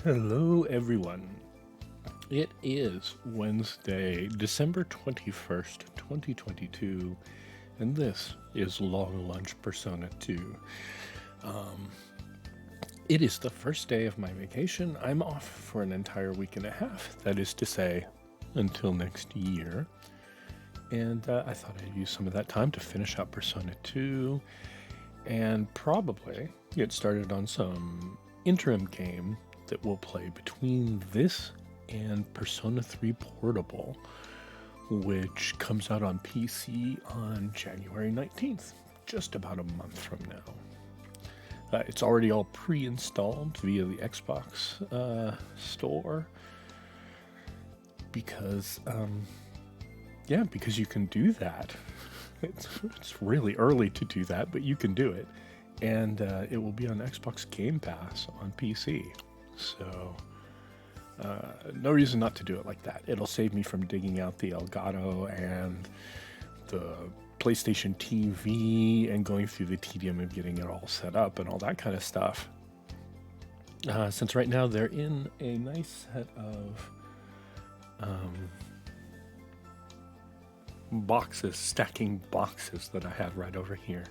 Hello, everyone. It is Wednesday, December 21st, 2022, and this is Long Lunch Persona 2. It is the first day of my vacation. I'm off for an entire week and a half, that is to say, until next year. And I thought I'd use some of that time to finish out Persona 2 and probably get started on some interim game that we'll play between this and Persona 3 Portable, which comes out on PC on January 19th, just about a month from now. It's already all pre-installed via the Xbox store because you can do that. It's really early to do that, but you can do it. And it will be on Xbox Game Pass on PC. So, no reason not to do it like that. It'll save me from digging out the Elgato and the PlayStation TV and going through the tedium of getting it all set up and all that kind of stuff. Since right now they're in a nice set of boxes, stacking boxes that I have right over here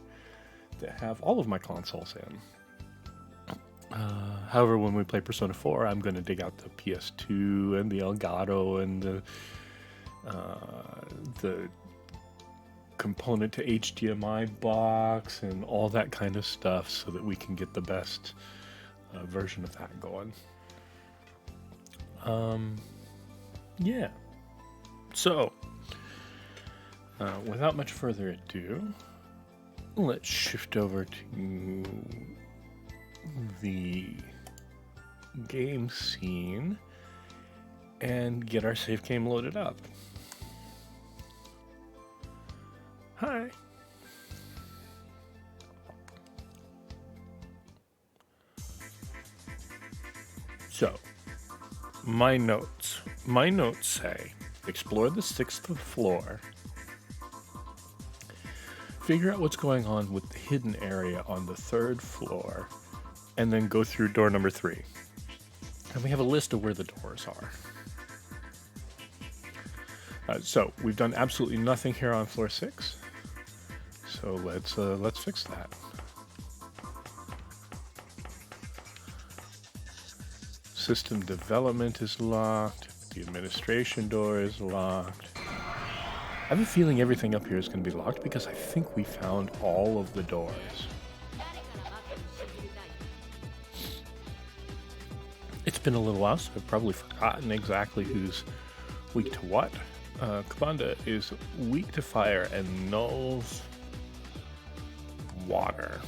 that have all of my consoles in. However, when we play Persona 4, I'm going to dig out the PS2 and the Elgato and the component to HDMI box and all that kind of stuff so that we can get the best version of that going. Yeah. So, without much further ado, let's shift over to the game scene and get our save game loaded up. Hi. So, my notes say, explore the 6th floor, figure out what's going on with the hidden area on the 3rd floor, and then go through door number 3. And we have a list of where the doors are. So we've done absolutely nothing here on floor 6. So let's fix that. System development is locked. The administration door is locked. I have a feeling everything up here is going to be locked because I think we found all of the doors. It's been a little while, so I've probably forgotten exactly who's weak to what. Kabanda is weak to fire and knows water.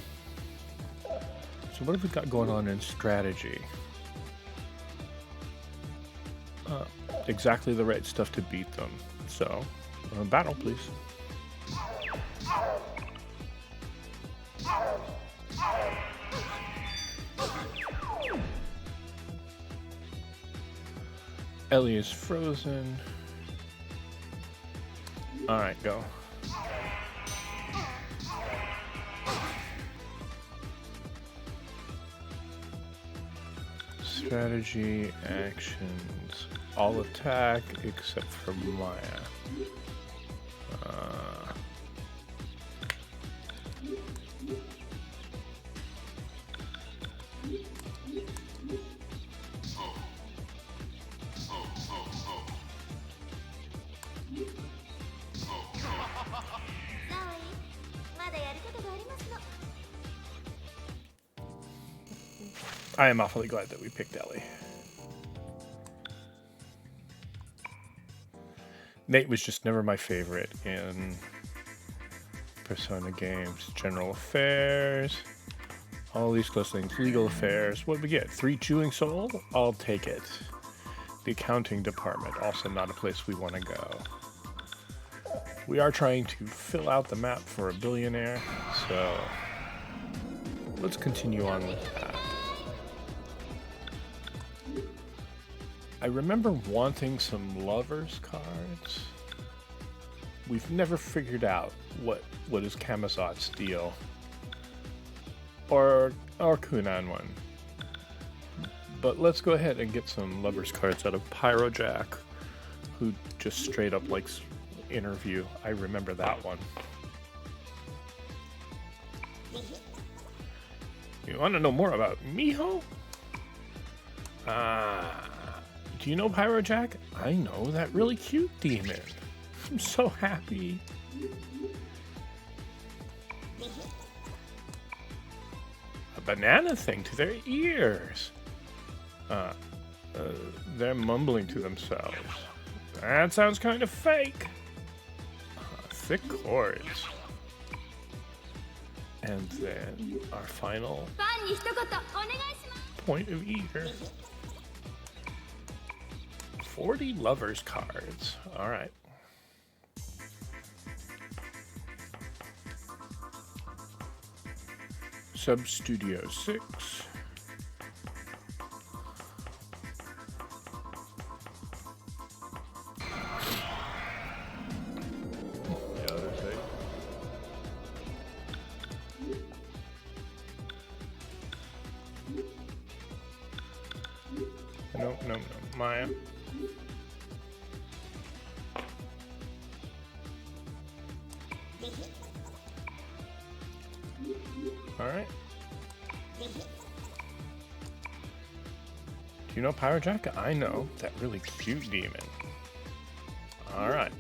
So what have we got going on in strategy? Exactly the right stuff to beat them. So, battle, please. Ellie is frozen. Alright, go. Strategy, actions, all attack except for Maya. I am awfully glad that we picked Ellie. Nate was just never my favorite in Persona games. General affairs, all these close things. Legal affairs. What do we get? 3 chewing soul? I'll take it. The accounting department, also not a place we want to go. We are trying to fill out the map for a billionaire, so let's continue on with that. I remember wanting some lovers cards. We've never figured out what is Kamazot's deal. Or Kunan one. But let's go ahead and get some lovers cards out of Pyrojack, who just straight up likes interview. I remember that one. You want to know more about Miho? Do you know Pyrojack? I know that really cute demon. I'm so happy. A banana thing to their ears. They're mumbling to themselves. That sounds kind of fake. Thick chords. And then our final point of ear. 40 lovers cards. All right. Sub Studio 6. No, Maya. All right. Do you know Pyrojack? I know that really cute demon. All right.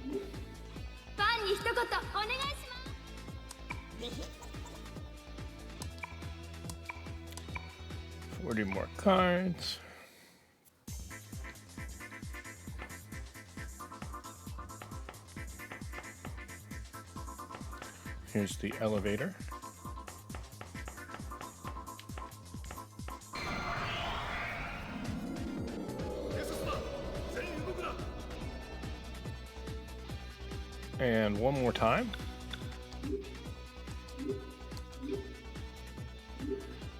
40 more cards. Here's the elevator. And one more time.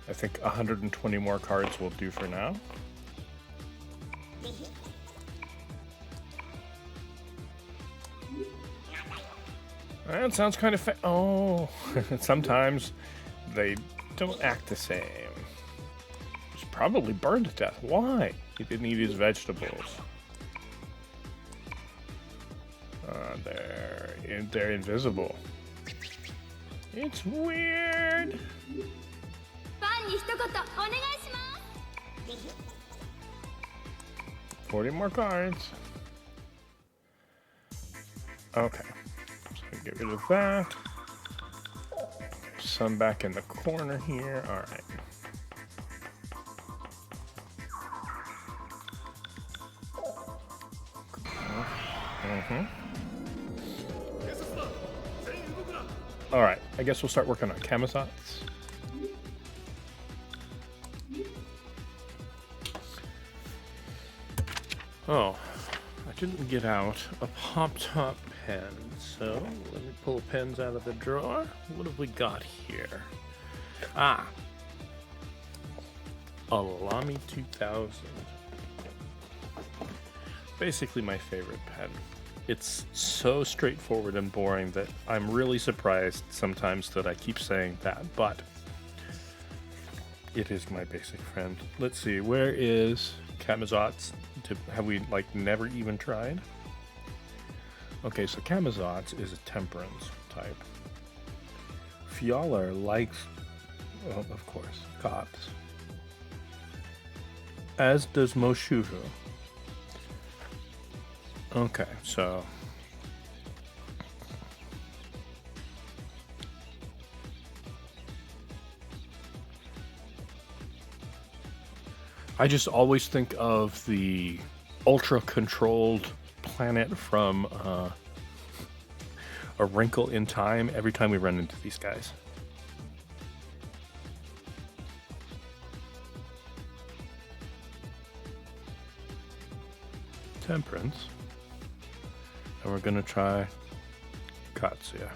I think 120 more cards will do for now. That sounds kind of oh, sometimes they don't act the same. He's probably burned to death. Why? He didn't eat his vegetables. They're invisible. It's weird. 40 more cards. Okay. So get rid of that. Some back in the corner here. All right. All right, I guess we'll start working on Kamazats. Oh, I didn't get out a pop-top pen, so let me pull pens out of the drawer. What have we got here? Ah, a Lamy 2000. Basically my favorite pen. It's so straightforward and boring that I'm really surprised sometimes that I keep saying that, but it is my basic friend. Let's see, where is Kamazats? Have we, like, never even tried? Okay, so Kamazats is a temperance type. Fjalar likes, well, of course, cops. As does Moshuvu. Okay, so I just always think of the ultra-controlled planet from A Wrinkle in Time every time we run into these guys. Temperance. And we're going to try Katsuya.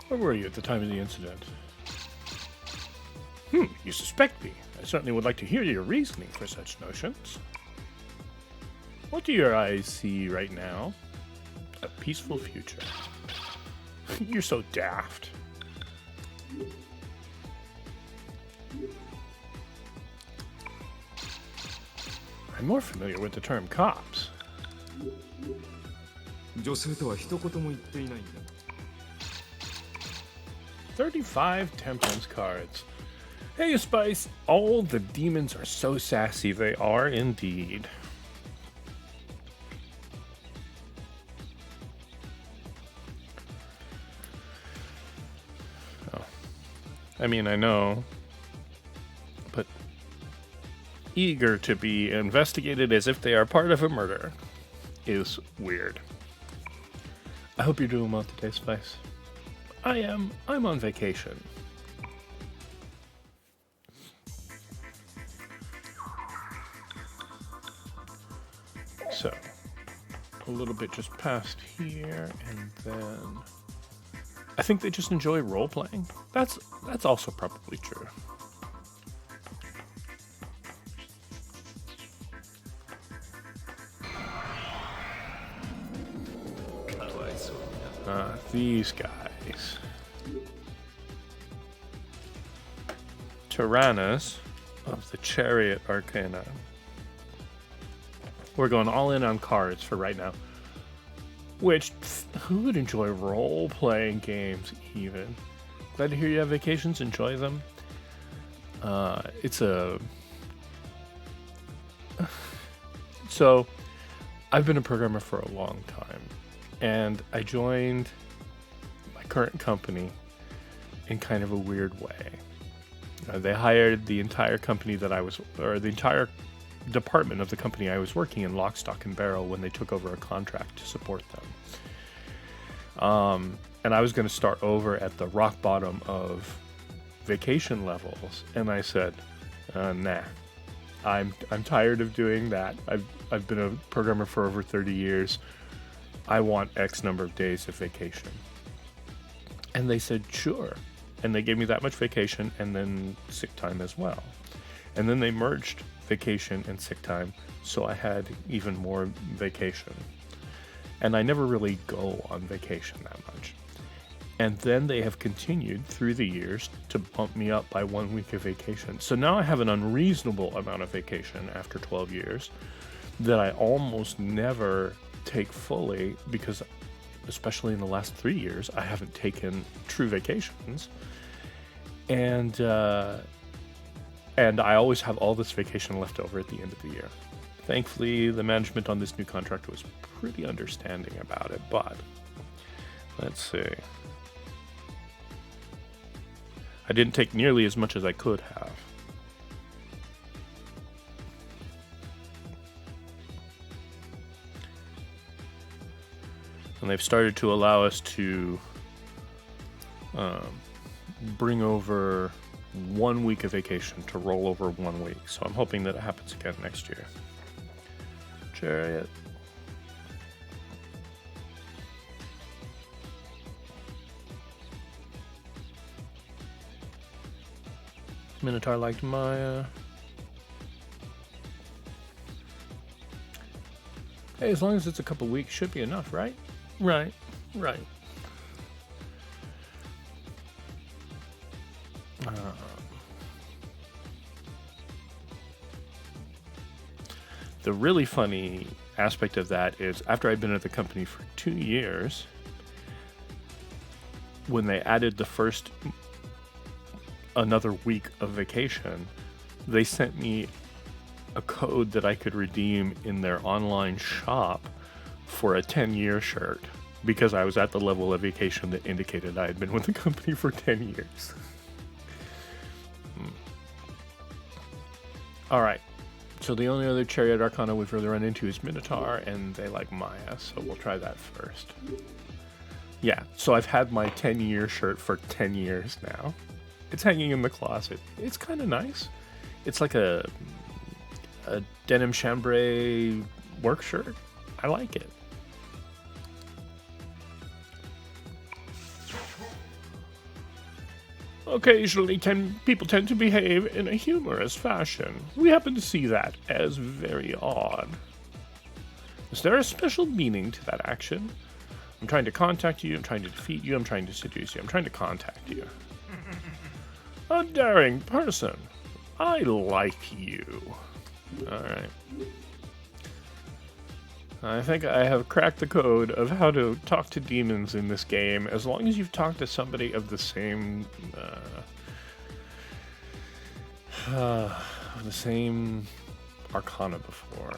Where were you at the time of the incident? You suspect me. I certainly would like to hear your reasoning for such notions. What do your eyes see right now? A peaceful future. You're so daft. I'm more familiar with the term cops. 女性とは一言も言っていないんだ。 35 temperance cards. Hey, Spice. All the demons are so sassy. They are indeed. Oh. I mean, I know. But eager to be investigated as if they are part of a murder is weird. I hope you're doing well today, Spice. I am. I'm on vacation. So, a little bit just past here, and then I think they just enjoy role-playing. That's also probably true. These guys. Tyrannus of the Chariot Arcana. We're going all in on cards for right now. Which, who would enjoy role-playing games even? Glad to hear you have vacations. Enjoy them. So, I've been a programmer for a long time. And I joined my current company in kind of a weird way. They hired the entire company that the entire department of the company I was working in, lock, stock, and barrel, when they took over a contract to support them. And I was going to start over at the rock bottom of vacation levels, and I said, nah. I'm tired of doing that. I've been a programmer for over 30 years. I want X number of days of vacation. And they said, sure. And they gave me that much vacation and then sick time as well. And then they merged vacation and sick time, so I had even more vacation. And I never really go on vacation that much. And then they have continued through the years to bump me up by 1 week of vacation. So now I have an unreasonable amount of vacation after 12 years that I almost never take fully, because especially in the last 3 years I haven't taken true vacations, and I always have all this vacation left over at the end of the year. Thankfully, the management on this new contract was pretty understanding about it, but let's see. I didn't take nearly as much as I could have. And they've started to allow us to bring over 1 week of vacation to roll over 1 week. So I'm hoping that it happens again next year. Chariot. Minotaur liked Maya. Hey, as long as it's a couple weeks, should be enough, right? Right. The really funny aspect of that is, after I'd been at the company for 2 years, when they added another week of vacation, they sent me a code that I could redeem in their online shop for a 10-year shirt, because I was at the level of vacation that indicated I had been with the company for 10 years. All right. So the only other Chariot Arcana we've really run into is Minotaur, and they like Maya, so we'll try that first. Yeah, so I've had my 10-year shirt for 10 years now. It's hanging in the closet. It's kind of nice. It's like a denim chambray work shirt. I like it. Occasionally, people tend to behave in a humorous fashion. We happen to see that as very odd. Is there a special meaning to that action? I'm trying to contact you, I'm trying to defeat you, I'm trying to seduce you, I'm trying to contact you. A daring person. I like you. Alright. I think I have cracked the code of how to talk to demons in this game, as long as you've talked to somebody of the same arcana before.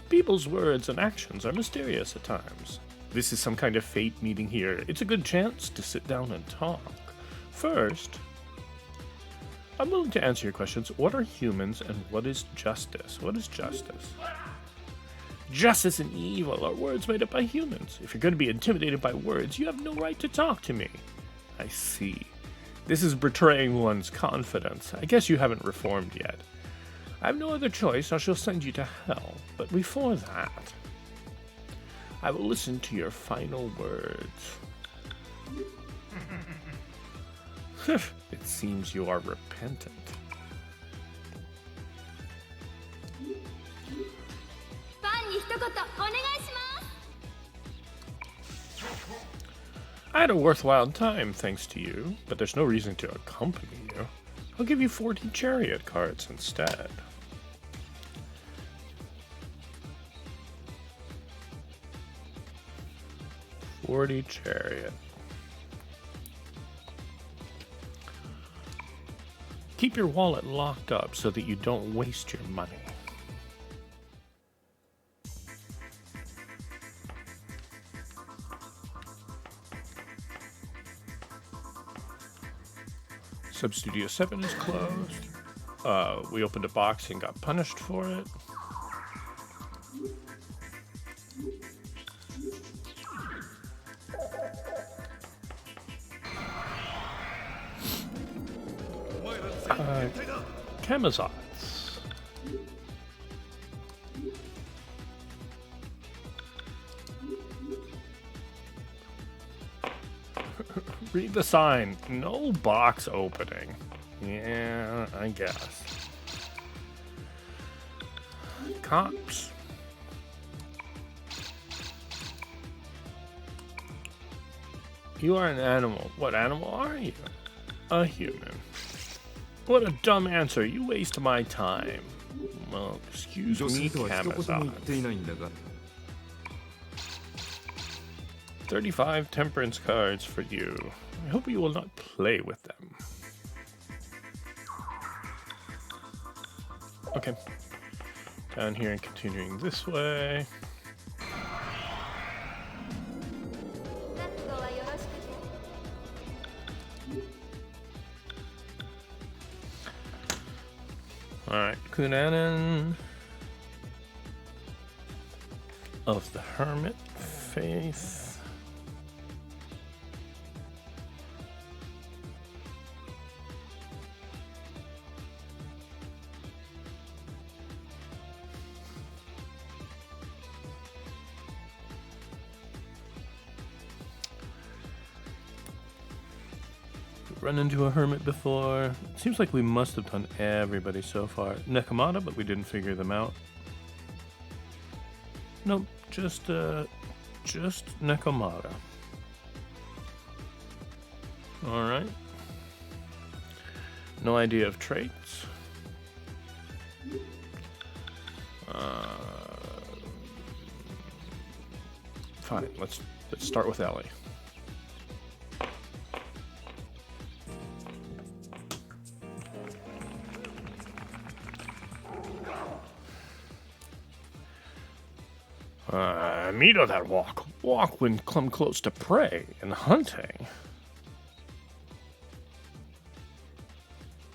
People's words and actions are mysterious at times. This is some kind of fate meeting here. It's a good chance to sit down and talk. First, I'm willing to answer your questions. What are humans and what is justice? What is justice? Justice and evil are words made up by humans. If you're going to be intimidated by words, you have no right to talk to me. I see. This is betraying one's confidence. I guess you haven't reformed yet. I have no other choice, I shall send you to hell. But before that, I will listen to your final words. It seems you are repentant. I had a worthwhile time thanks to you, but there's no reason to accompany you. I'll give you 40 chariot cards instead. $40 chariot. Keep your wallet locked up so that you don't waste your money. Substudio 7 is closed. We opened a box and got punished for it. Camazotz. Read the sign. No box opening. Yeah, I guess. Cops. You are an animal. What animal are you? A human. What a dumb answer. You waste my time. Well, excuse me, Camazotz. 35 temperance cards for you. I hope you will not play with them. Okay. Down here and continuing this way. Alright, Kunanen of the Hermit Faith. Run into a hermit before. Seems like we must have done everybody so far. Nekomata, but we didn't figure them out. Nope, just Nekomata. Alright. No idea of traits. Fine, let's start with Ellie. Meat of that walk. Walk when come close to prey and hunting.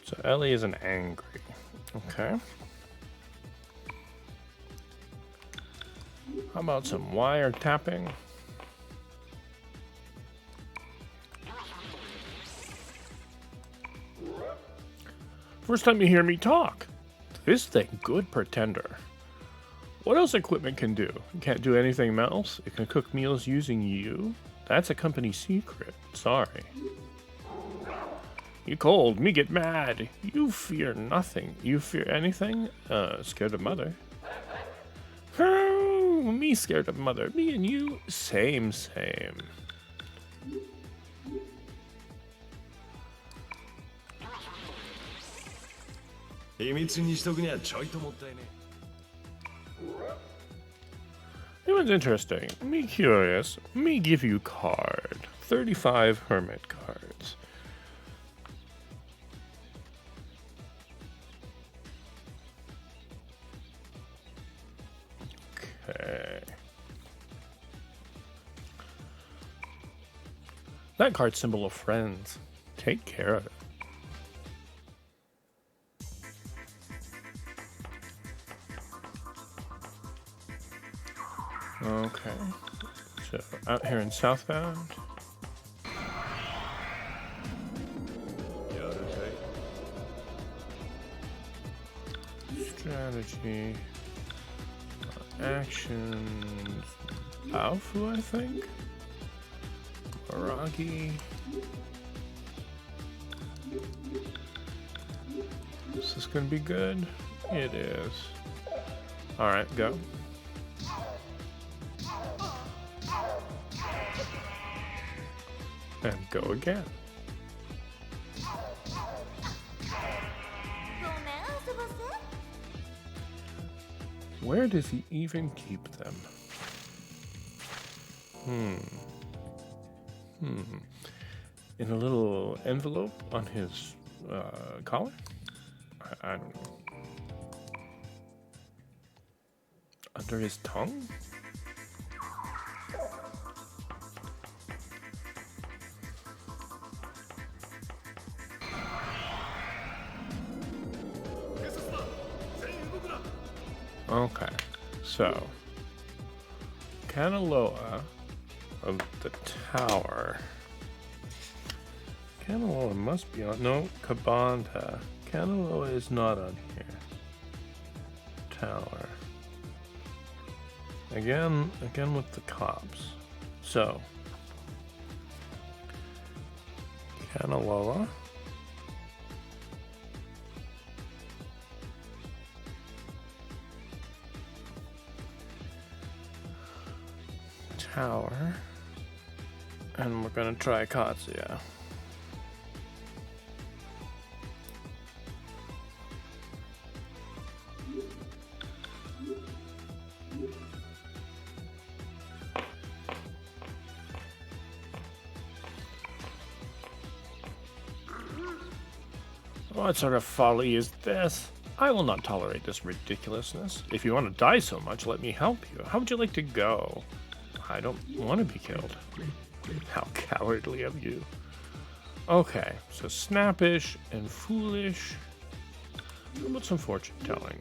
So Ellie isn't angry. Okay. How about some wire tapping? First time you hear me talk. This thing, good pretender. What else equipment can do? It can't do anything else? It can cook meals using you? That's a company secret. Sorry. You cold, me get mad. You fear nothing. You fear anything? Scared of mother. Oh, me scared of mother. Me and you, same. 秘密にしとくにはちょいともったいね。It was interesting. Me curious. Me give you card. 35 hermit cards. Okay. That card's symbol of friends. Take care of it. Okay. So, out here in Southbound. Strategy. Actions. Alpha, I think? Aragi. Is this gonna be good? It is. Alright, go. And go again. Where does he even keep them? In a little envelope on his collar? I don't know. Under his tongue? Okay, so Kanaloa of the tower. Kanaloa must be on. No, Kabanta. Kanaloa is not on here. Tower. Again with the cops. So Kanaloa. Tower, and we're gonna try Katsuya. What sort of folly is this? I will not tolerate this ridiculousness. If you want to die so much, let me help you. How would you like to go? I don't want to be killed. How cowardly of you. Okay, so snappish and foolish. How about some fortune telling?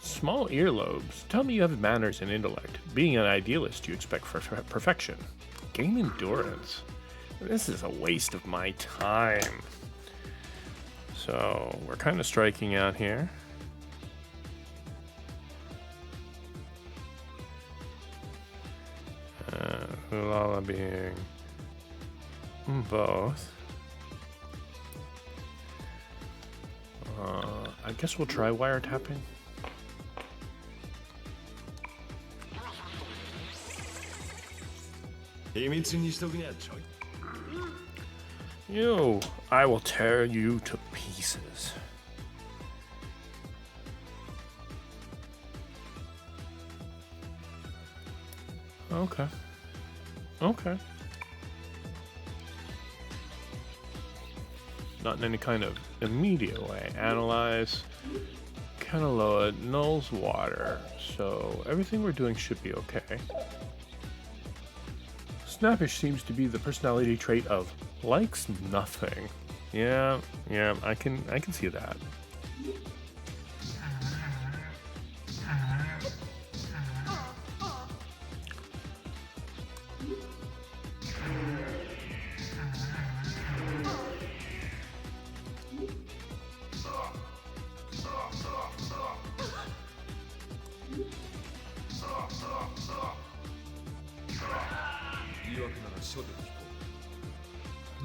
Small earlobes. Tell me you have manners and intellect. Being an idealist, you expect perfection. Gain endurance. This is a waste of my time. So, we're kind of striking out here. Hulala being both. I guess we'll try wiretapping. You, I will tear you to pieces. Okay. Okay. Not in any kind of immediate way. Analyze. Kanaloa nulls water. So everything we're doing should be okay. Snappish seems to be the personality trait of likes nothing. Yeah, I can see that.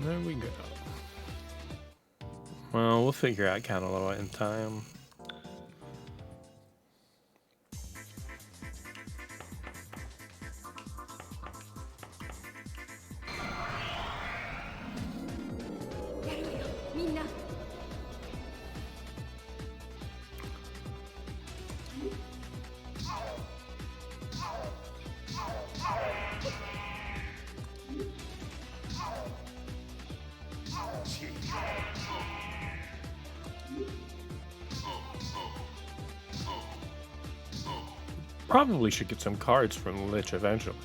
There we go. Well, we'll figure out Cantaloupe in time. Probably should get some cards from Lich eventually.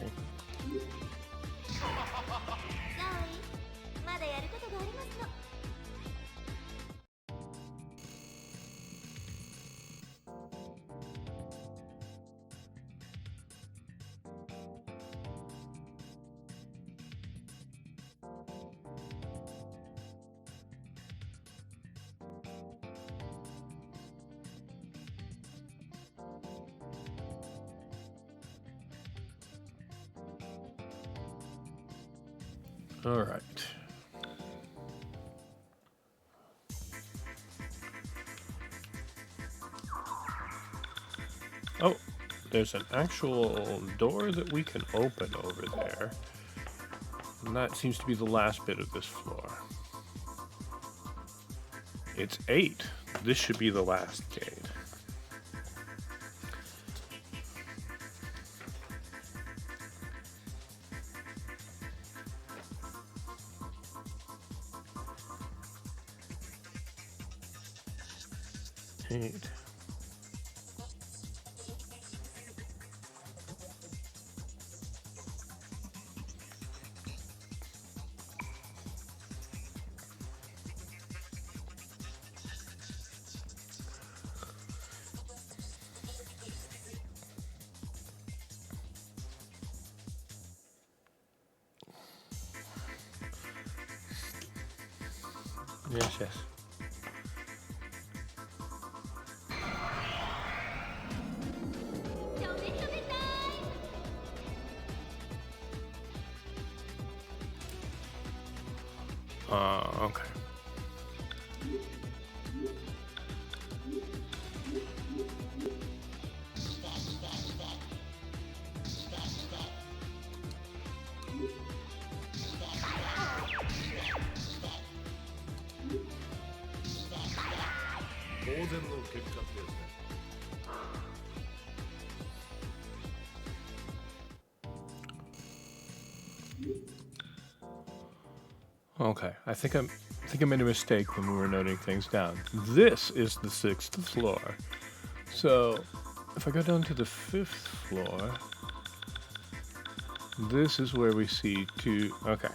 All right. Oh, there's an actual door that we can open over there. And that seems to be the last bit of this floor. It's 8. This should be the last gate. Yes, yes. Okay. Okay, I think I made a mistake when we were noting things down. This is the 6th floor. So, if I go down to the 5th floor, this is where we see two. Okay.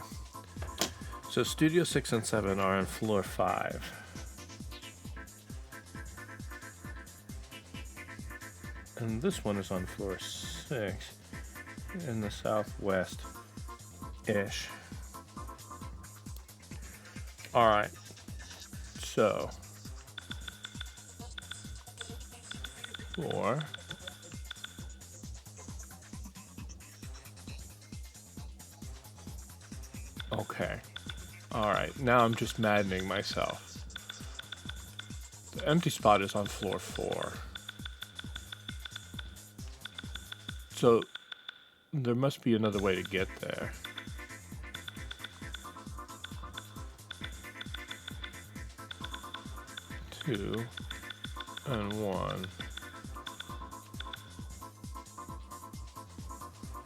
So Studio 6 and 7 are on floor 5. And this one is on floor 6 in the southwest-ish. Alright, so 4. Okay. Alright, now I'm just maddening myself. The empty spot is on floor 4. So there must be another way to get there. Two and 1.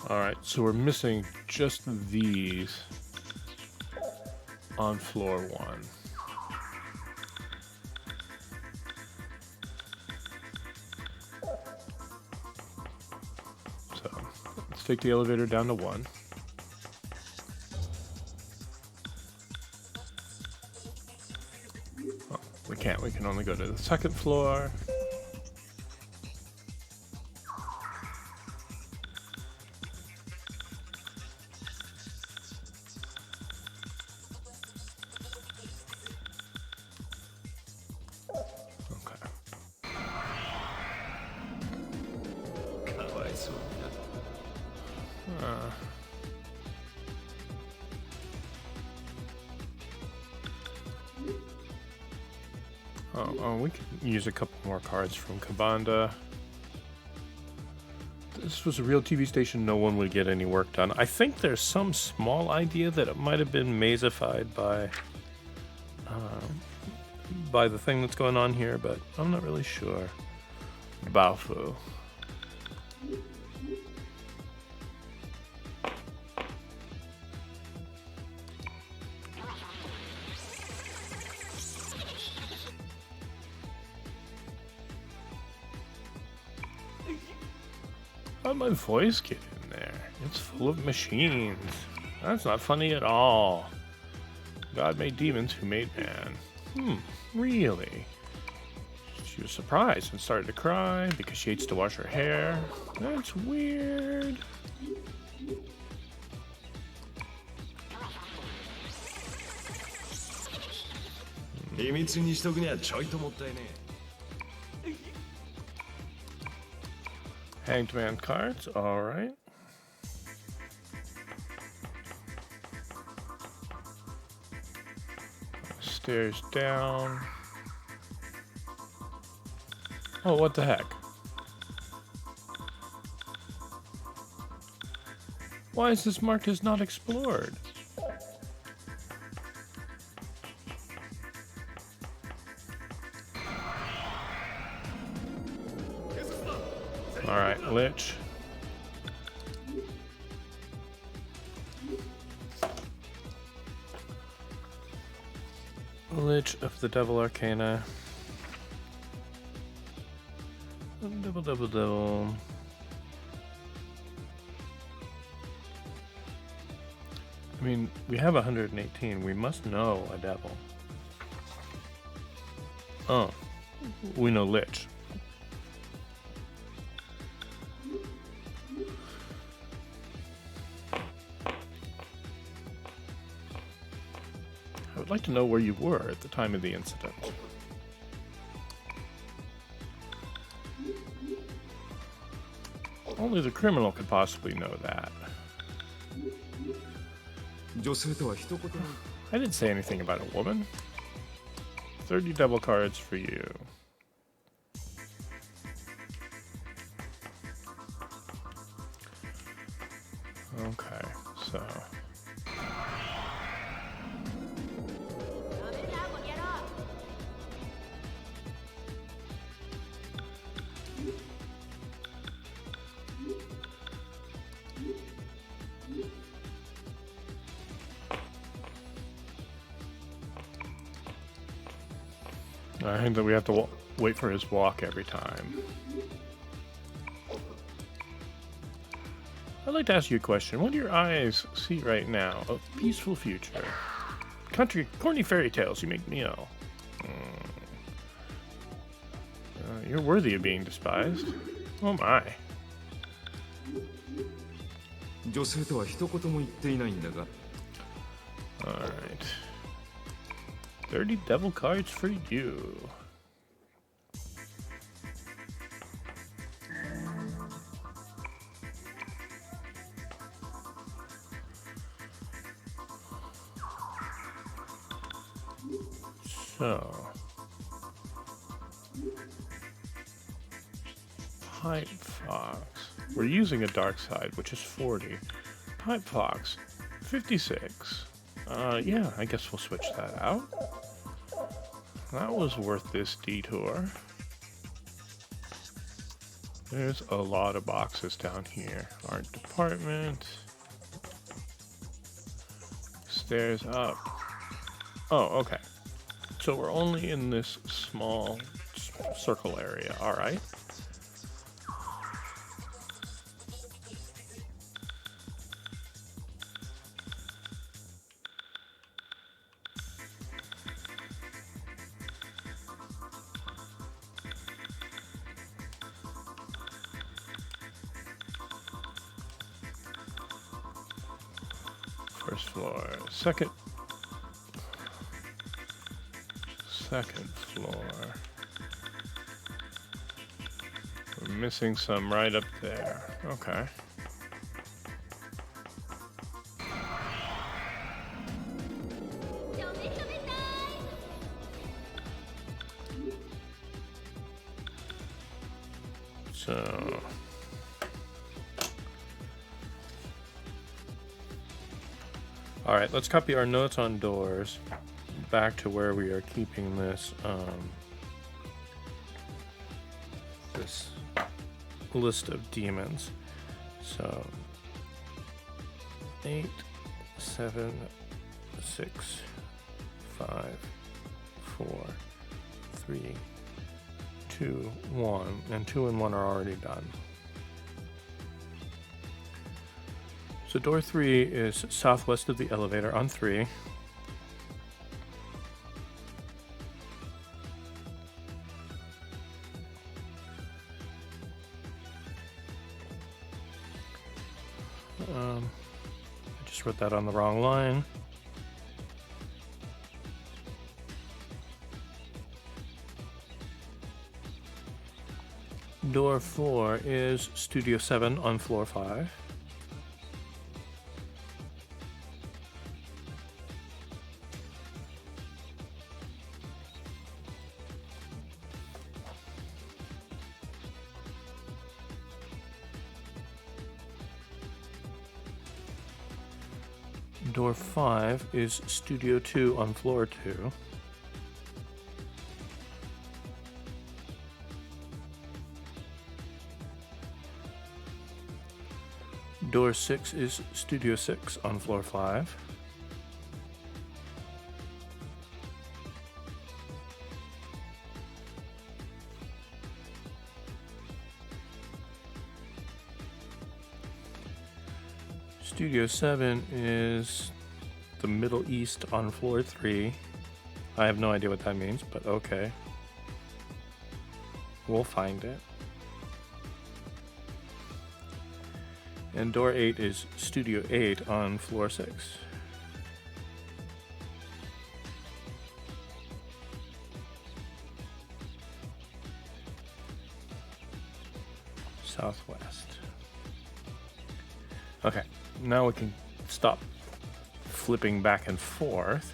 Alright, so we're missing just these on floor 1. So let's take the elevator down to 1. Oh, we can't, we can only go to the 2nd floor. Oh, we could use a couple more cards from Kabanda. This was a real TV station, no one would get any work done. I think there's some small idea that it might have been mazified by the thing that's going on here, but I'm not really sure. Baofu. How'd my voice get in there? It's full of machines. That's not funny at all. God made demons who made man. Really? She was surprised and started to cry because she hates to wash her hair. That's weird. Hanged man cards, alright. Stairs down. Oh, what the heck? Why is this marked as not explored? Alright, Lich. Lich of the Devil Arcana. Double. I mean, we have 118. We must know a devil. Oh, we know Lich. I would like to know where you were at the time of the incident. Only the criminal could possibly know that. I didn't say anything about a woman. 30 devil cards for you. Okay, so... I think that we have to wait for his walk every time. I'd like to ask you a question. What do your eyes see right now? A peaceful future. Country, corny fairy tales, you make me ill. You're worthy of being despised. Oh my. Alright. 30 devil cards for you. So, Pipe Fox. We're using a dark side, which is 40. Pipe Fox, 56. Yeah, I guess we'll switch that out. That was worth this detour. There's a lot of boxes down here. Art department. Stairs up. Oh, okay. So we're only in this small circle area, alright. First floor, second floor. We're missing some right up there. Okay. So all right, let's copy our notes on doors back to where we are keeping this this list of demons. So 8, 7, 6, 5, 4, 3, 2, 1, and 2 and 1 are already done. So door 3 is southwest of the elevator on 3. I just wrote that on the wrong line. Door 4 is Studio 7 on floor 5. Door 5 is Studio 2 on floor 2. Door 6 is Studio 6 on floor 5. Studio 7 is the Middle East on floor 3. I have no idea what that means, but okay. We'll find it. And door 8 is Studio 8 on floor 6. Southwest. Okay, now we can stop flipping back and forth.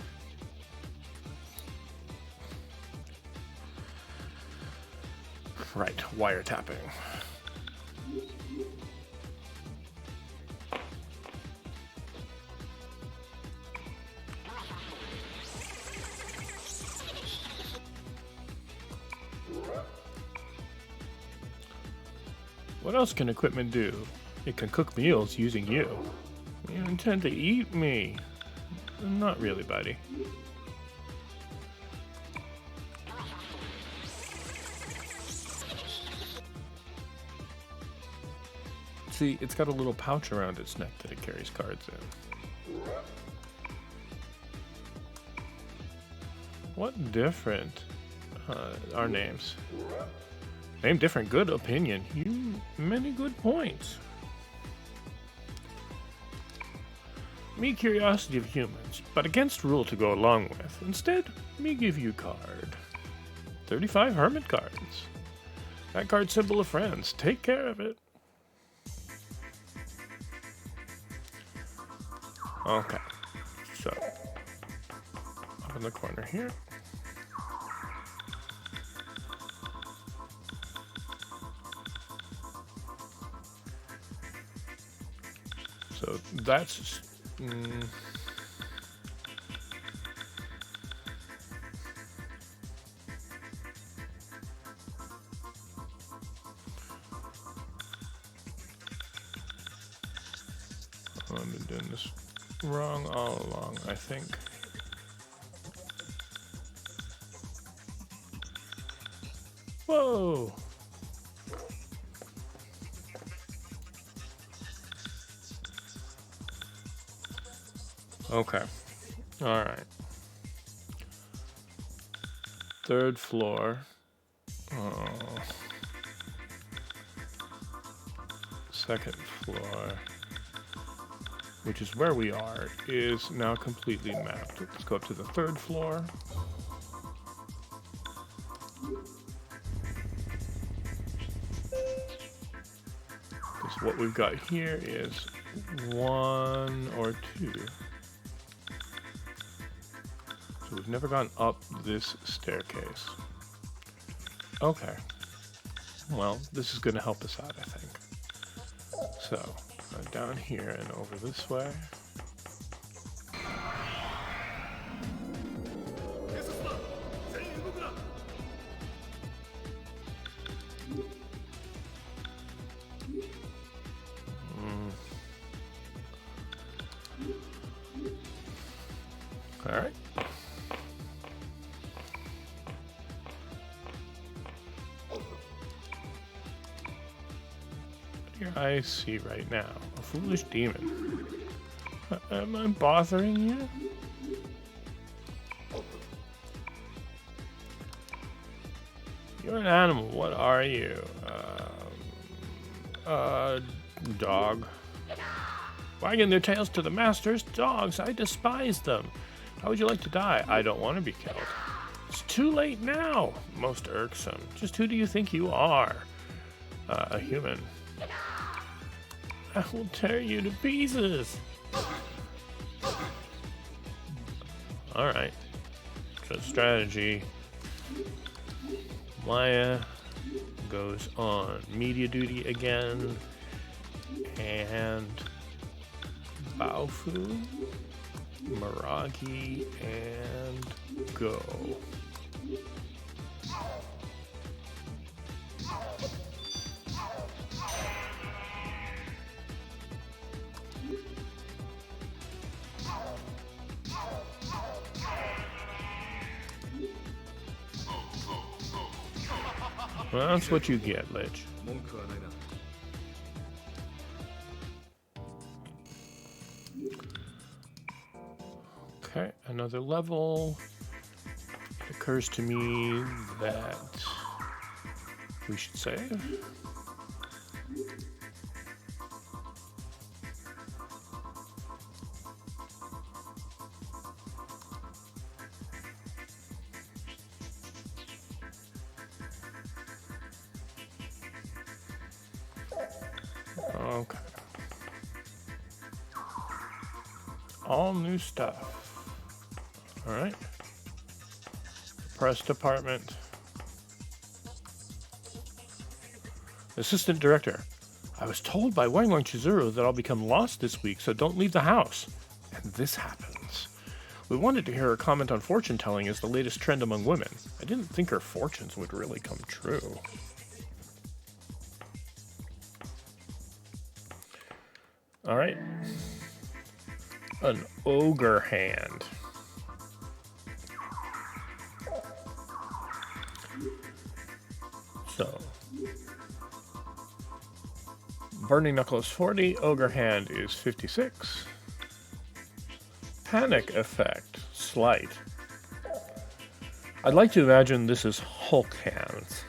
Right, wiretapping. What else can equipment do? It can cook meals using you. You intend to eat me. Not really, buddy. See, it's got a little pouch around its neck that it carries cards in. What different? Our names. Name different, good opinion. You many good points. Me curiosity of humans, but against rule to go along with. Instead, me give you card. 35 hermit cards. That card symbol of friends. Take care of it. Okay. So, up in the corner here. So that's I've been doing this wrong all along, I think. Whoa! Okay. All right. Third floor. Second floor, which is where we are, is now completely mapped. Let's go up to the third floor. Because what we've got here is 1 or 2. So we've never gone up this staircase. Okay. Well, this is going to help us out, I think. So, down here and over this way. All right. I see right now. A foolish demon. Am I bothering you? You're an animal. What are you? Dog. Wagging their tails to the masters. Dogs. I despise them. How would you like to die? I don't want to be killed. It's too late now. Most irksome. Just who do you think you are? A human. I will tear you to pieces. Alright. So strategy. Maya goes on media duty again. And Baofu, Miragi, and go. Well, that's what you get, Lich. Okay, another level. It occurs to me that we should save. Okay. All new stuff. All right. Press department. Assistant director. I was told by Wang Chizuru that I'll become lost this week, so don't leave the house. And this happens. We wanted to hear her comment on fortune telling as the latest trend among women. I didn't think her fortunes would really come true. All right. An ogre hand. So, Burning Knuckle is 40, Ogre Hand is 56. Panic Effect, slight. I'd like to imagine this is Hulk Hands.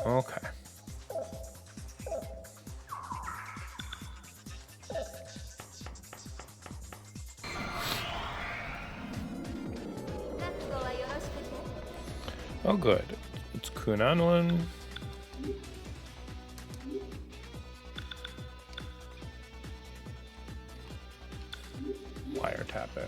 Okay. Oh, good. It's Kunanwan. Wiretapping.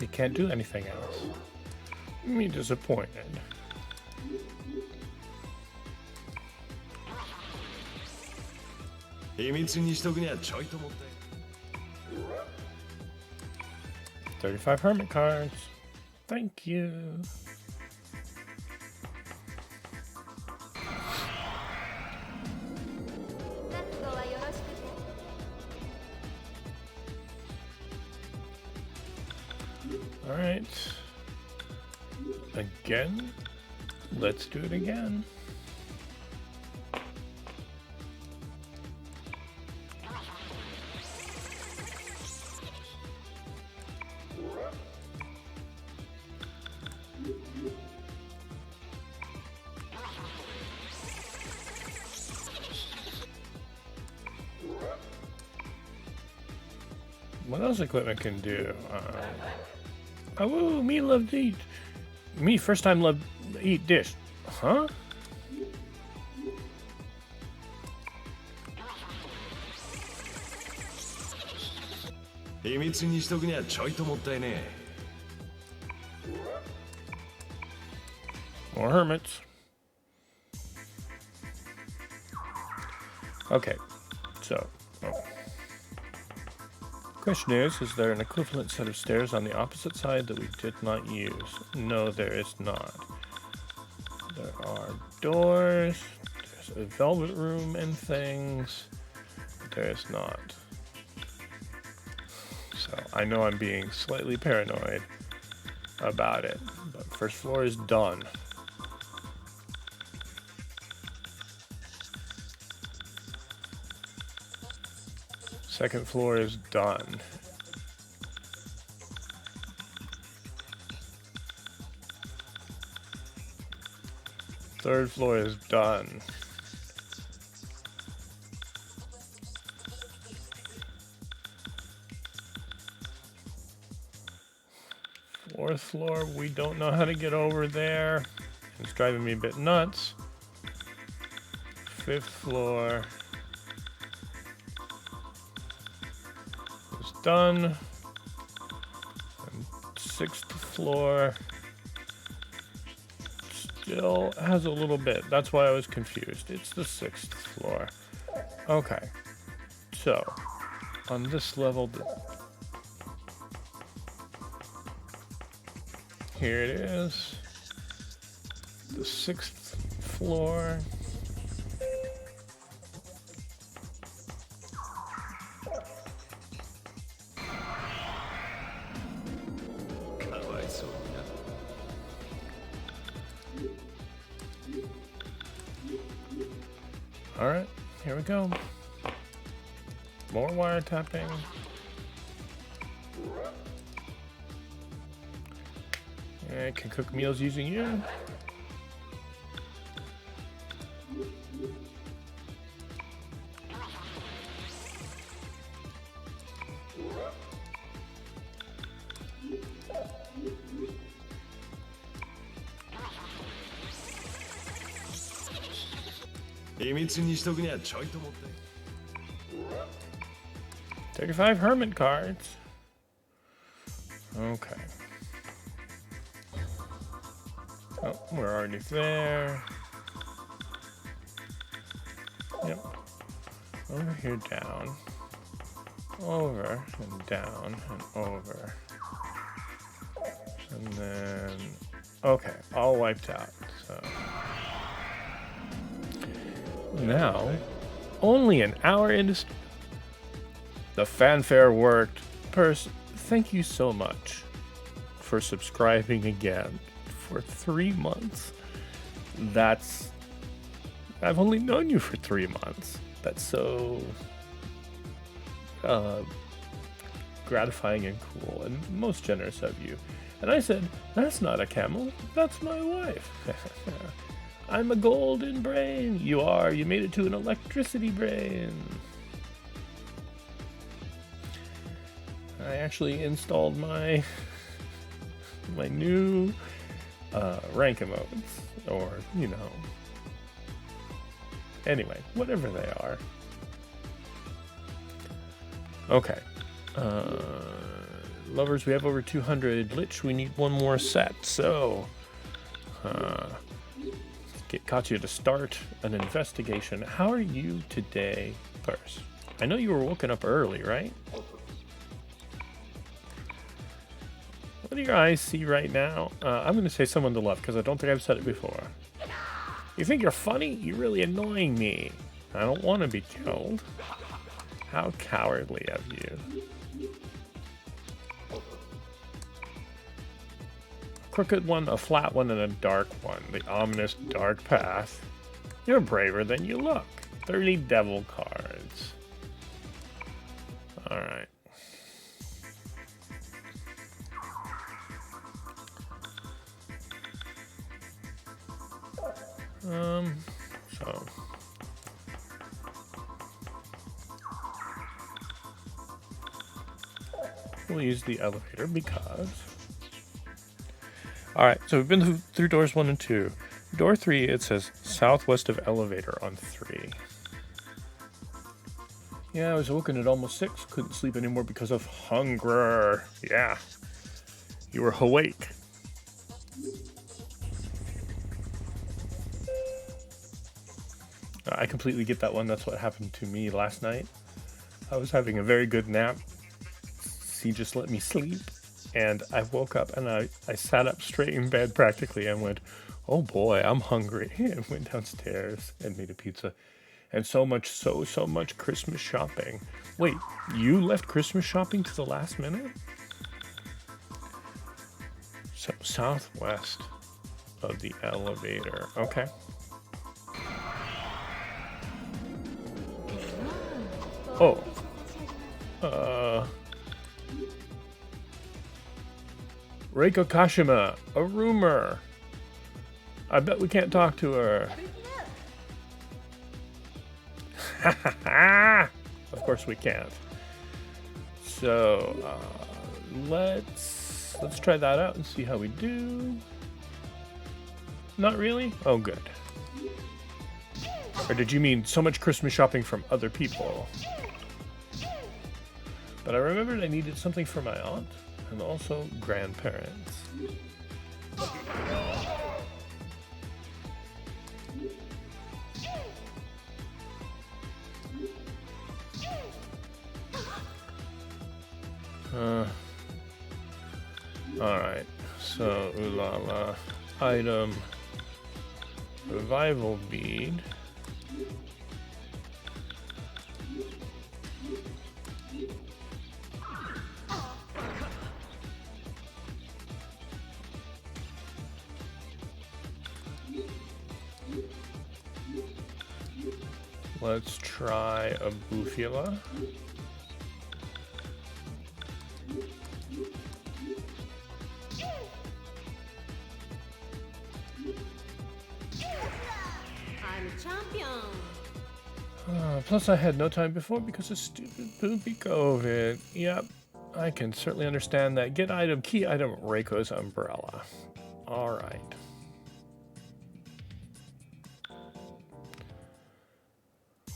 You can't do anything else. Me disappointed. $35 hermit cards. Thank you. All right. Again. Let's do it again. What else equipment can do? Oh, me love to eat. Me first time love eat dish. Huh? More hermits. Okay, so question is there an equivalent set of stairs on the opposite side that we did not use? No, there is not. There are doors, there's a velvet room and things, but there is not. So I know I'm being slightly paranoid about it, but first floor is done. Second floor is done. Third floor is done. Fourth floor, we don't know how to get over there. It's driving me a bit nuts. Fifth floor is done. And sixth floor still has a little bit. That's why I was confused. It's the sixth floor. Okay. So, on this level, here it is. The sixth floor. All right, here we go. More wiretapping. I can cook meals using you. $35 hermit cards. Okay. Oh, we're already there. Yep. Over here, down. Over and down and over. And then, okay, all wiped out. So now, only an hour into the fanfare worked. Thank you so much for subscribing again for 3 months. I've only known you for 3 months. That's so gratifying and cool and most generous of you. And I said, that's not a camel, that's my wife. I'm a golden brain. You made it to an electricity brain. I actually installed my new rank emotes, or anyway, whatever they are. Okay, lovers, we have over 200. Lich, we need one more set, so get Katya to start an investigation. How are you today, Purse? I know you were woken up early, right? What do your eyes see right now? I'm going to say someone to love, because I don't think I've said it before. You think you're funny? You're really annoying me. I don't want to be killed. How cowardly of you. Crooked one, a flat one, and a dark one. The ominous dark path. You're braver than you look. 30 devil cards. Alright. So we'll use the elevator because... Alright, so we've been through doors 1 and 2. Door 3, it says southwest of elevator on 3. Yeah, I was woken at almost 6. Couldn't sleep anymore because of hunger. Yeah. You were awake. I completely get that one. That's what happened to me last night. I was having a very good nap. He just let me sleep. And I woke up and I sat up straight in bed practically and went, oh boy, I'm hungry. And went downstairs and made a pizza. And so much Christmas shopping. Wait, you left Christmas shopping to the last minute? So southwest of the elevator. Okay. Oh. Reiko Kashima, a rumor. I bet we can't talk to her. Of course we can't. So let's try that out and see how we do. Not really? Oh, good. Or did you mean so much Christmas shopping from other people? But I remembered I needed something for my aunt and also grandparents. Alright, so Ulala item revival bead. Let's try a Bufula. I'm a champion. Plus I had no time before because of stupid poopy COVID. Yep, I can certainly understand that. Get item, key item, Reiko's umbrella. Alright.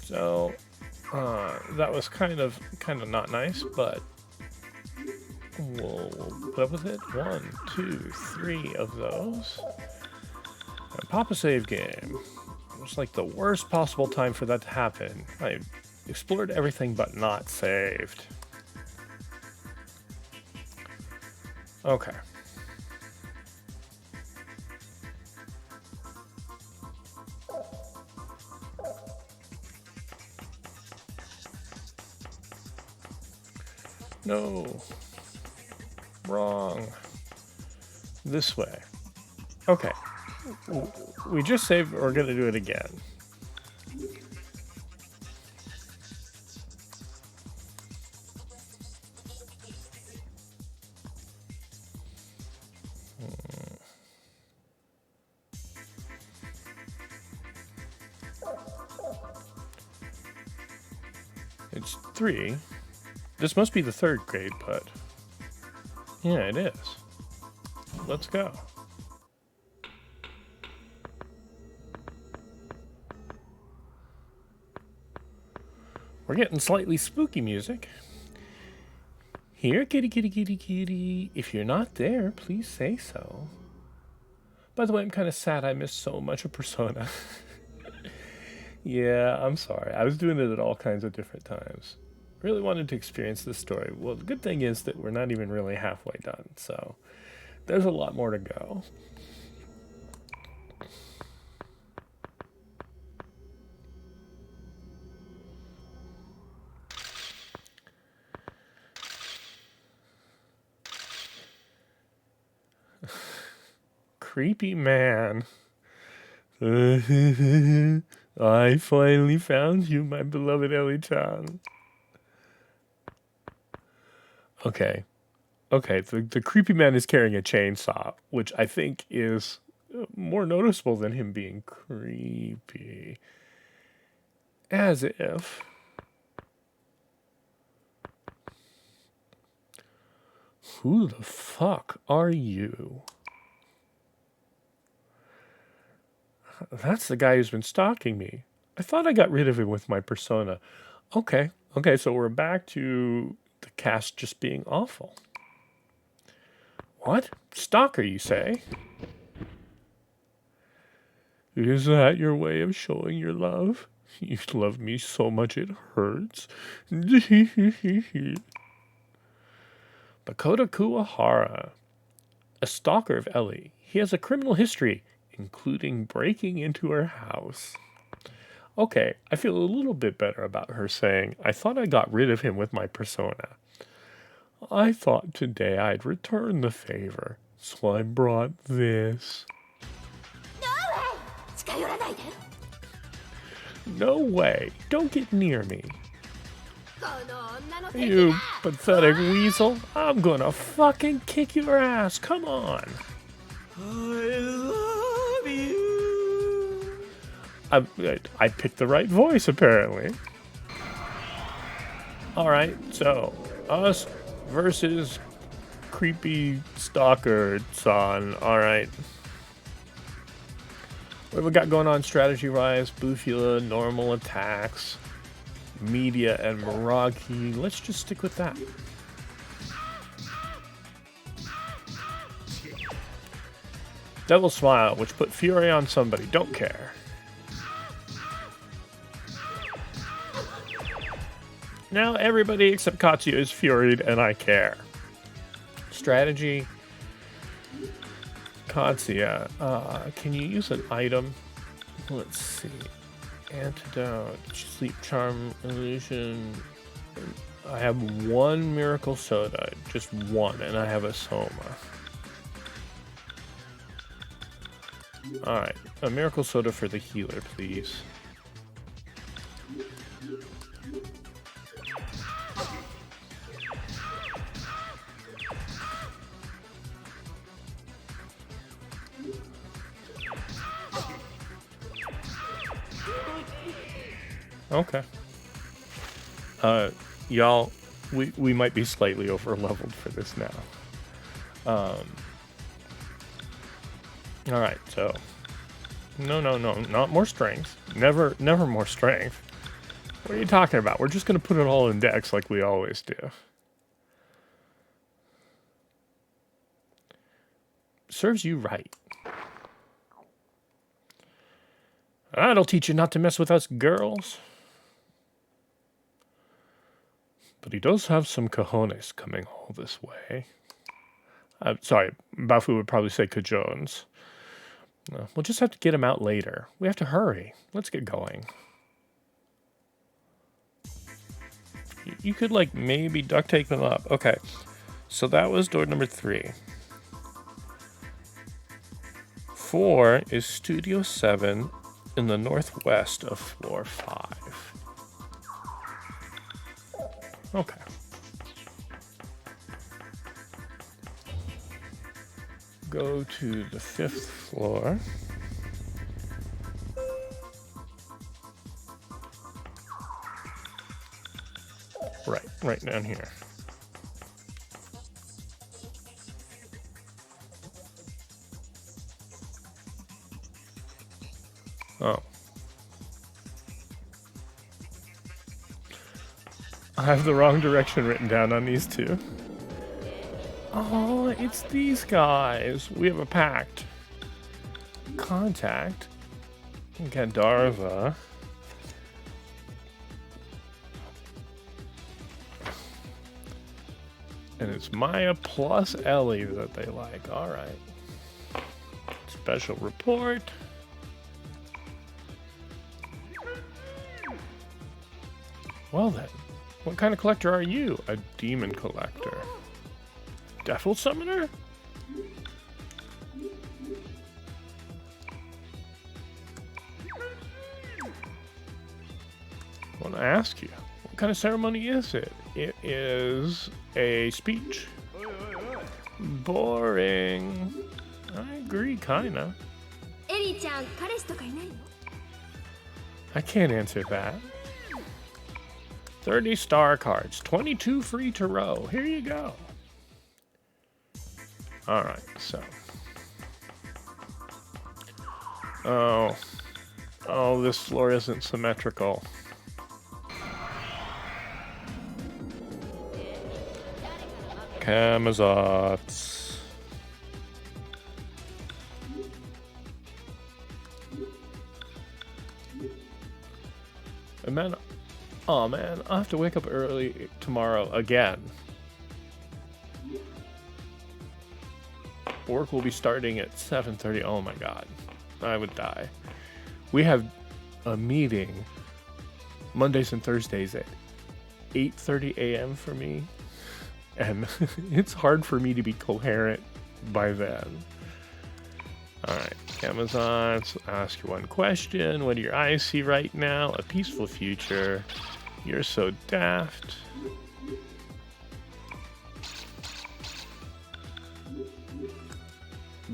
So, that was kind of not nice, but we'll put up with it. 1, 2, 3 of those. And pop a save game. It was like the worst possible time for that to happen. I explored everything but not saved. Okay. No. Wrong. This way. Okay. We just saved, we're gonna do it again. It's 3. This must be the 3rd grade, but yeah, it is. Let's go. We're getting slightly spooky music. Here, kitty, kitty, kitty, kitty. If you're not there, please say so. By the way, I'm kind of sad I missed so much of Persona. Yeah, I'm sorry. I was doing it at all kinds of different times. Really wanted to experience this story. Well, the good thing is that we're not even really halfway done, so there's a lot more to go. Creepy man. I finally found you, my beloved Ellie-chan. Okay. Okay, the creepy man is carrying a chainsaw, which I think is more noticeable than him being creepy. As if... Who the fuck are you? That's the guy who's been stalking me. I thought I got rid of him with my persona. Okay, so we're back to the cast just being awful. What? Stalker, you say? Is that your way of showing your love? You love me so much it hurts. Bakoda Kuwahara, a stalker of Ellie. He has a criminal history, including breaking into her house. Okay, I feel a little bit better about her saying, I thought I got rid of him with my persona. I thought today I'd return the favor, so I brought this. No way! Don't get near me. You pathetic weasel. I'm gonna fucking kick your ass. Come on. I love you. I picked the right voice, apparently. Alright, so, us versus creepy stalker-san. Alright. What have we got going on strategy-wise? Bufula, normal attacks, media, and Miragi. Let's just stick with that. Devil Smile, which put Fury on somebody. Don't care. Now everybody except Katsuya is furied, and I care. Strategy. Katsuya, can you use an item? Let's see. Antidote, Sleep Charm, Illusion. I have one Miracle Soda, just one, and I have a Soma. Alright, a Miracle Soda for the healer, please. Okay. Y'all, we might be slightly over leveled for this now. Alright, so. No, not more strength. Never more strength. What are you talking about? We're just gonna put it all in dex like we always do. Serves you right. That'll teach you not to mess with us girls. But he does have some cojones coming all this way. Sorry, Bafu would probably say cajones. We'll just have to get him out later. We have to hurry. Let's get going. You could, like, maybe duct tape them up. Okay, so that was door number 3. 4 is Studio 7 in the northwest of floor 5. Okay. Go to the 5th floor. Right down here. Oh. I have the wrong direction written down on these two. Oh, it's these guys. We have a pact. Contact. Gandharva. And it's Maya plus Ellie that they like. Alright. Special report. Well then, what kind of collector are you? A demon collector. Devil summoner? I want to ask you, what kind of ceremony is it? It is a speech. Boring. I agree, kinda. I can't answer that. 30 star cards, 22 free to row. Here you go. All right, so. Oh, this floor isn't symmetrical. Camazotz. And man, oh man, I'll have to wake up early tomorrow again. Work will be starting at 7:30. Oh my god, I would die. We have a meeting Mondays and Thursdays at 8:30 a.m. for me, and it's hard for me to be coherent by then. Alright, Amazon, so ask you one question. What do your eyes see right now? A peaceful future. You're so daft.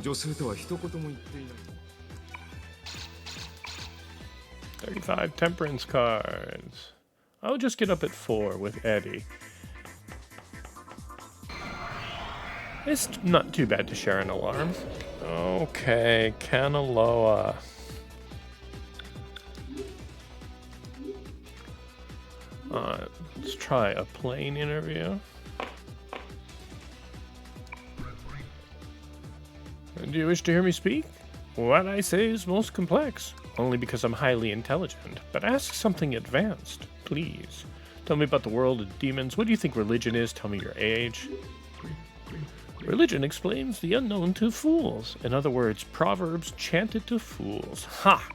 $35 temperance cards. I'll just get up at 4 with Eddie. It's not too bad to share an alarm. Okay, Kanaloa. Let's try a plane interview. Do you wish to hear me speak? What I say is most complex, only because I'm highly intelligent. But ask something advanced, please. Tell me about the world of demons. What do you think religion is? Tell me your age. Religion explains the unknown to fools. In other words, proverbs chanted to fools. Ha!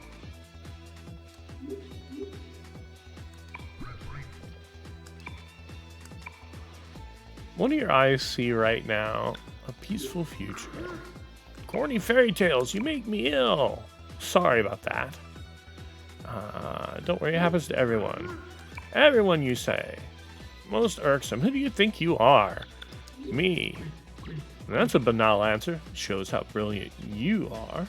What do your eyes see right now? A peaceful future. Corny fairy tales, you make me ill. Sorry about that. Don't worry, it happens to everyone. Everyone, you say. Most irksome. Who do you think you are? Me. That's a banal answer. Shows how brilliant you are.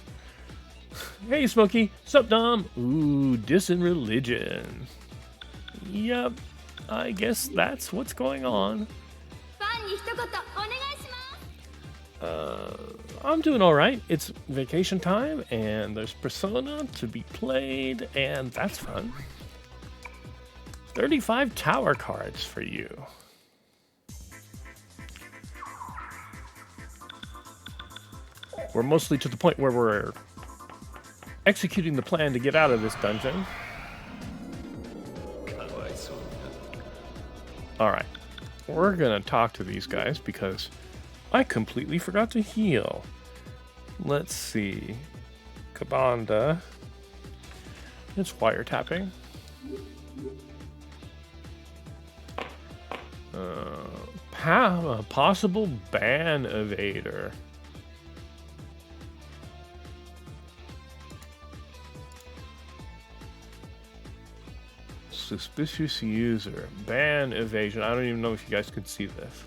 Hey, Smokey. Sup, Dom? Ooh, dissing religion. Yep, I guess that's what's going on. I'm doing alright. It's vacation time, and there's Persona to be played, and that's fun. 35 tower cards for you. We're mostly to the point where we're executing the plan to get out of this dungeon. Alright. We're gonna talk to these guys because I completely forgot to heal. Let's see. Kabanda. It's wiretapping. Possible ban evader. Suspicious user. Ban evasion. I don't even know if you guys can see this.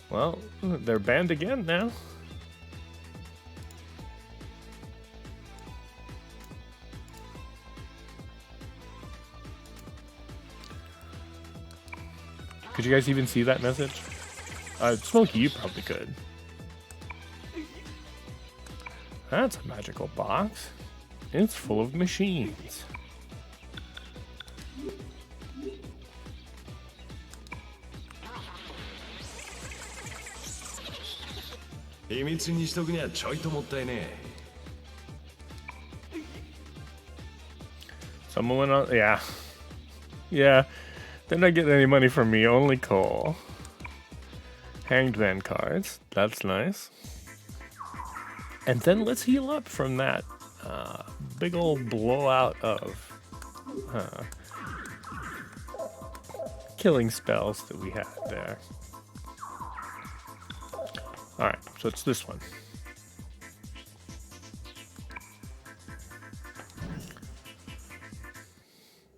Well, they're banned again now. Could you guys even see that message? Smokey, you probably could. That's a magical box. It's full of machines. Someone went on, yeah. Yeah, they're not getting any money from me, only Cole. Hanged Man cards, that's nice. And then let's heal up from that big old blowout of killing spells that we had there. Alright, so it's this one.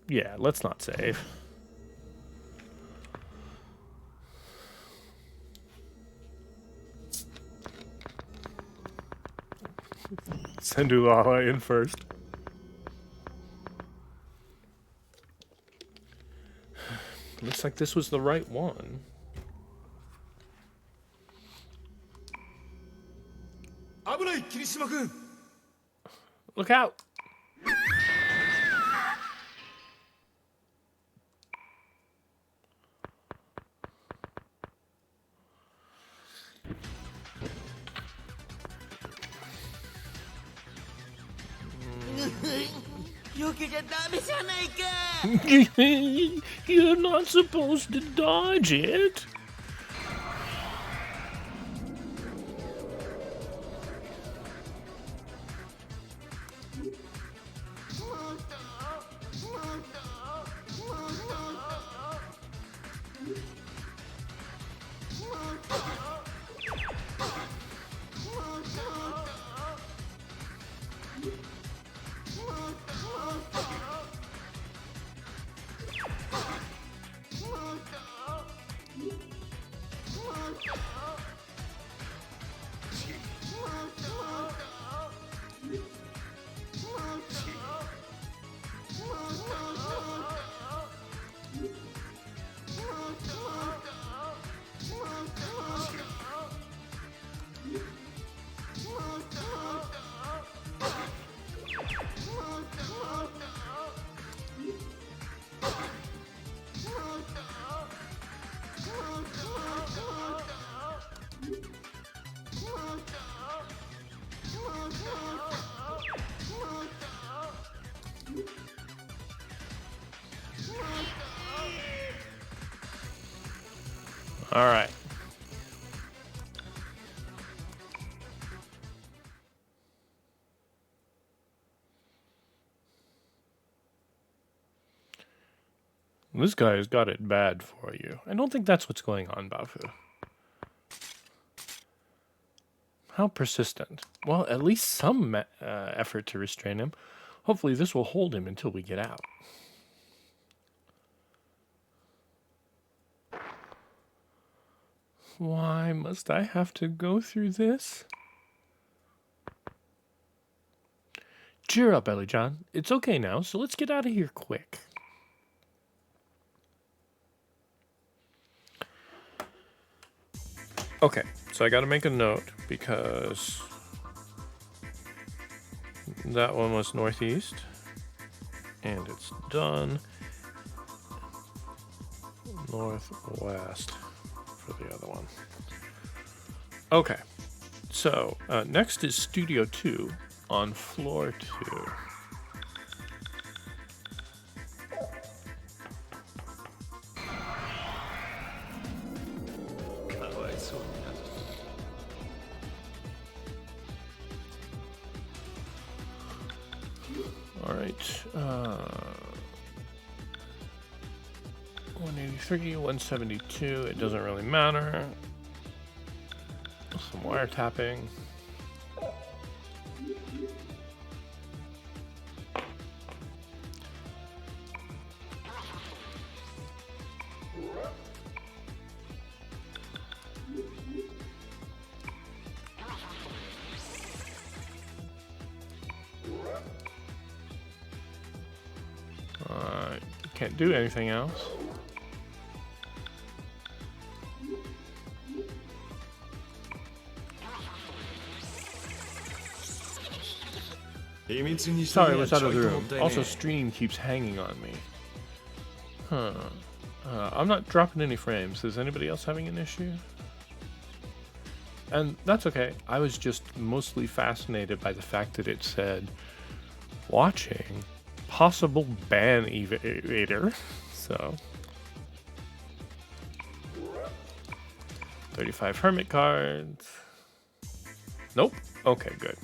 Yeah, let's not save. Send Ulala in first. Looks like this was the right one. Look out! You're not supposed to dodge it. All right. This guy has got it bad for you. I don't think that's what's going on, Bafu. How persistent. Well, at least some effort to restrain him. Hopefully this will hold him until we get out. Why must I have to go through this? Cheer up, Ellie John. It's okay now, so let's get out of here quick. Okay, so I gotta make a note because that one was northeast and it's done. Northwest for the other one. Okay, so next is Studio 2 on floor 2. All right, 183, 172, it doesn't really matter. Some wiretapping. Can't do anything else. Sorry, I was out of the room. Also, stream keeps hanging on me. Huh. I'm not dropping any frames. Is anybody else having an issue? And that's okay. I was just mostly fascinated by the fact that it said watching possible ban evader. So 35 hermit cards. Nope. Okay, good.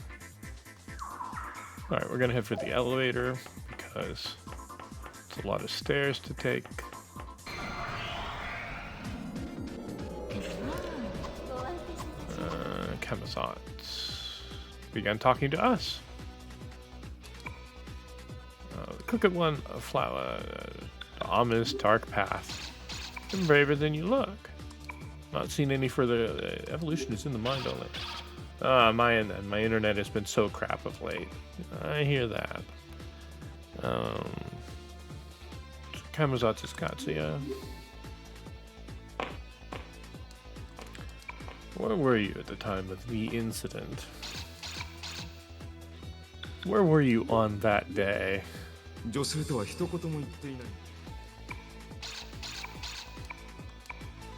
All right, we're gonna head for the elevator because it's a lot of stairs to take. Chemazot began talking to us. The crooked one, a flower, the ominous dark path. You're braver than you look. Not seen any further. Evolution is in the mind only. My internet has been so crap of late. I hear that. Kamazat's Skatsia. Where were you at the time of the incident? Where were you on that day? 女性とは一言も言っていない。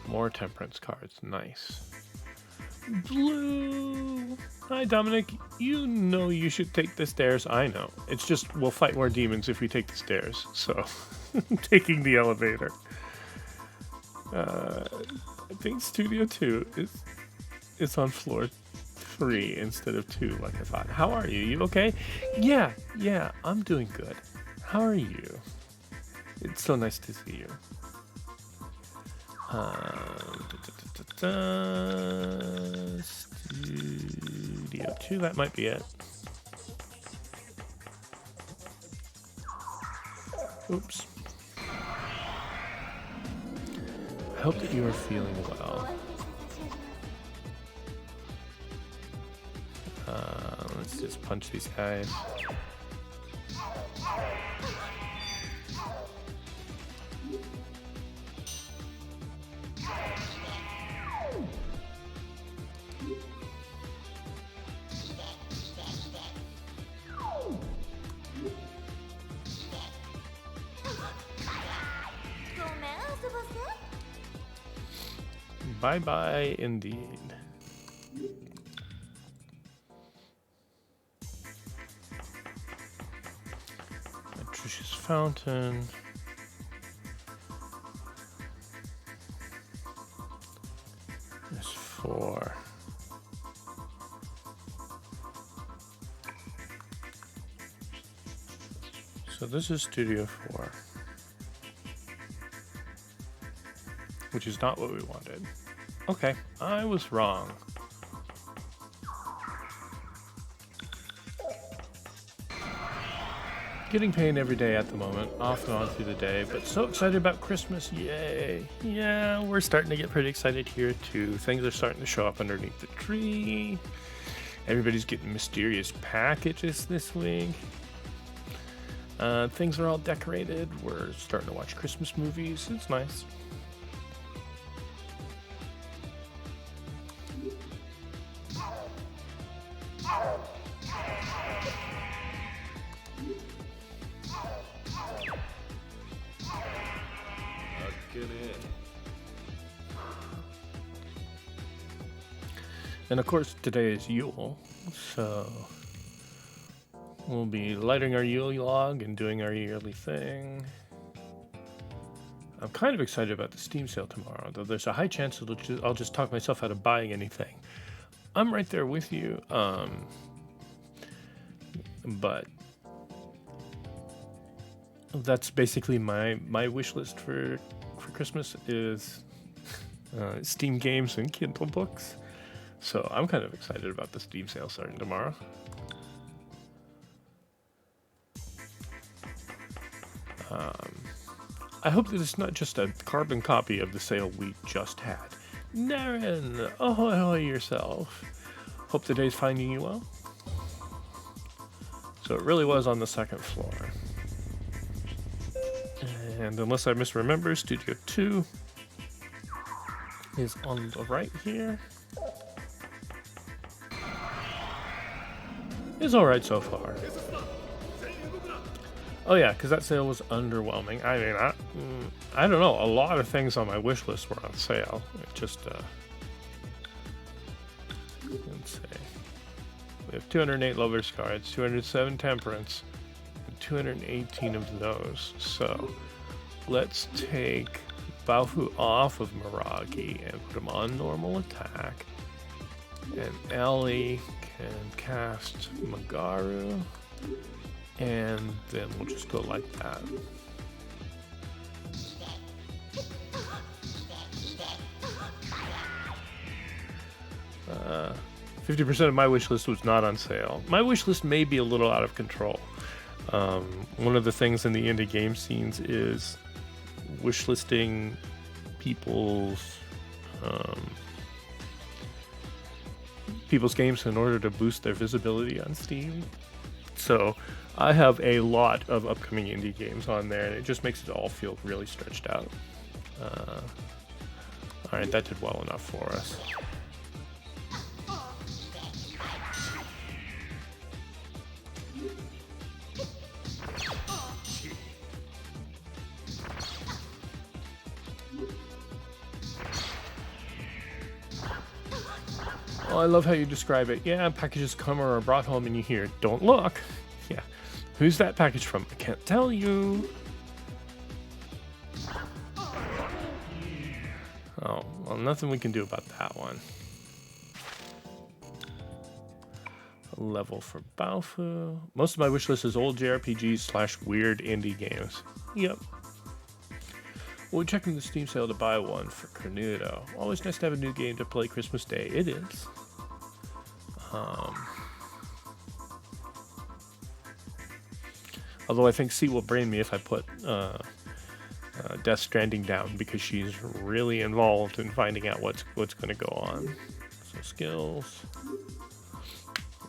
More temperance cards. Nice. Blue! Hi, Dominic. You know you should take the stairs. I know. It's just we'll fight more demons if we take the stairs. So, taking the elevator. I think Studio 2 is on floor 3 instead of 2, like I thought. How are you? You okay? Yeah, I'm doing good. How are you? It's so nice to see you. Studio 2, that might be it. Oops. I hope that you are feeling well. Let's just punch these guys. Bye-bye, indeed. Patricia's Fountain. There's 4. So this is Studio 4. Which is not what we wanted. Okay, I was wrong. Getting pain every day at the moment, off and on through the day, but so excited about Christmas, yay! Yeah, we're starting to get pretty excited here too. Things are starting to show up underneath the tree. Everybody's getting mysterious packages this week. Things are all decorated. We're starting to watch Christmas movies. It's nice. And of course, today is Yule, so we'll be lighting our Yule log and doing our yearly thing. I'm kind of excited about the Steam sale tomorrow, though there's a high chance I'll just talk myself out of buying anything. I'm right there with you, but that's basically my wish list for Christmas is Steam games and Kindle books. So I'm kind of excited about the Steam sale starting tomorrow. I hope that it's not just a carbon copy of the sale we just had. Naren, ahoy yourself. Hope the day's finding you well. So it really was on the second floor. And unless I misremember, Studio 2 is on the right here. It's alright so far. Oh yeah, because that sale was underwhelming. I mean, I don't know. A lot of things on my wish list were on sale. It just, let's see. We have 208 Lovers cards, 207 Temperance, and 218 of those. So let's take Baofu off of Miragi and put him on normal attack. And Ellie can cast Magaru. And then we'll just go like that. Uh, 50% of my wish list was not on sale. My wish list may be a little out of control. One of the things in the indie game scenes is wish listing people's games in order to boost their visibility on Steam. So I have a lot of upcoming indie games on there, and it just makes it all feel really stretched out. Alright, that did well enough for us. Oh, I love how you describe it. Yeah, packages come or are brought home and you hear, don't look. Yeah. Who's that package from? I can't tell you. Oh, well, nothing we can do about that one. A level for Baofu. Most of my wish list is old JRPGs / weird indie games. Yep. We're checking the Steam sale to buy one for Cornudo. Always nice to have a new game to play Christmas Day. It is. Although I think C will brain me if I put Death Stranding down because she's really involved in finding out what's going to go on. So skills.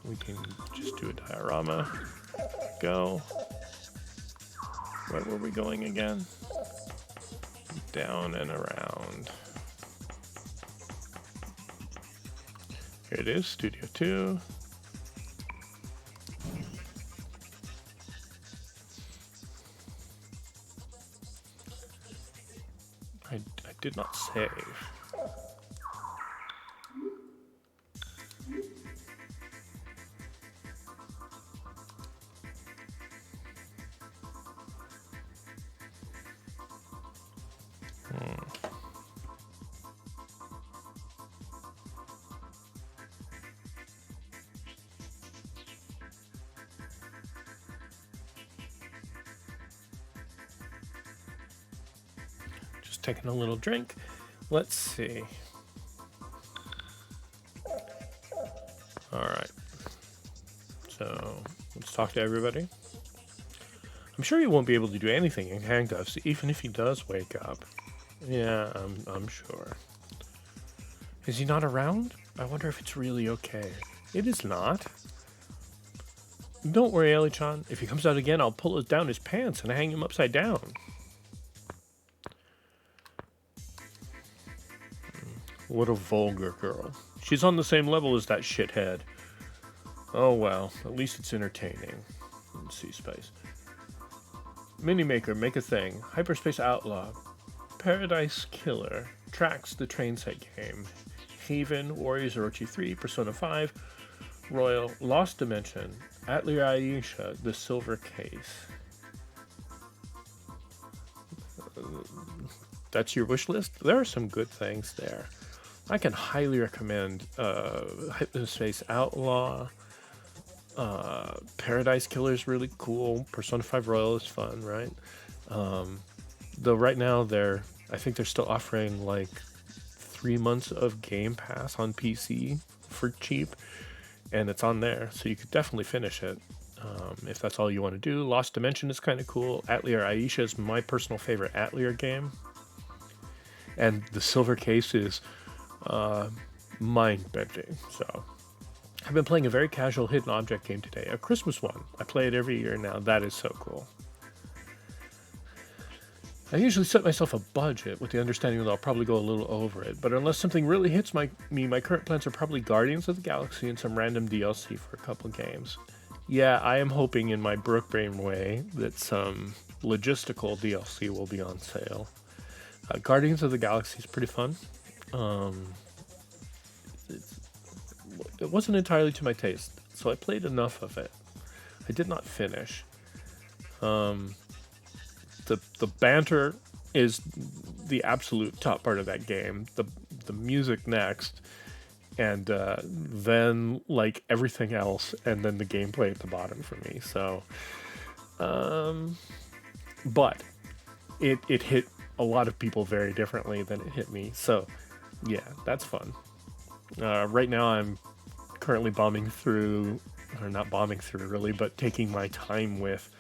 We can just do a diorama. Go. Where were we going again? Down and around. Here it is, Studio 2. I did not save. Taking a little drink. Let's see. All right. So let's talk to everybody. I'm sure he won't be able to do anything in handcuffs, even if he does wake up. Yeah, I'm sure. Is he not around? I wonder if it's really okay. It is not. Don't worry, Ellie-chan. If he comes out again, I'll pull down his pants and hang him upside down. What a vulgar girl. She's on the same level as that shithead. Oh well, at least it's entertaining. Let's see, space. Minimaker, make a thing. Hyperspace Outlaw. Paradise Killer. Tracks, the train set game. Haven, Warriors Orochi 3, Persona 5. Royal, Lost Dimension. Atelier Aisha, the Silver Case. That's your wish list? There are some good things there. I can highly recommend Hypnospace Outlaw. Paradise Killer is really cool. Persona 5 Royal is fun, right? Though right now I think they're still offering like 3 months of Game Pass on PC for cheap, and it's on there, so you could definitely finish it if that's all you want to do. Lost Dimension is kind of cool. Atelier Aisha is my personal favorite Atelier game, and the Silver Case is mind-bending. So I've been playing a very casual hidden object game today, a Christmas one. I play it every year now. That is so cool. I usually set myself a budget with the understanding that I'll probably go a little over it, but unless something really hits my current plans are probably Guardians of the Galaxy and some random DLC for a couple games. Yeah, I am hoping in my Brookbrain way that some logistical DLC will be on sale. Guardians of the Galaxy is pretty fun. It wasn't entirely to my taste, so I played enough of it. I did not finish. The banter is the absolute top part of that game. The music next, and then like everything else, and then the gameplay at the bottom for me. So, but it hit a lot of people very differently than it hit me. So, yeah, that's fun. Right now I'm currently bombing through, or not bombing through really, but taking my time with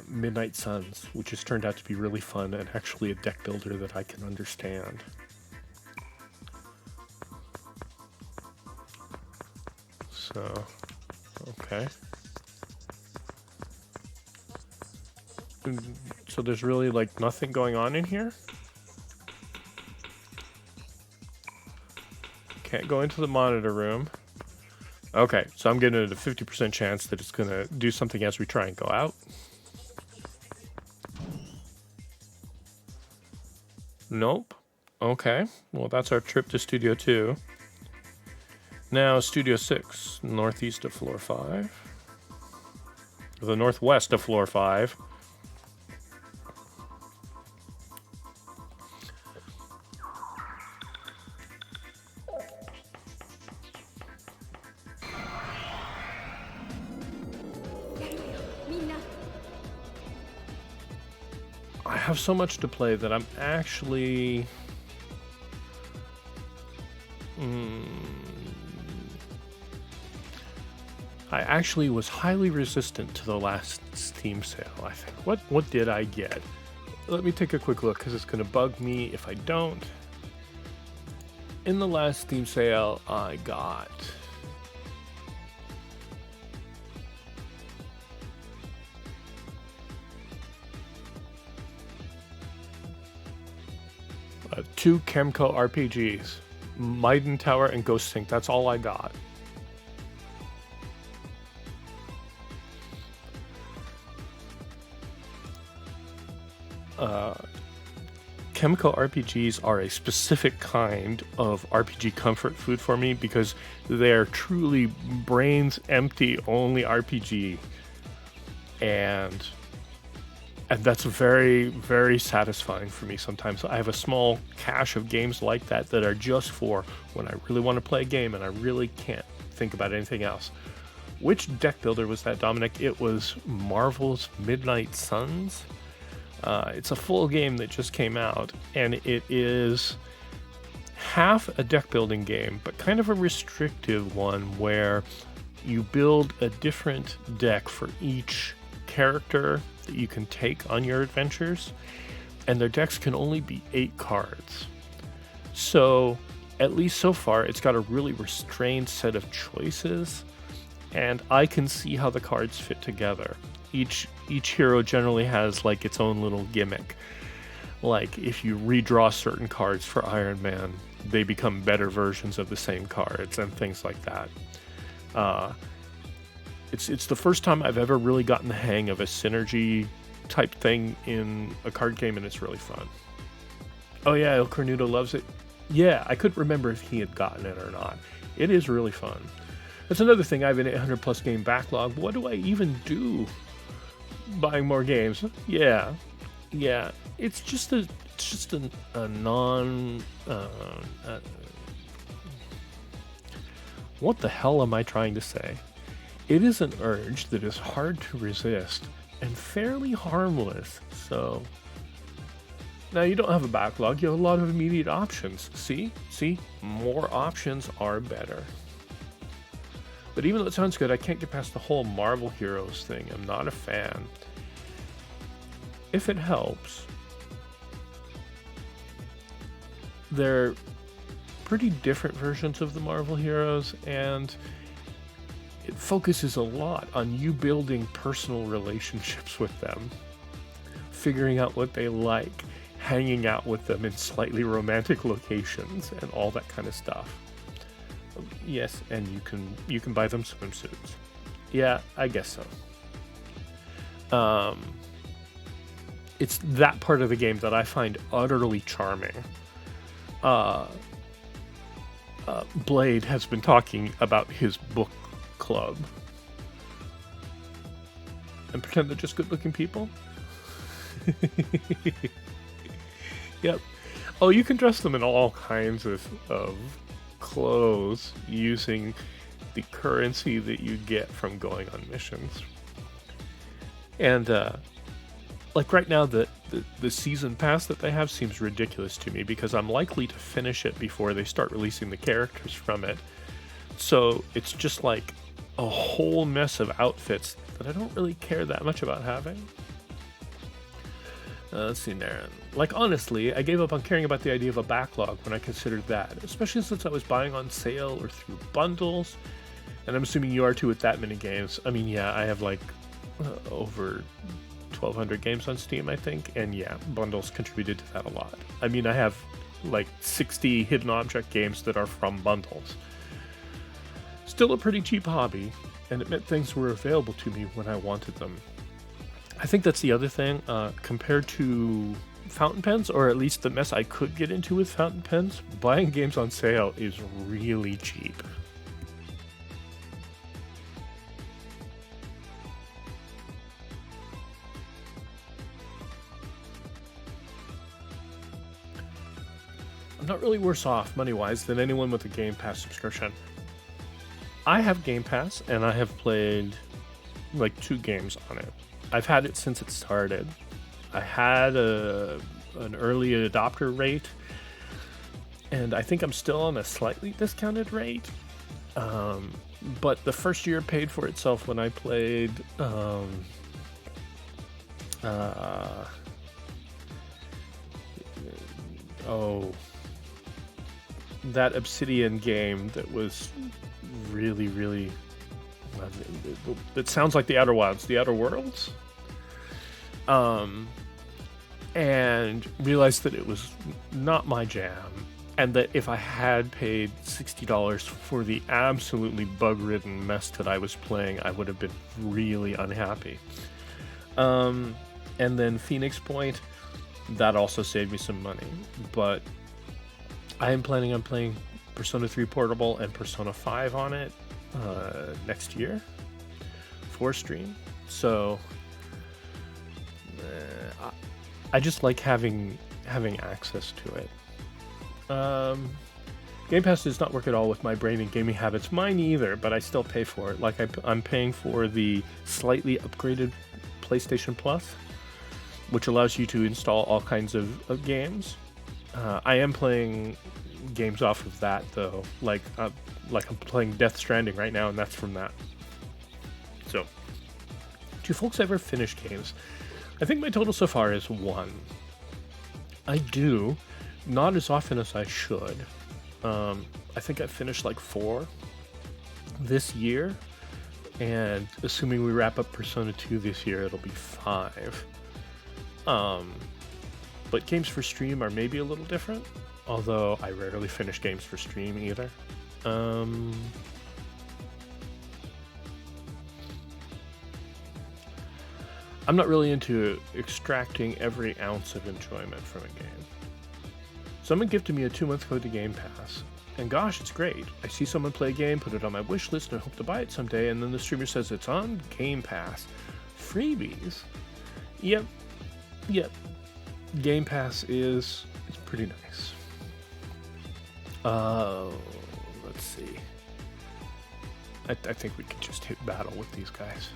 Midnight Suns, which has turned out to be really fun and actually a deck builder that I can understand. So, okay. So there's really like nothing going on in here? Can't go into the monitor room. Okay, so I'm getting a 50% chance that it's going to do something as we try and go out. Nope. Okay, well that's our trip to Studio 2. Now, Studio 6, northeast of floor 5. The northwest of floor 5. I have so much to play that I'm actually... I actually was highly resistant to the last Steam sale, I think. What did I get? Let me take a quick look, because it's going to bug me if I don't. In the last Steam sale, I got... two Chemco RPGs, Maiden Tower and Ghost Sync. That's all I got. Chemco RPGs are a specific kind of RPG comfort food for me because they're truly brains empty only RPG, and that's very, very satisfying for me sometimes. I have a small cache of games like that that are just for when I really want to play a game and I really can't think about anything else. Which deck builder was that, Dominic? It was Marvel's Midnight Suns. It's a full game that just came out, and it is half a deck building game, but kind of a restrictive one where you build a different deck for each character that you can take on your adventures, and their decks can only be 8 cards. So, at least so far, it's got a really restrained set of choices, and I can see how the cards fit together. Each hero generally has like its own little gimmick. Like if you redraw certain cards for Iron Man, they become better versions of the same cards and things like that. It's the first time I've ever really gotten the hang of a synergy type thing in a card game, and it's really fun. Oh yeah, El Cornudo loves it. Yeah, I couldn't remember if he had gotten it or not. It is really fun. That's another thing. I have an 800 plus game backlog. What do I even do? Buying more games? Yeah. It's just a non. What the hell am I trying to say? It is an urge that is hard to resist and fairly harmless. So now you don't have a backlog. You have a lot of immediate options. See, more options are better. But even though it sounds good, I can't get past the whole Marvel Heroes thing. I'm not a fan. If it helps, they're pretty different versions of the Marvel Heroes, and it focuses a lot on you building personal relationships with them, figuring out what they like, hanging out with them in slightly romantic locations, and all that kind of stuff. Yes, and you can buy them swimsuits. Yeah, I guess so. It's that part of the game that I find utterly charming. Blade has been talking about his book club. And pretend they're just good-looking people? Yep. Oh, you can dress them in all kinds of clothes using the currency that you get from going on missions. And like right now, the season pass that they have seems ridiculous to me because I'm likely to finish it before they start releasing the characters from it. So it's just like a whole mess of outfits that I don't really care that much about having. Let's see, Naren. Like, honestly, I gave up on caring about the idea of a backlog when I considered that, especially since I was buying on sale or through bundles, and I'm assuming you are too with that many games. I mean, yeah, I have like over 1,200 games on Steam, I think, and yeah, bundles contributed to that a lot. I mean, I have like 60 hidden object games that are from bundles. Still a pretty cheap hobby, and it meant things were available to me when I wanted them. I think that's the other thing, compared to fountain pens, or at least the mess I could get into with fountain pens, buying games on sale is really cheap. not really worse off money-wise than anyone with a Game Pass subscription. I have Game Pass, and I have played like 2 games on it. I've had it since it started. I had an early adopter rate, and I think I'm still on a slightly discounted rate. But the first year paid for itself when I played that Obsidian game that was really, really... It sounds like the Outer Wilds, the Outer Worlds. And realized that it was not my jam, and that if I had paid $60 for the absolutely bug-ridden mess that I was playing, I would have been really unhappy. And then Phoenix Point, that also saved me some money, but I am planning on playing Persona 3 Portable and Persona 5 on it next year for stream. So I just like having access to it. Game Pass does not work at all with my brain and gaming habits. Mine either, but I still pay for it. Like I'm paying for the slightly upgraded PlayStation Plus, which allows you to install all kinds of games. I am playing games off of that though. Like I'm playing Death Stranding right now, and that's from that. So, do folks ever finish games? I think my total so far is 1. I do, not as often as I should. I think I finished like 4 this year, and assuming we wrap up Persona 2 this year, it'll be 5. But games for stream are maybe a little different, although I rarely finish games for stream either. I'm not really into extracting every ounce of enjoyment from a game. Someone gifted me a 2-month code to Game Pass, and gosh, it's great. I see someone play a game, put it on my wish list, and I hope to buy it someday, and then the streamer says it's on Game Pass. Freebies? Yep. Game Pass it's pretty nice. Let's see. I think we could just hit battle with these guys.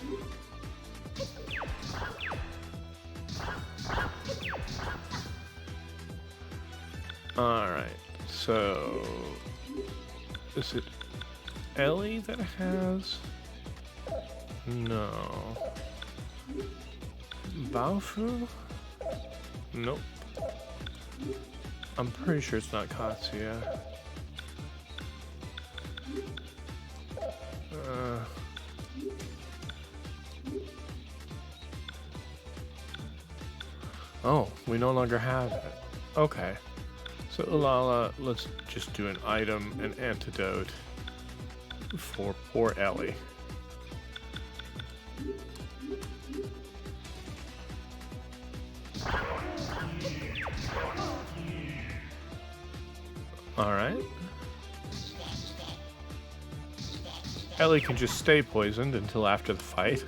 Alright, so is it Ellie that has? No. Baofu? Nope. I'm pretty sure it's not Katsuya. Oh, we no longer have it. Okay. So Ulala, let's just do an item, an antidote for poor Ellie. Alright. Ellie can just stay poisoned until after the fight.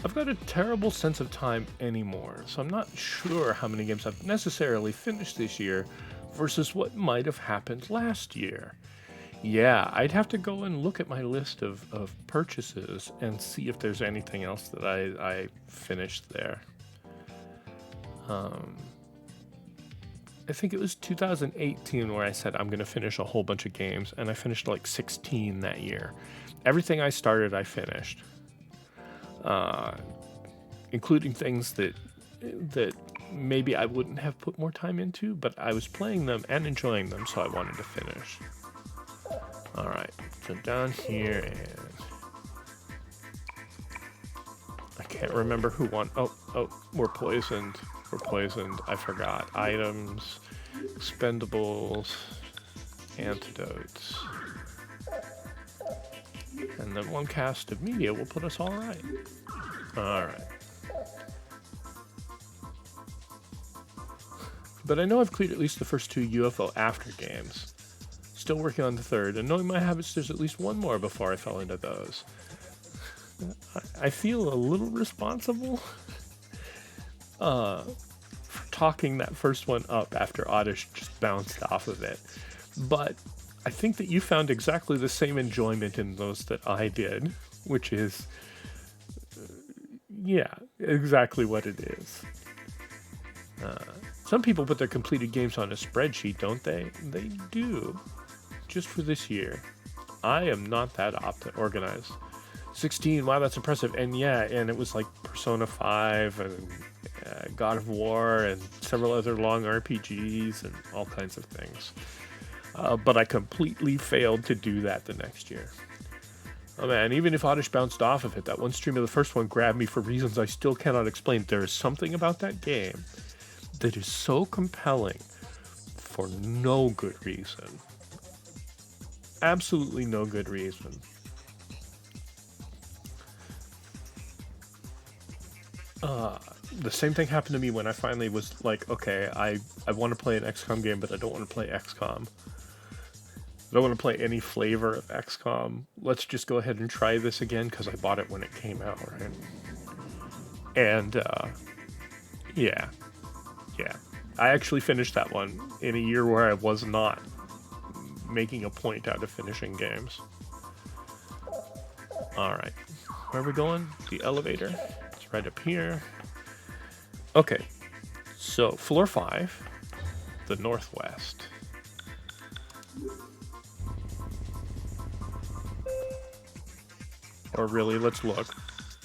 I've got a terrible sense of time anymore, so I'm not sure how many games I've necessarily finished this year versus what might have happened last year. Yeah, I'd have to go and look at my list of purchases and see if there's anything else that I finished there. I think it was 2018 where I said I'm going to finish a whole bunch of games, and I finished like 16 that year. Everything I started, I finished. Including things that maybe I wouldn't have put more time into, but I was playing them and enjoying them, so I wanted to finish. Alright, so down here, and I can't remember who won. Oh, we're poisoned. We're poisoned. I forgot. Items, expendables, antidotes. And then one cast of media will put us all right. Alright. But I know I've cleared at least the first 2 UFO after games. Still working on the third, and knowing my habits, there's at least one more before I fell into those. I feel a little responsible for chalking that first one up after Oddish just bounced off of it. But I think that you found exactly the same enjoyment in those that I did, which is, yeah, exactly what it is. Some people put their completed games on a spreadsheet, don't they? They do. Just for this year. I am not that organized. 16, wow, that's impressive. And yeah, and it was like Persona 5 and God of War and several other long RPGs and all kinds of things. But I completely failed to do that the next year. Oh man, even if Oddish bounced off of it, that one stream of the first one grabbed me for reasons I still cannot explain. There is something about that game that is so compelling for no good reason. Absolutely no good reason. The same thing happened to me when I finally was like, okay, I want to play an XCOM game, but I don't want to play XCOM. I don't want to play any flavor of XCOM. Let's just go ahead and try this again, because I bought it when it came out, right? And, yeah. I actually finished that one in a year where I was not making a point out of finishing games. Alright. Where are we going? The elevator. It's right up here. Okay. So, floor 5. The northwest. Or really, let's look.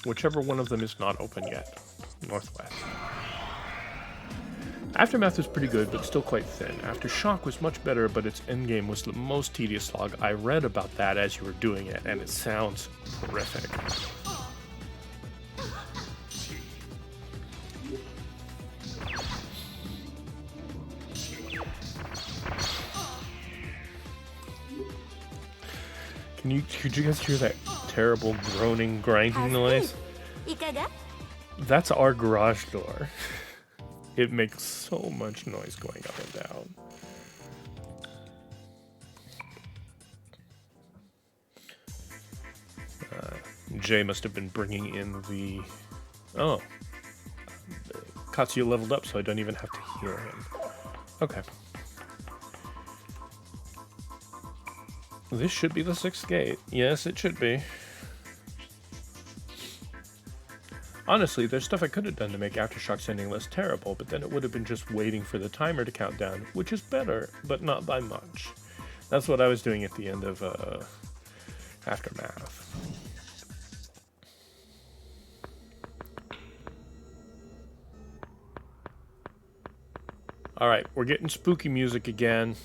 Whichever one of them is not open yet. Northwest. Aftermath was pretty good, but still quite thin. Aftershock was much better, but its endgame was the most tedious slog. I read about that as you were doing it, and it sounds horrific. Could you guys hear that terrible groaning, grinding noise? That's our garage door. It makes so much noise going up and down. Jay must have been bringing in the... Oh. Katsuya leveled up, so I don't even have to hear him. Okay. This should be the 6th gate. Yes, it should be. Honestly, there's stuff I could have done to make Aftershock's ending less terrible, but then it would have been just waiting for the timer to count down, which is better, but not by much. That's what I was doing at the end of Aftermath. Alright, we're getting spooky music again.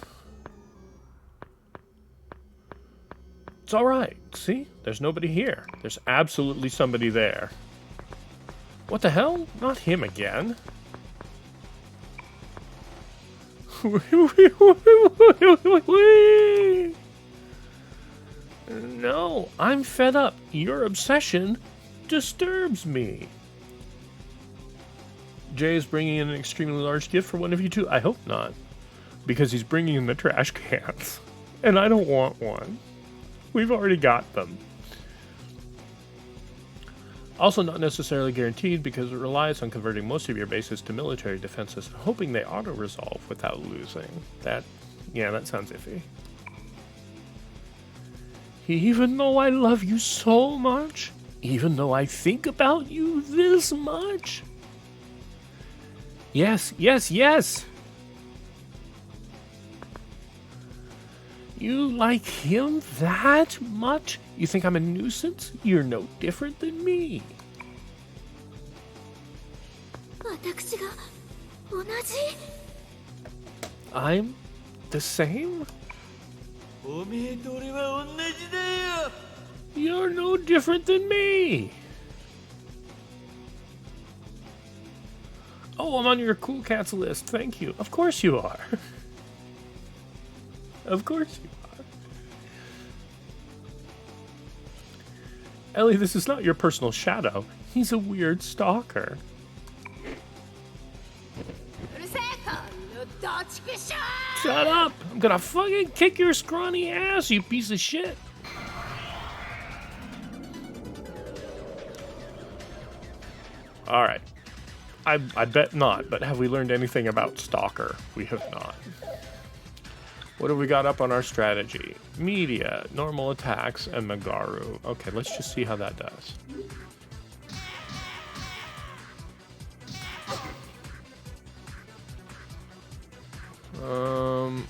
It's alright, see? There's nobody here. There's absolutely somebody there. What the hell? Not him again. No, I'm fed up. Your obsession disturbs me. Jay is bringing in an extremely large gift for one of you two. I hope not. Because he's bringing in the trash cans. And I don't want one. We've already got them. Also not necessarily guaranteed because it relies on converting most of your bases to military defenses and hoping they auto-resolve without losing. That sounds iffy. Even though I love you so much, even though I think about you this much. Yes. You like him that much? You think I'm a nuisance? You're no different than me. I'm the same? You're no different than me. Oh, I'm on your cool cats list. Thank you. Of course you are. Of course you are. Ellie, this is not your personal shadow. He's a weird stalker. Shut up! I'm gonna fucking kick your scrawny ass, you piece of shit! Alright. I bet not, but have we learned anything about Stalker? We have not. What have we got up on our strategy? Media, normal attacks, and Magaru. Okay, let's just see how that does.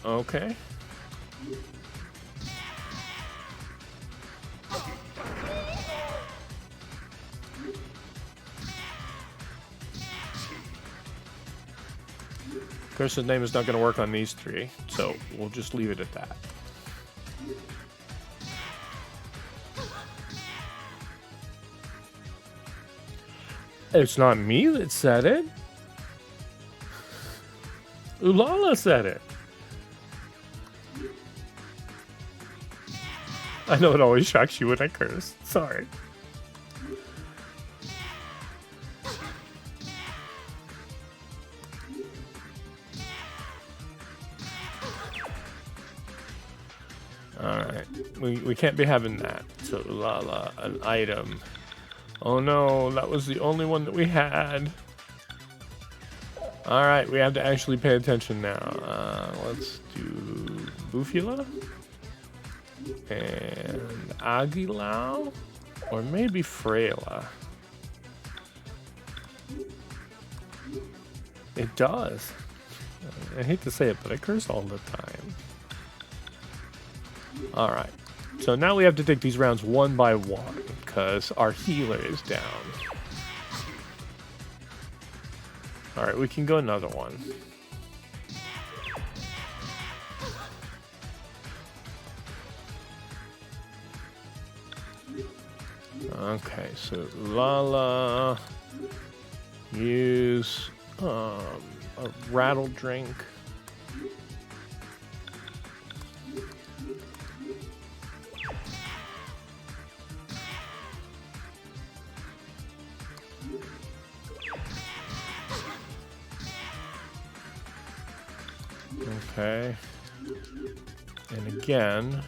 Okay. Curse's name is not going to work on these three, so we'll just leave it at that. It's not me that said it. Ulala said it. I know it always shocks you when I curse. Sorry. Alright. We can't be having that. So, Ulala, an item. Oh no, that was the only one that we had. Alright, we have to actually pay attention now. Let's do Bufula. And Aguilau. Or maybe Freyla. It does. I hate to say it, but I curse all the time. Alright. So now we have to take these rounds one by one, because our healer is down. Alright, we can go another one. Okay, so Lala, use a rattle drink. Okay, and again,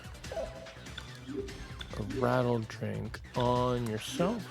a rattle drink on yourself.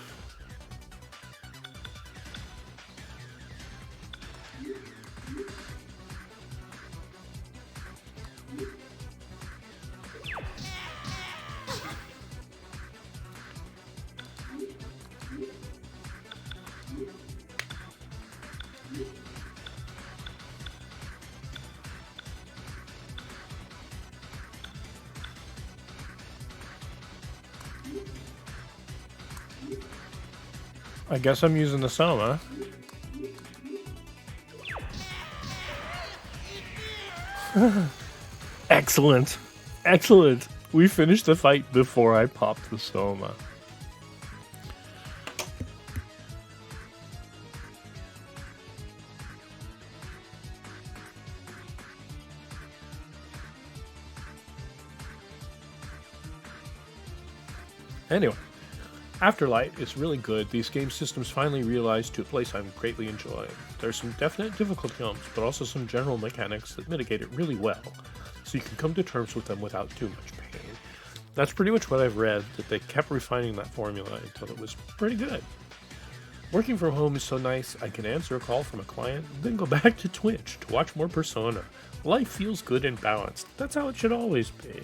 I guess I'm using the Soma. Excellent. Excellent. We finished the fight before I popped the Soma. Anyway. Afterlight is really good. These game systems finally realized to a place I'm greatly enjoying. There's some definite difficulty humps, but also some general mechanics that mitigate it really well, so you can come to terms with them without too much pain. That's pretty much what I've read, that they kept refining that formula until it was pretty good. Working from home is so nice, I can answer a call from a client, then go back to Twitch to watch more Persona. Life feels good and balanced. That's how it should always be.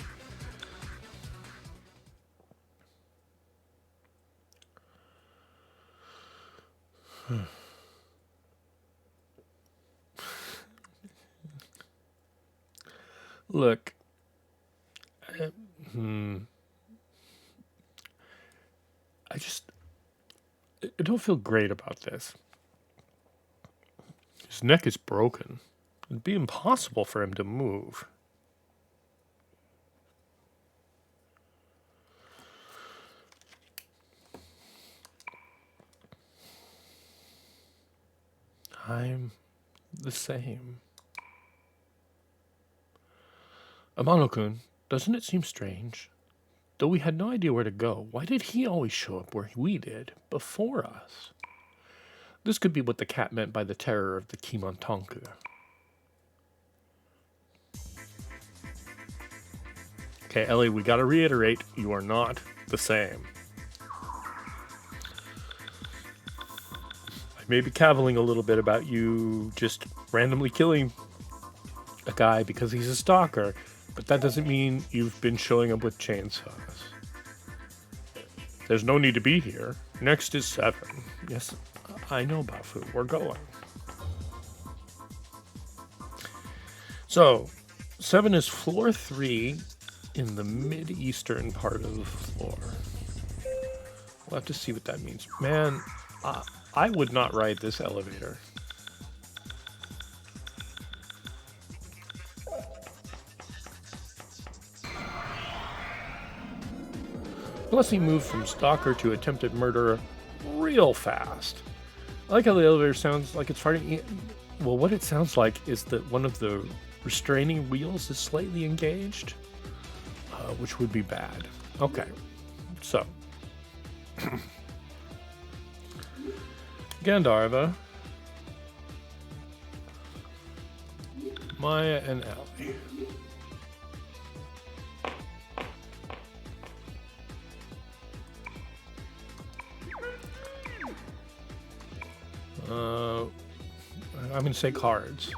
Look, I don't feel great about this. His neck is broken. It'd be impossible for him to move. I'm the same. Amano-kun, doesn't it seem strange? Though we had no idea where to go, why did he always show up where we did, before us? This could be what the cat meant by the terror of the Kimontonku. Okay, Ellie, we gotta reiterate, you are not the same. maybe caviling a little bit about you just randomly killing a guy because he's a stalker, but that doesn't mean you've been showing up with chainsaws. There's no need to be here. Next is 7. Yes, I know, Bafu. We're going. So, 7 is floor 3 in the mid-eastern part of the floor. We'll have to see what that means. Man, I would not ride this elevator. Blessy moved from stalker to attempted murderer real fast. I like how the elevator sounds like it's farting. Well, what it sounds like is that one of the restraining wheels is slightly engaged, which would be bad. Okay, so Gandharva, Maya, and Ellie. I'm going to say cards.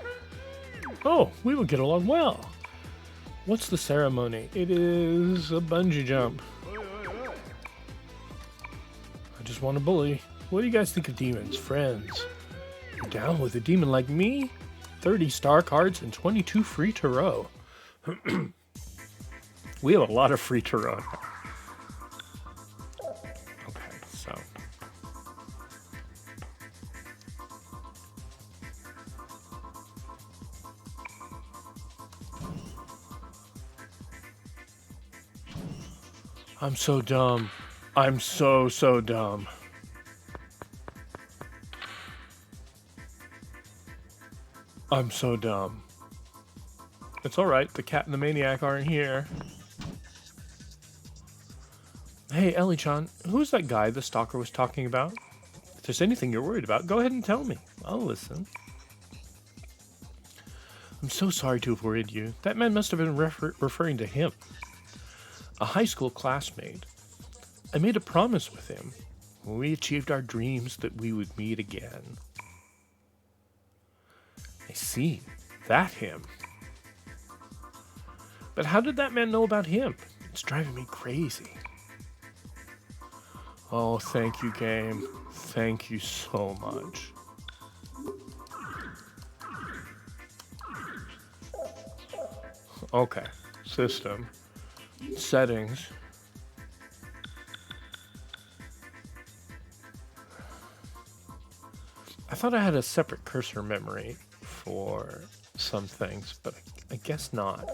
Oh, we will get along well. What's the ceremony? It is a bungee jump. I just want to bully. What do you guys think of demons? Friends? You're down with a demon like me? 30 star cards and 22 free tarot. We have a lot of free tarot now. Okay, so... I'm so dumb. I'm so dumb. I'm so dumb. It's alright, the cat and the maniac aren't here. Hey, Ellie-chan, who's that guy the stalker was talking about? If there's anything you're worried about, go ahead and tell me. I'll listen. I'm so sorry to have worried you. That man must have been referring to him. A high school classmate. I made a promise with him. We achieved our dreams that we would meet again. I see. That him. But how did that man know about him? It's driving me crazy. Oh, thank you, game. Thank you so much. Okay. System. Settings. I thought I had a separate cursor memory for some things, but I guess not.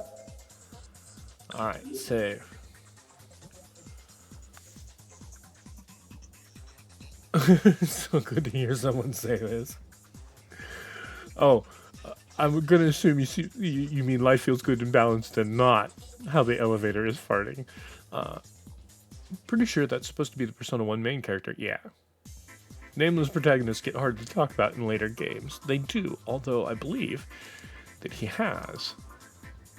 Alright, save. It's so good to hear someone say this. Oh, I'm gonna assume you mean life feels good and balanced and not how the elevator is farting. Pretty sure that's supposed to be the Persona 1 main character, yeah. Nameless protagonists get hard to talk about in later games. They do, although I believe that he has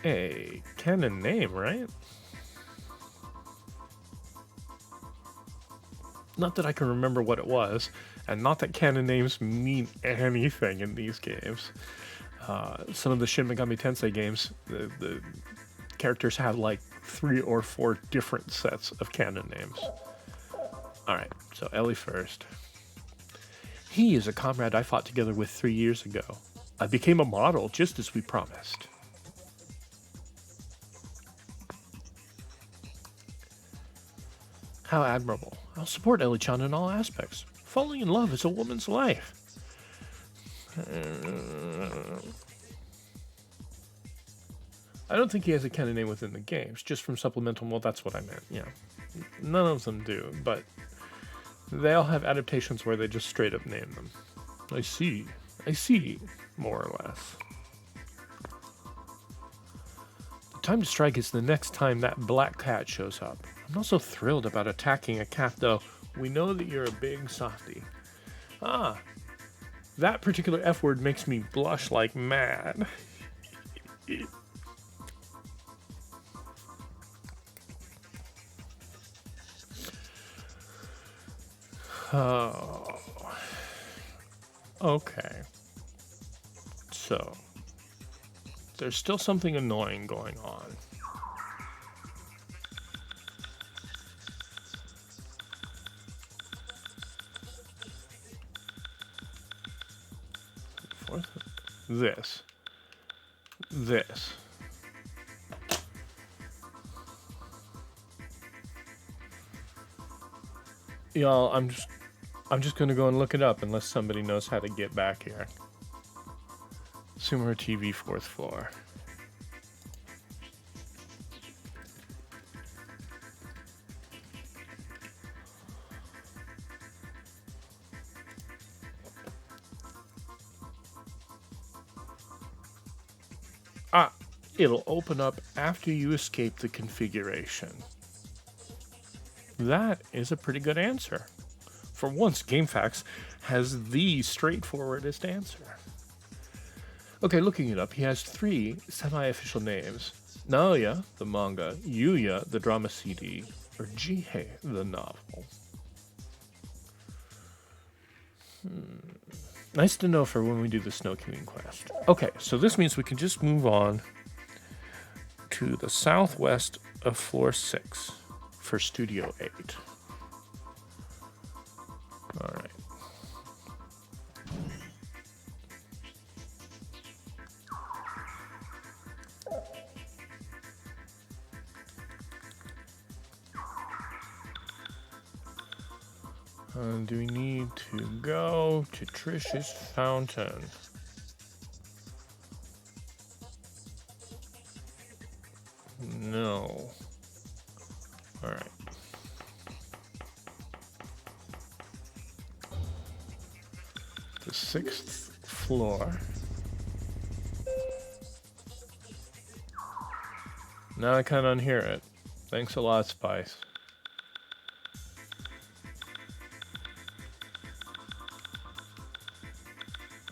a canon name, right? Not that I can remember what it was, and not that canon names mean anything in these games. Some of the Shin Megami Tensei games, the characters have like 3 or 4 different sets of canon names. Alright, so Ellie first. He is a comrade I fought together with 3 years ago. I became a model just as we promised. How admirable. I'll support Ellie-chan in all aspects. Falling in love is a woman's life. I don't think he has a canon name within the games, just from supplemental. Well, that's what I meant, yeah. None of them do, but they all have adaptations where they just straight up name them. I see, more or less. The time to strike is the next time that black cat shows up. I'm not so thrilled about attacking a cat, though. We know that you're a big softie. Ah, that particular F word makes me blush like mad. Oh. Okay. So, there's still something annoying going on. Fourth. This. Y'all, I'm just gonna go and look it up unless somebody knows how to get back here. Sumer TV 4th floor. Ah, it'll open up after you escape the configuration. That is a pretty good answer. For once, GameFAQs has the straightforwardest answer. Okay, looking it up, he has 3 semi-official names. Naoya, the manga, Yuya, the drama CD, or Jihei, the novel. Nice to know for when we do the Snow Queen quest. Okay, so this means we can just move on to the southwest of floor 6 for Studio 8. Alright. Do we need to go to Trish's fountain? No. Alright. The 6th floor. Now I can't unhear it. Thanks a lot, Spice.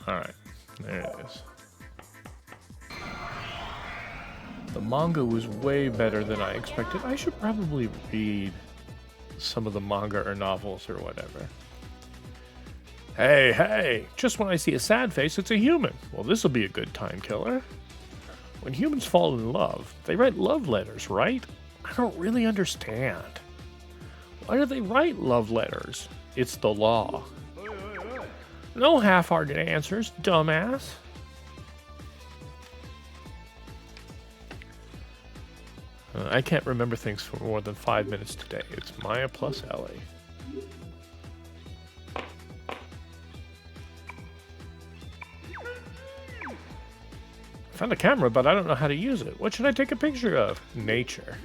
Alright, there it is. The manga was way better than I expected. I should probably read some of the manga or novels or whatever. Hey, just when I see a sad face, it's a human. Well, this'll be a good time killer. When humans fall in love, they write love letters, right? I don't really understand. Why do they write love letters? It's the law. No half-hearted answers, dumbass. I can't remember things for more than 5 minutes today. It's Maya plus Ellie. I found a camera, but I don't know how to use it. What should I take a picture of? Nature.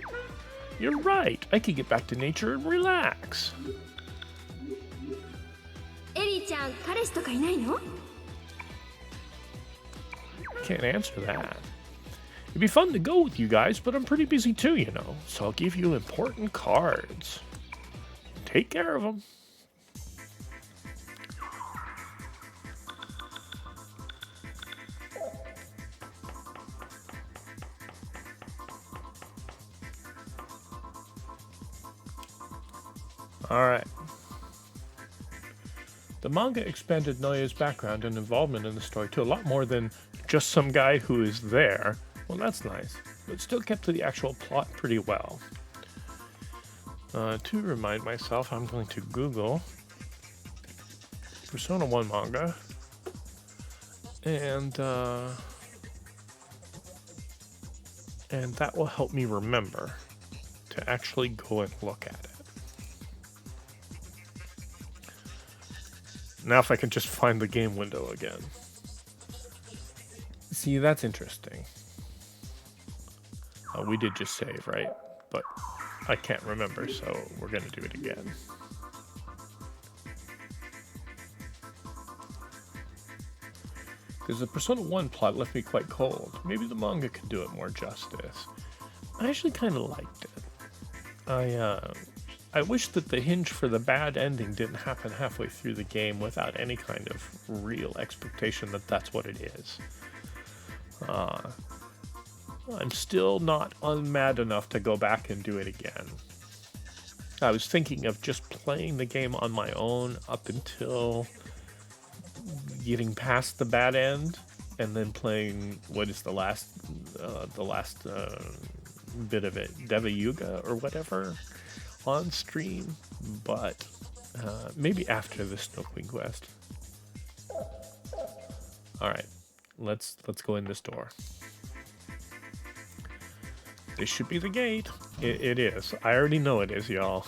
You're right. I could get back to nature and relax. Can't answer that. It'd be fun to go with you guys, but I'm pretty busy too, you know. So I'll give you important cards. Take care of them. Alright. The manga expanded Noya's background and involvement in the story to a lot more than just some guy who is there. Well, that's nice, but still kept to the actual plot pretty well. To remind myself, I'm going to Google Persona 1 manga, and that will help me remember to actually go and look at it. Now if I can just find the game window again. See, that's interesting. We did just save, right? But I can't remember, so we're going to do it again. Because the Persona 1 plot left me quite cold. Maybe the manga could do it more justice. I actually kind of liked it. I wish that the hinge for the bad ending didn't happen halfway through the game without any kind of real expectation that that's what it is. I'm still not unmad enough to go back and do it again. I was thinking of just playing the game on my own up until getting past the bad end and then playing what is the last bit of it, Deva Yuga or whatever, on stream, but maybe after the Snow Queen quest. All right, let's go in this door. This should be the gate. It is. I already know it is, y'all.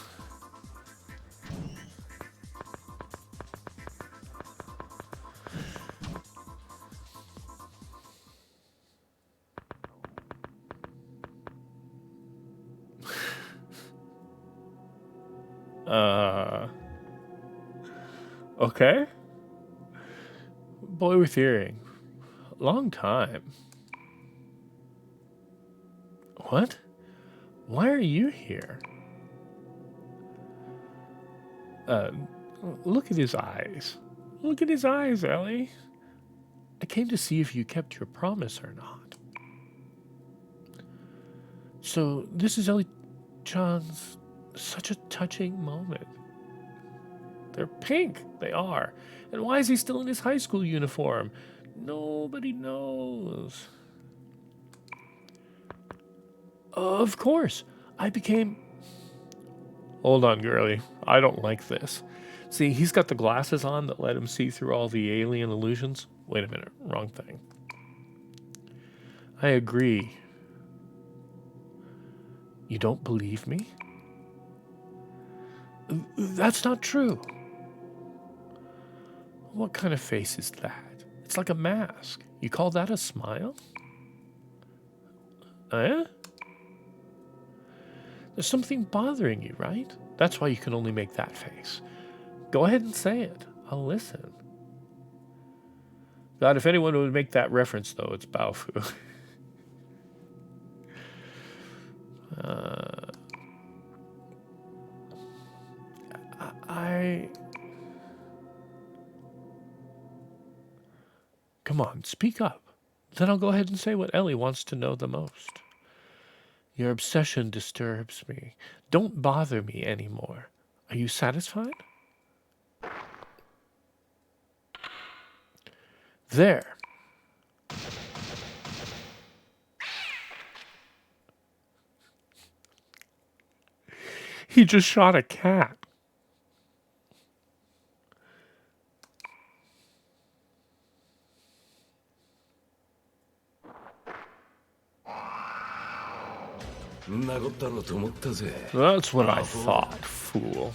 Okay. Boy with earring. Long time. What? Why are you here? Look at his eyes. Look at his eyes, Ellie. I came to see if you kept your promise or not. So, this is Ellie-chan's such a touching moment. They're pink. They are. And why is he still in his high school uniform? Nobody knows. Of course. I became... Hold on, girlie. I don't like this. See, he's got the glasses on that let him see through all the alien illusions. Wait a minute. Wrong thing. I agree. You don't believe me? That's not true. What kind of face is that? It's like a mask. You call that a smile? Eh? There's something bothering you, right? That's why you can only make that face. Go ahead and say it. I'll listen. God, if anyone would make that reference, though, it's Baofu. Come on, speak up. Then I'll go ahead and say what Ellie wants to know the most. Your obsession disturbs me. Don't bother me anymore. Are you satisfied? There. He just shot a cat. That's what I thought, fool.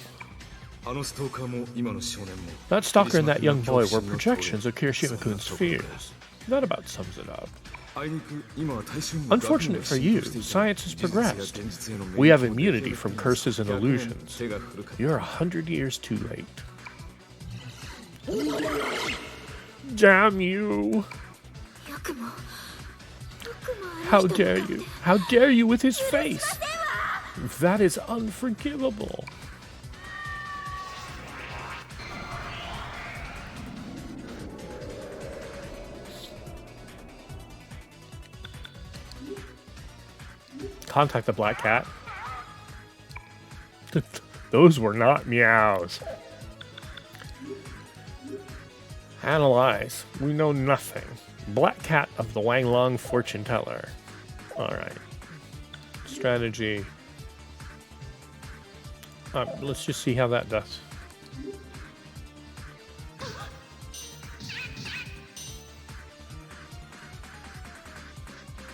That stalker and that young boy were projections of Kirishima-kun's fears. That about sums it up. Unfortunate for you, science has progressed. We have immunity from curses and illusions. You're 100 years too late. Damn you! How dare you? How dare you with his face? That is unforgivable. Contact the black cat. Those were not meows. Analyze. We know nothing. Black cat of the Wanglong fortune teller. Alright. Strategy. Let's just see how that does.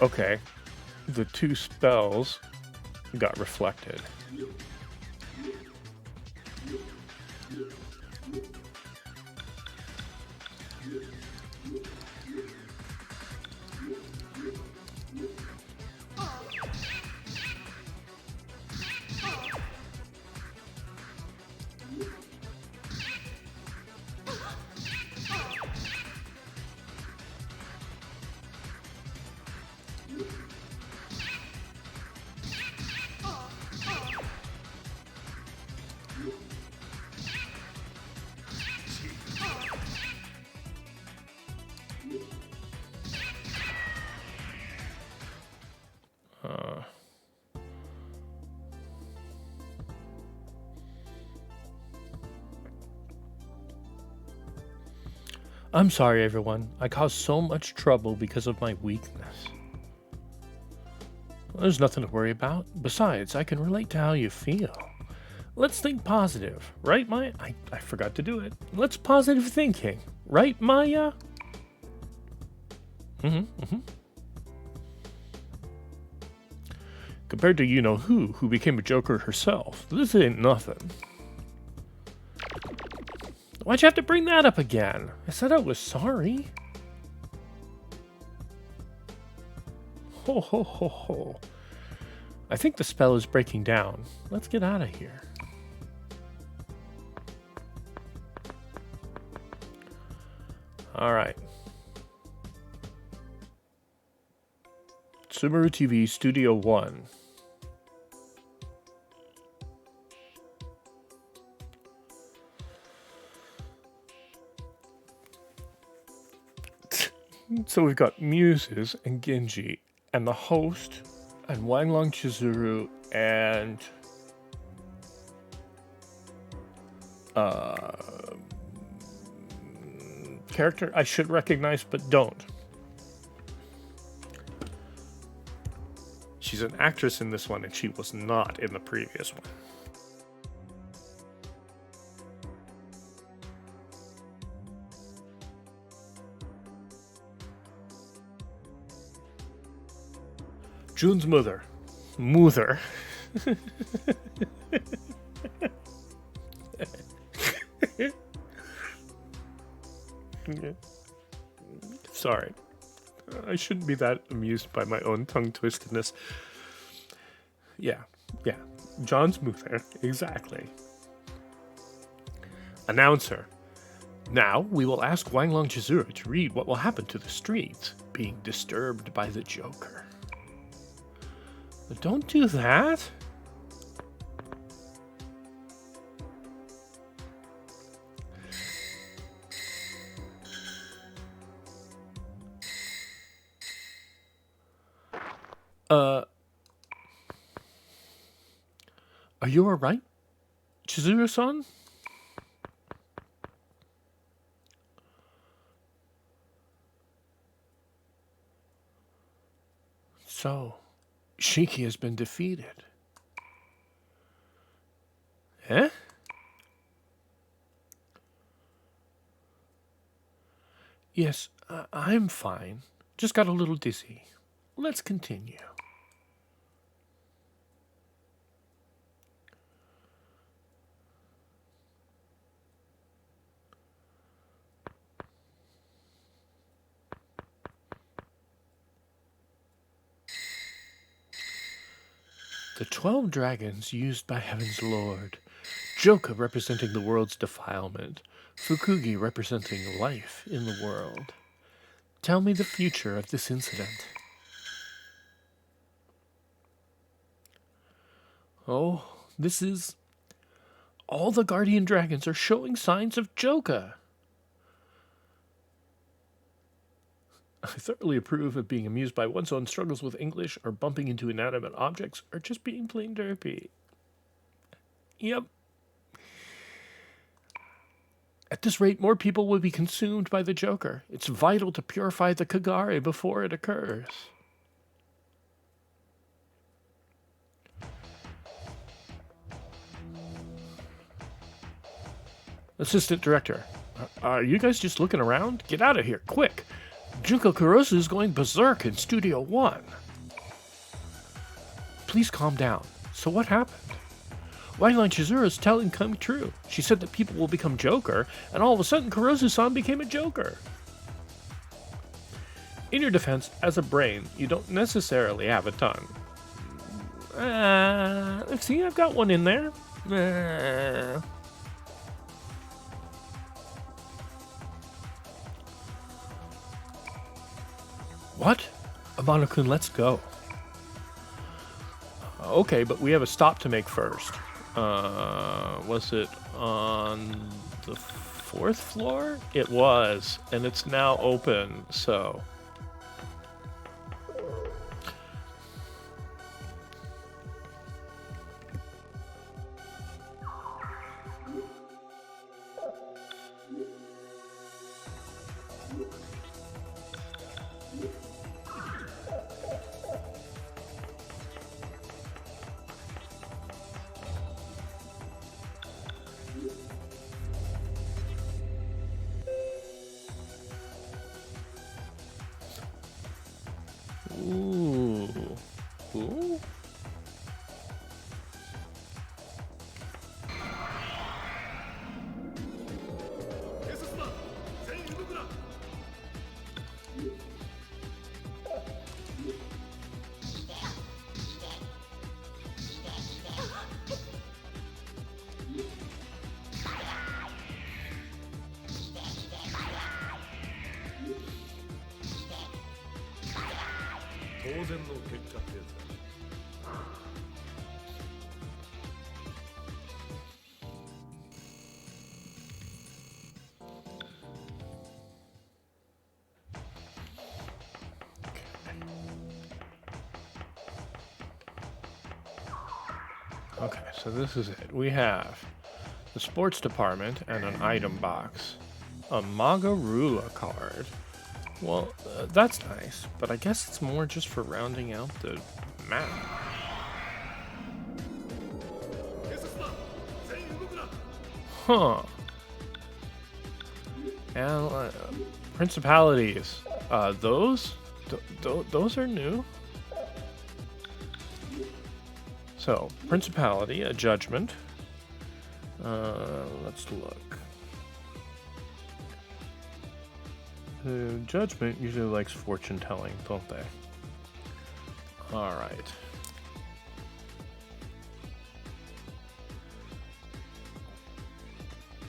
Okay. The two spells got reflected. I'm sorry, everyone. I caused so much trouble because of my weakness. There's nothing to worry about. Besides, I can relate to how you feel. Let's think positive, right, Maya? I forgot to do it. Let's positive thinking, right, Maya? Compared to you-know-who became a Joker herself, this ain't nothing. Why'd you have to bring that up again? I said I was sorry. Ho ho ho ho. I think the spell is breaking down. Let's get out of here. Alright. Subaru TV Studio 1. So we've got Muses and Genji and the host and Wanglong Chizuru and character I should recognize but don't. She's an actress in this one and she was not in the previous one. June's mother. Mother. Sorry. I shouldn't be that amused by my own tongue twistedness. Yeah. John's mother. Exactly. Announcer. Now we will ask Wanglong Chizuru to read what will happen to the streets being disturbed by the Joker. But don't do that. Are you alright, Chizuru-san? So, Shiki has been defeated. Eh? Yes, I'm fine. Just got a little dizzy. Let's continue. The 12 dragons used by Heaven's Lord. Joka representing the world's defilement. Fukugi representing life in the world. Tell me the future of this incident. Oh, this is... All the guardian dragons are showing signs of Joka. I thoroughly approve of being amused by one's own struggles with English or bumping into inanimate objects or just being plain derpy. Yep. At this rate, more people will be consumed by the Joker. It's vital to purify the Kagare before it occurs. Assistant Director, are you guys just looking around? Get out of here, quick! Junko Kurosu is going berserk in Studio 1. Please calm down. So what happened? Wanglong Chizuru's telling come true. She said that people will become Joker, and all of a sudden Kurosu-san became a Joker. In your defense, as a brain, you don't necessarily have a tongue. See, I've got one in there. What? Amano-kun, let's go. Okay, but we have a stop to make first. Was it on the 4th floor? It was, and it's now open, so... 当然の結果ってやつだ。Okay, so this is it. We have the sports department and an item box. A Magarula card. Well, that's nice, but I guess it's more just for rounding out the map. Huh. And principalities. Those are new. So, principality, a judgment. Let's look. The judgment usually likes fortune telling, don't they? Alright.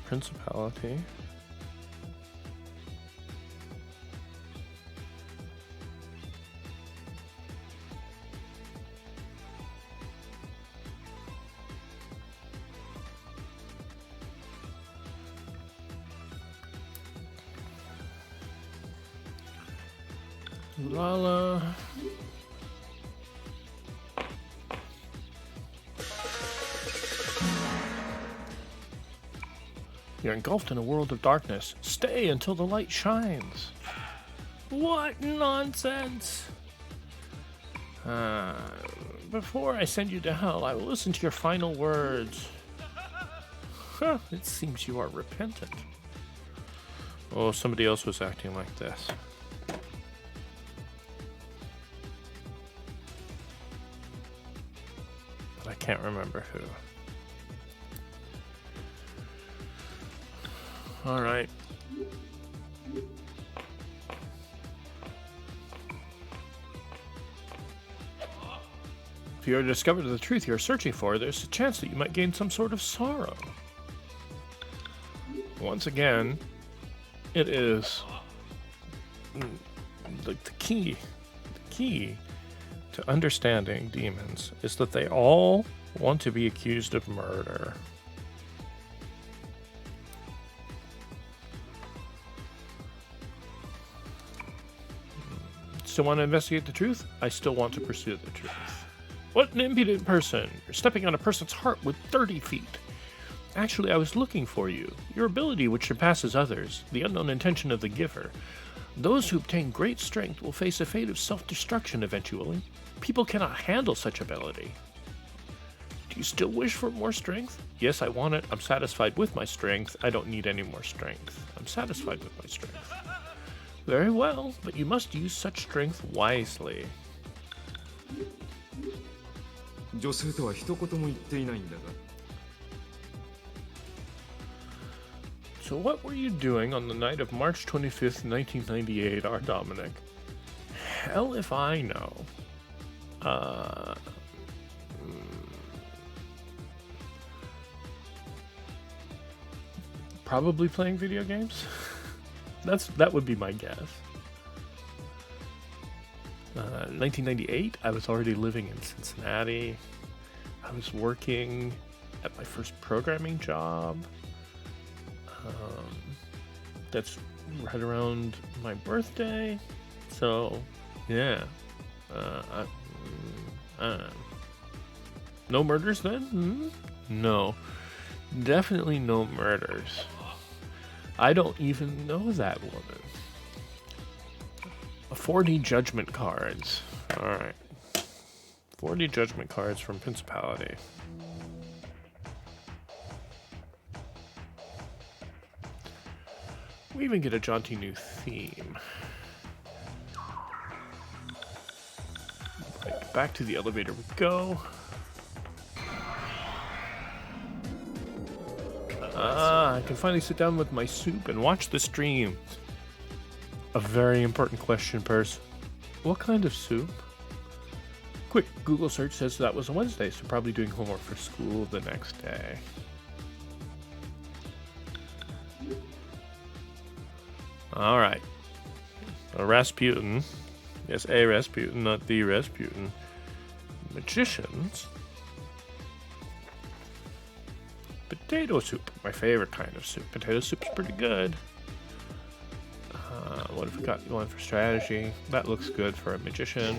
Principality. Lala. You're engulfed in a world of darkness. Stay until the light shines. What nonsense! Before I send you to hell, I will listen to your final words. Huh, it seems you are repentant. Oh, somebody else was acting like this. But I can't remember who. Alright. If you are to discover the truth you are searching for, there's a chance that you might gain some sort of sorrow. Once again, it is the key to understanding demons is that they all want to be accused of murder. Still want to investigate the truth? I still want to pursue the truth. What an impudent person! You're stepping on a person's heart with 30 feet. Actually, I was looking for you. Your ability which surpasses others, the unknown intention of the giver. Those who obtain great strength will face a fate of self-destruction eventually. People cannot handle such ability. Do you still wish for more strength? Yes, I want it. I'm satisfied with my strength. I don't need any more strength. I'm satisfied with my strength. Very well, but you must use such strength wisely. 女性とは一言も言っていないんだが。So what were you doing on the night of March 25th, 1998, our Dominic? Hell if I know. Probably playing video games? That would be my guess. 1998, I was already living in Cincinnati. I was working at my first programming job. That's right around my birthday. So, yeah. I don't know. No murders then? No. Definitely no murders. I don't even know that woman. 40 judgment cards. Alright. 40 judgment cards from Principality. We even get a jaunty new theme. Right, back to the elevator we go. I can finally sit down with my soup and watch the stream. A very important question, Purse. What kind of soup? Quick Google search says that was a Wednesday, so probably doing homework for school the next day. Alright. A Rasputin. Yes, a Rasputin, not the Rasputin. Magicians. Potato soup, my favorite kind of soup. Potato soup's pretty good. What have we got going for strategy? That looks good for a magician.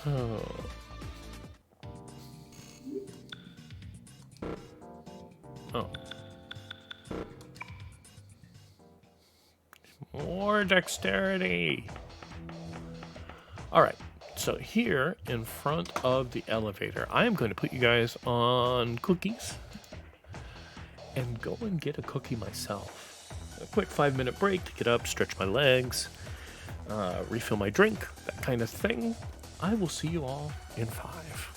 Oh. Oh. More dexterity. All right. So here in front of the elevator, I am going to put you guys on cookies and go and get a cookie myself. A quick 5-minute break to get up, stretch my legs, refill my drink, that kind of thing. I will see you all in 5.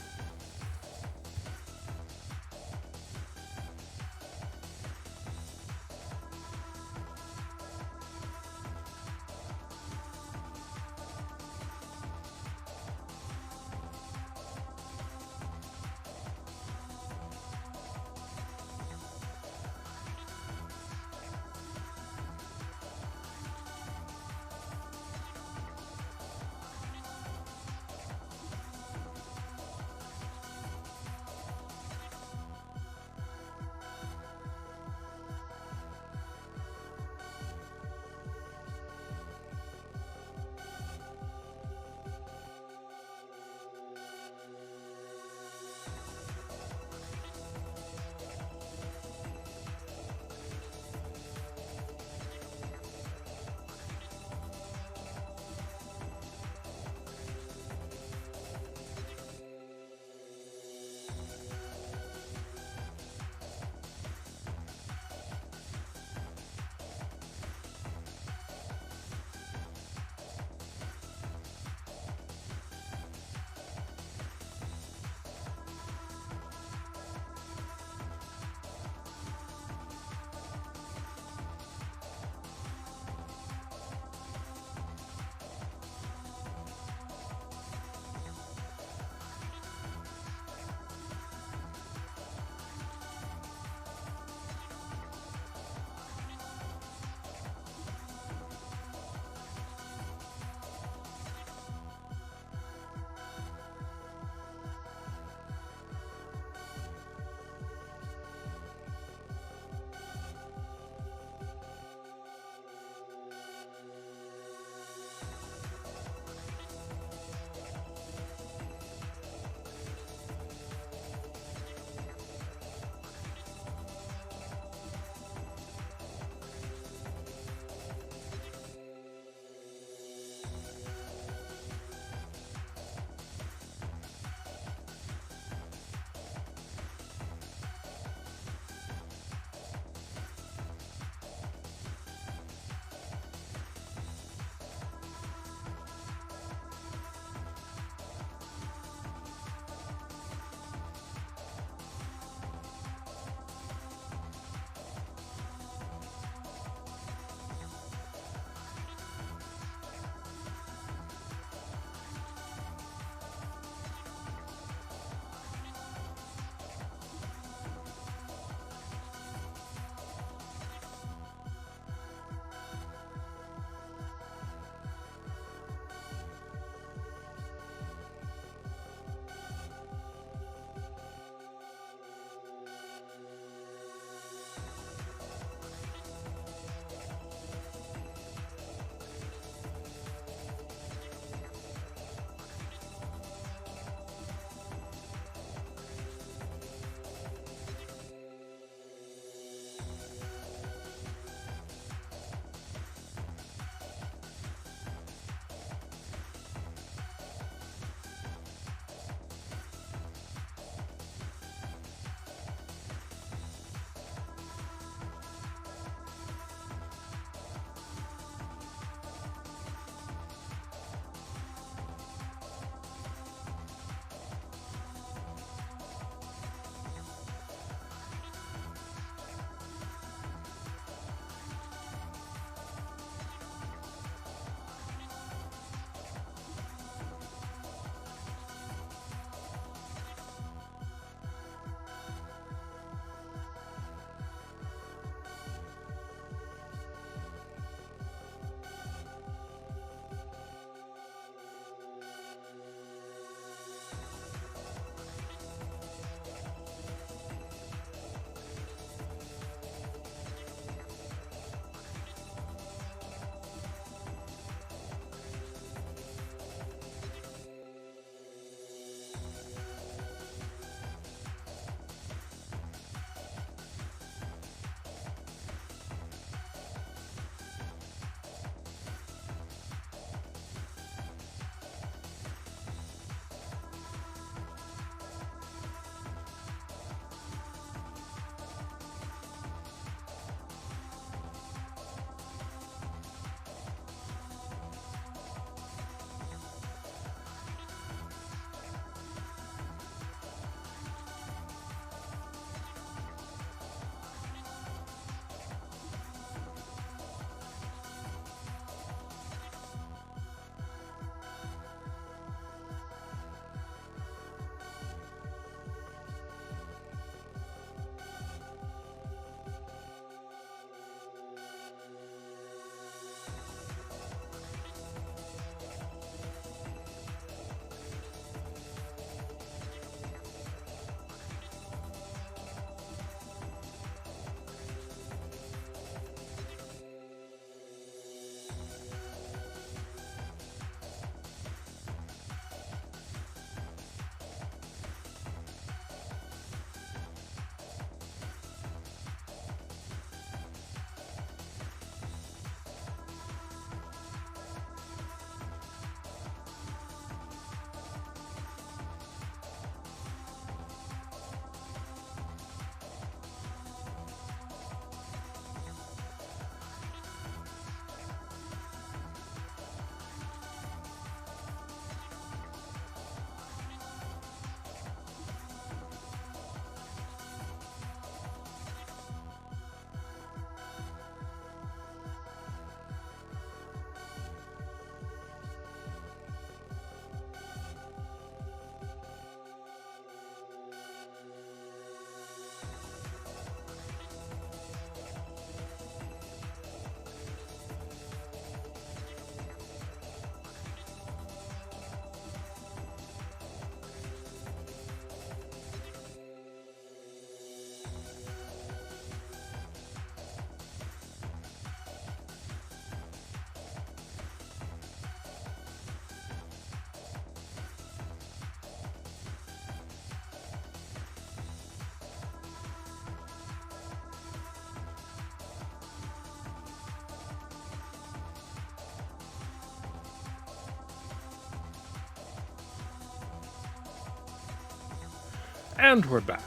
And we're back.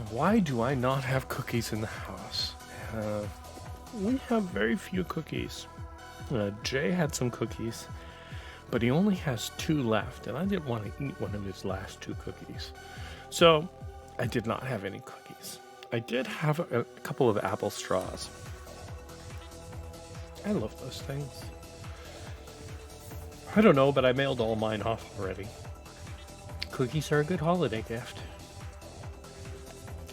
Why do I not have cookies in the house? We have very few cookies. Jay had some cookies, but he only has 2 left, and I didn't want to eat one of his last 2 cookies. So I did not have any cookies. I did have a couple of apple straws. I love those things. I don't know, but I mailed all mine off already. Cookies are a good holiday gift.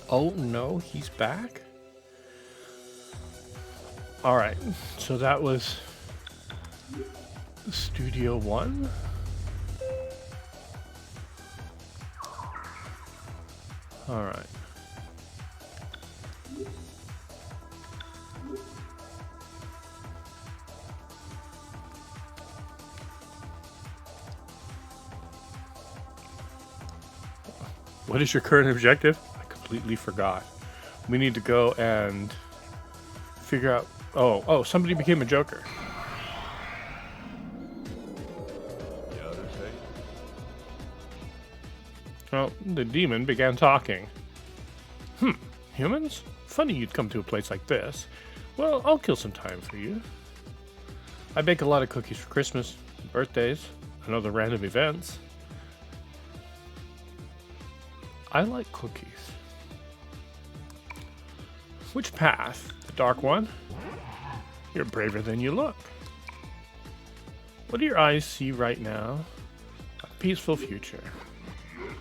Oh no, he's back? Alright, so that was Studio 1. Alright. What is your current objective? I completely forgot. We need to go and figure out... Oh, somebody became a Joker. Well, the demon began talking. Humans? Funny you'd come to a place like this. Well, I'll kill some time for you. I bake a lot of cookies for Christmas, birthdays, and other random events. I like cookies. Which path? The dark one? You're braver than you look. What do your eyes see right now? A peaceful future.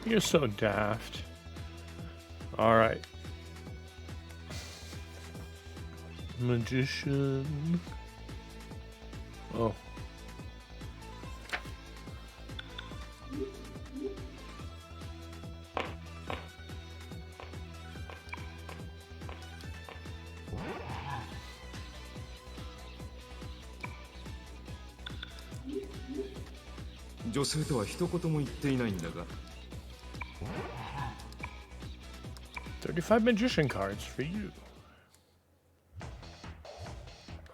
You're so daft. Alright. Magician. Oh.女性とは一言も言っていないんだが。 35 magician cards for you.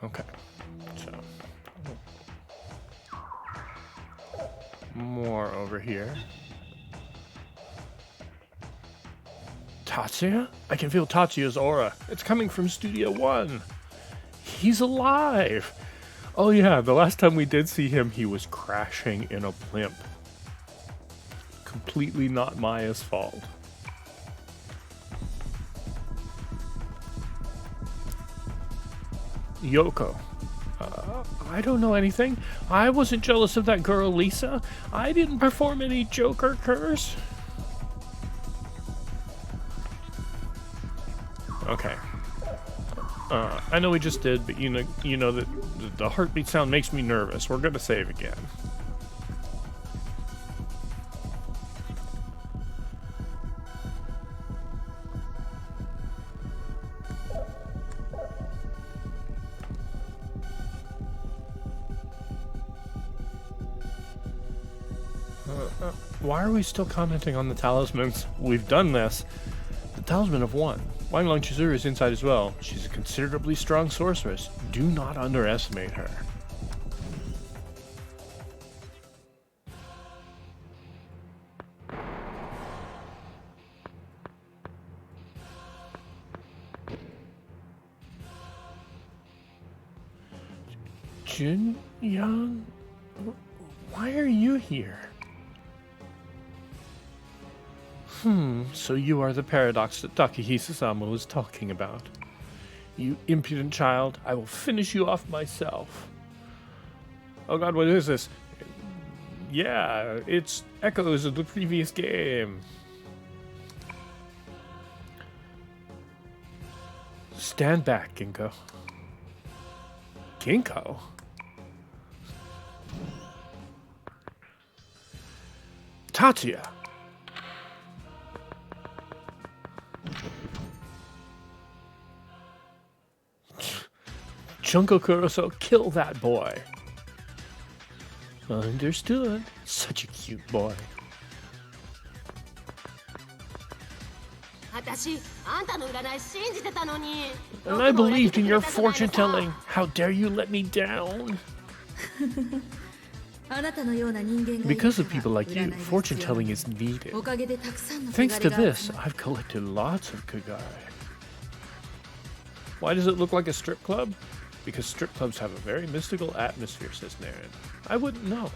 Okay. So. More over here. Tatsuya? I can feel Tatsuya's aura. It's coming from Studio 1. He's alive! Oh yeah, the last time we did see him, he was crashing in a blimp. Completely not Maya's fault. Yoko. I don't know anything. I wasn't jealous of that girl, Lisa. I didn't perform any Joker curse. Okay. I know we just did, but you know that the heartbeat sound makes me nervous. We're gonna save again. Why are we still commenting on the talismans? We've done this. The talisman of 1. Wang Long Chizuru is inside as well. She's a considerably strong sorceress. Do not underestimate her. Jun Yang? Why are you here? So you are the paradox that Takahisa-sama was talking about. You impudent child, I will finish you off myself. Oh god, what is this? Yeah, it's echoes of the previous game. Stand back, Ginkgo. Ginkgo? Tatsuya! Junko Kuroso, kill that boy. Understood. Such a cute boy. And I believed in your fortune telling. How dare you let me down? Because of people like you, fortune telling is needed. Thanks to this, I've collected lots of kagare. Why does it look like a strip club? Because strip clubs have a very mystical atmosphere, says Naren. I wouldn't know.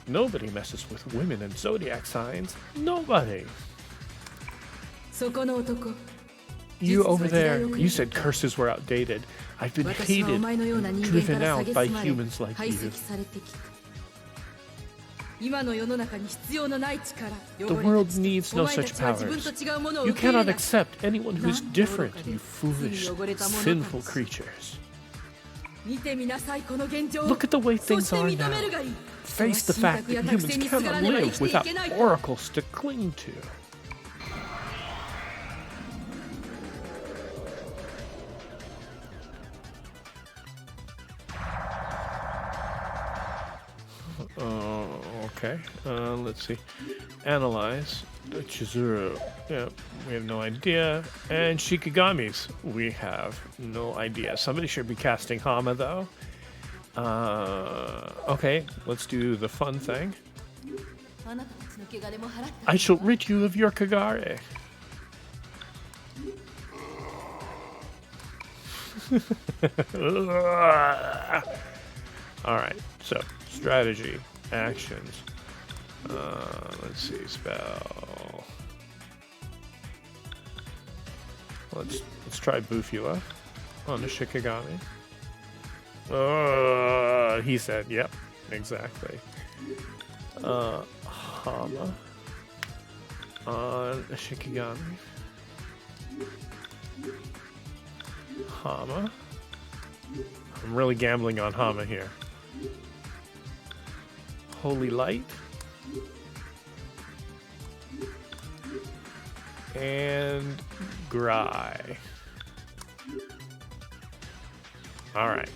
Nobody messes with women and zodiac signs. Nobody. You over there, you said curses were outdated. I've been hated and driven out by humans like you. The world needs no such powers. You cannot accept anyone who is different, you foolish, sinful creatures. Look at the way things are now. Face the fact that humans cannot live without oracles to cling to. Okay, let's see. Analyze. Chizuru. Yeah, we have no idea. And Shikigami's. We have no idea. Somebody should be casting Hama, though. Okay, let's do the fun thing. I shall rid you of your Kagare. Alright, so strategy, actions. Let's see, spell. Let's try Bufula on the Shikigami. He said, yep, exactly. Hama on a Shikigami. Hama. I'm really gambling on Hama here. Holy Light. And Grai. Alright.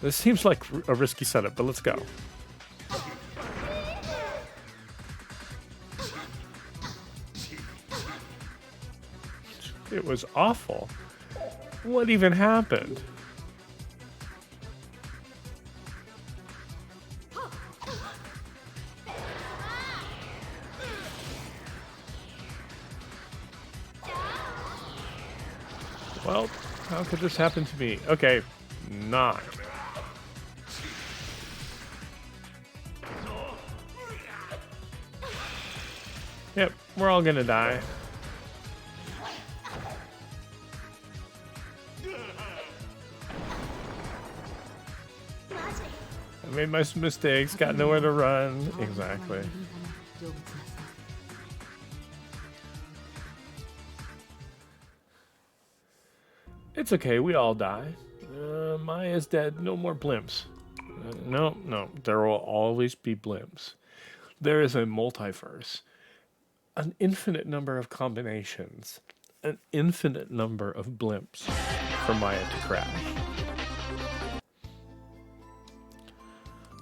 This seems like a risky setup, but let's go. It was awful. What even happened? Well, how could this happen to me? Okay, 9. Yep, we're all gonna die. I made my mistakes, got nowhere to run. Exactly. It's okay, we all die. Maya's dead, no more blimps. No, there will always be blimps. There is a multiverse. An infinite number of combinations. An infinite number of blimps for Maya to crash.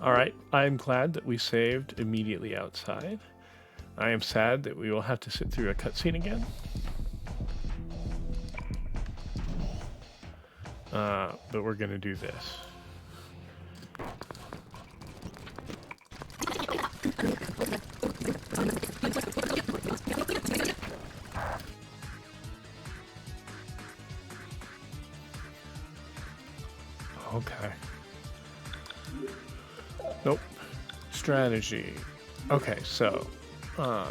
Alright, I am glad that we saved immediately outside. I am sad that we will have to sit through a cutscene again. But we're gonna do this. Okay. Nope. Strategy. Okay, so I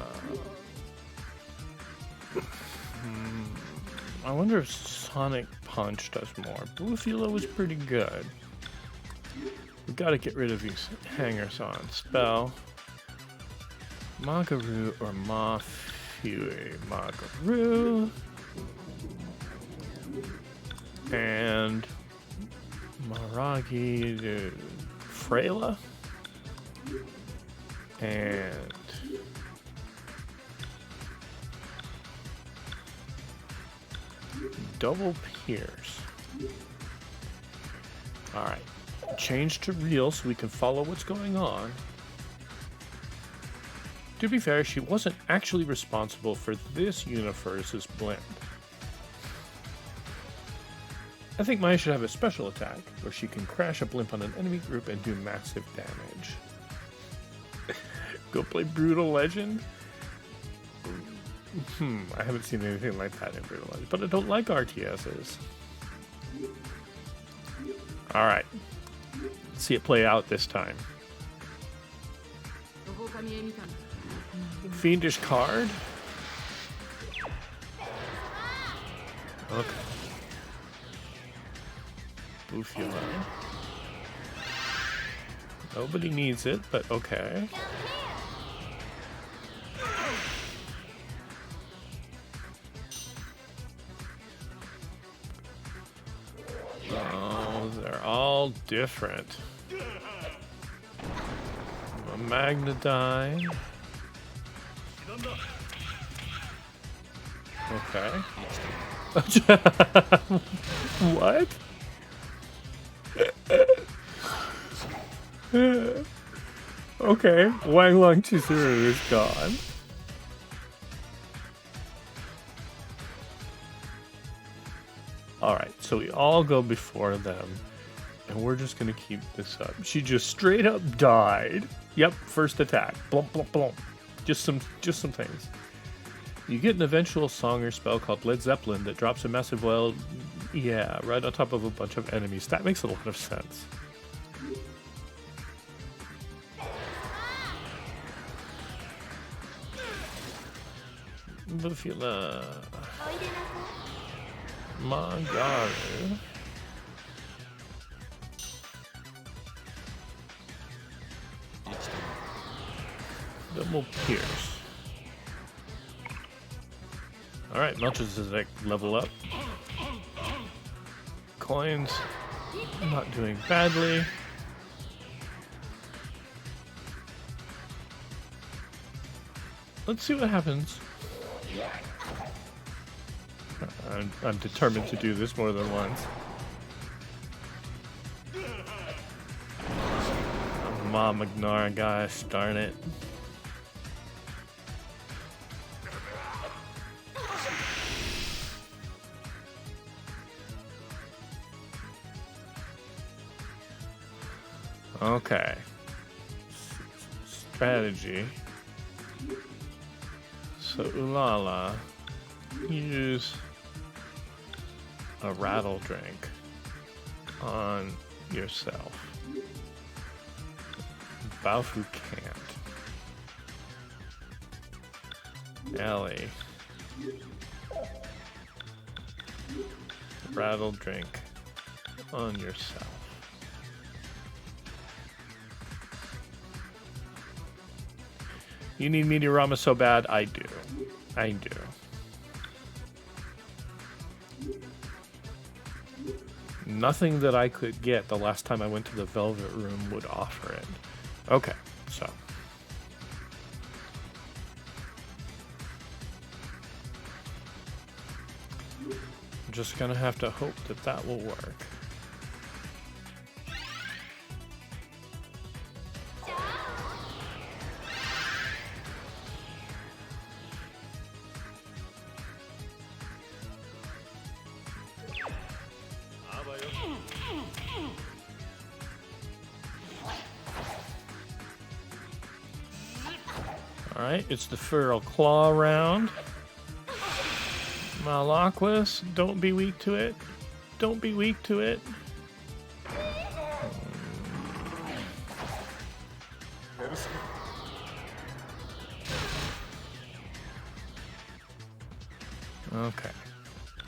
wonder if Sonic Punch does more. Bluefula was pretty good. We gotta get rid of these hangers on. Spell. Magaru or Mafui. Magaru. And Maragi to Freyla. And double Pierce. Alright. Change to real so we can follow what's going on. To be fair, she wasn't actually responsible for this universe's blend. I think Maya should have a special attack where she can crash a blimp on an enemy group and do massive damage. Go play Brutal Legend? I haven't seen anything like that in Brutal Legend, but I don't like RTSs. Alright. Let's see it play out this time. Fiendish card? Okay. Boofula. Nobody needs it, but okay. Oh, they're all different. A Magnedyne. Okay. What? Okay, Wang Long Chizuru is gone. Alright, so we all go before them, and we're just gonna keep this up. She just straight up died. Yep, first attack. Blump, blump, blump. Just some things. You get an eventual song or spell called Led Zeppelin that drops a massive well, yeah, right on top of a bunch of enemies. That makes a lot of sense. Boofula. Mangaru. Double Pierce. Alright, Melchizedek level up. Coins not doing badly. Let's see what happens. I'm determined to do this more than once. Mom ignore, gosh darn it. Okay. Strategy. So Ulala, use a rattle drink on yourself. Baofu can't. Ellie. Rattle drink on yourself. You need Meteorama so bad? I do. I do. Nothing that I could get the last time I went to the Velvet Room would offer it. Okay, so. I'm just gonna have to hope that that will work. Alright, it's the Feral Claw round. Malaquis, don't be weak to it. Don't be weak to it. Okay.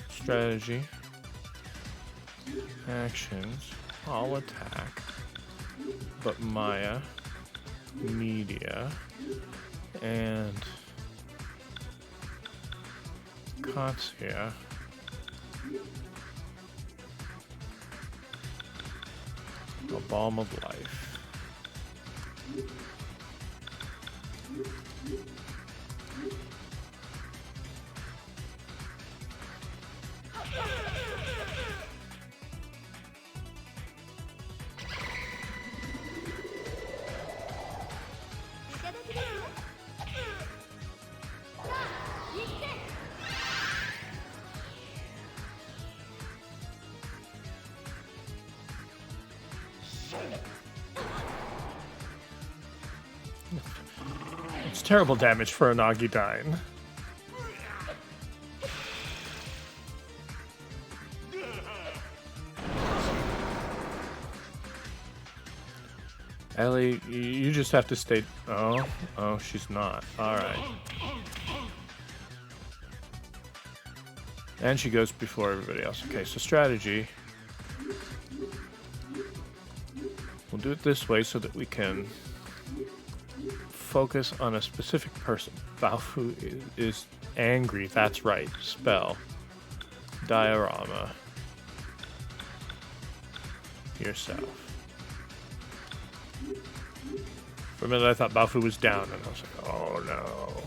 Strategy. Actions. All attack. But Maya. Media. And Katsuya. A Balm of Life. It's terrible damage for an Agidine. Ellie, you just have to stay... Oh, she's not. Alright. And she goes before everybody else. Okay, so strategy. We'll do it this way so that we can focus on a specific person. Baofu is angry. That's right. Spell. Diorama. Yourself. For a minute I thought Baofu was down, and I was like, oh no.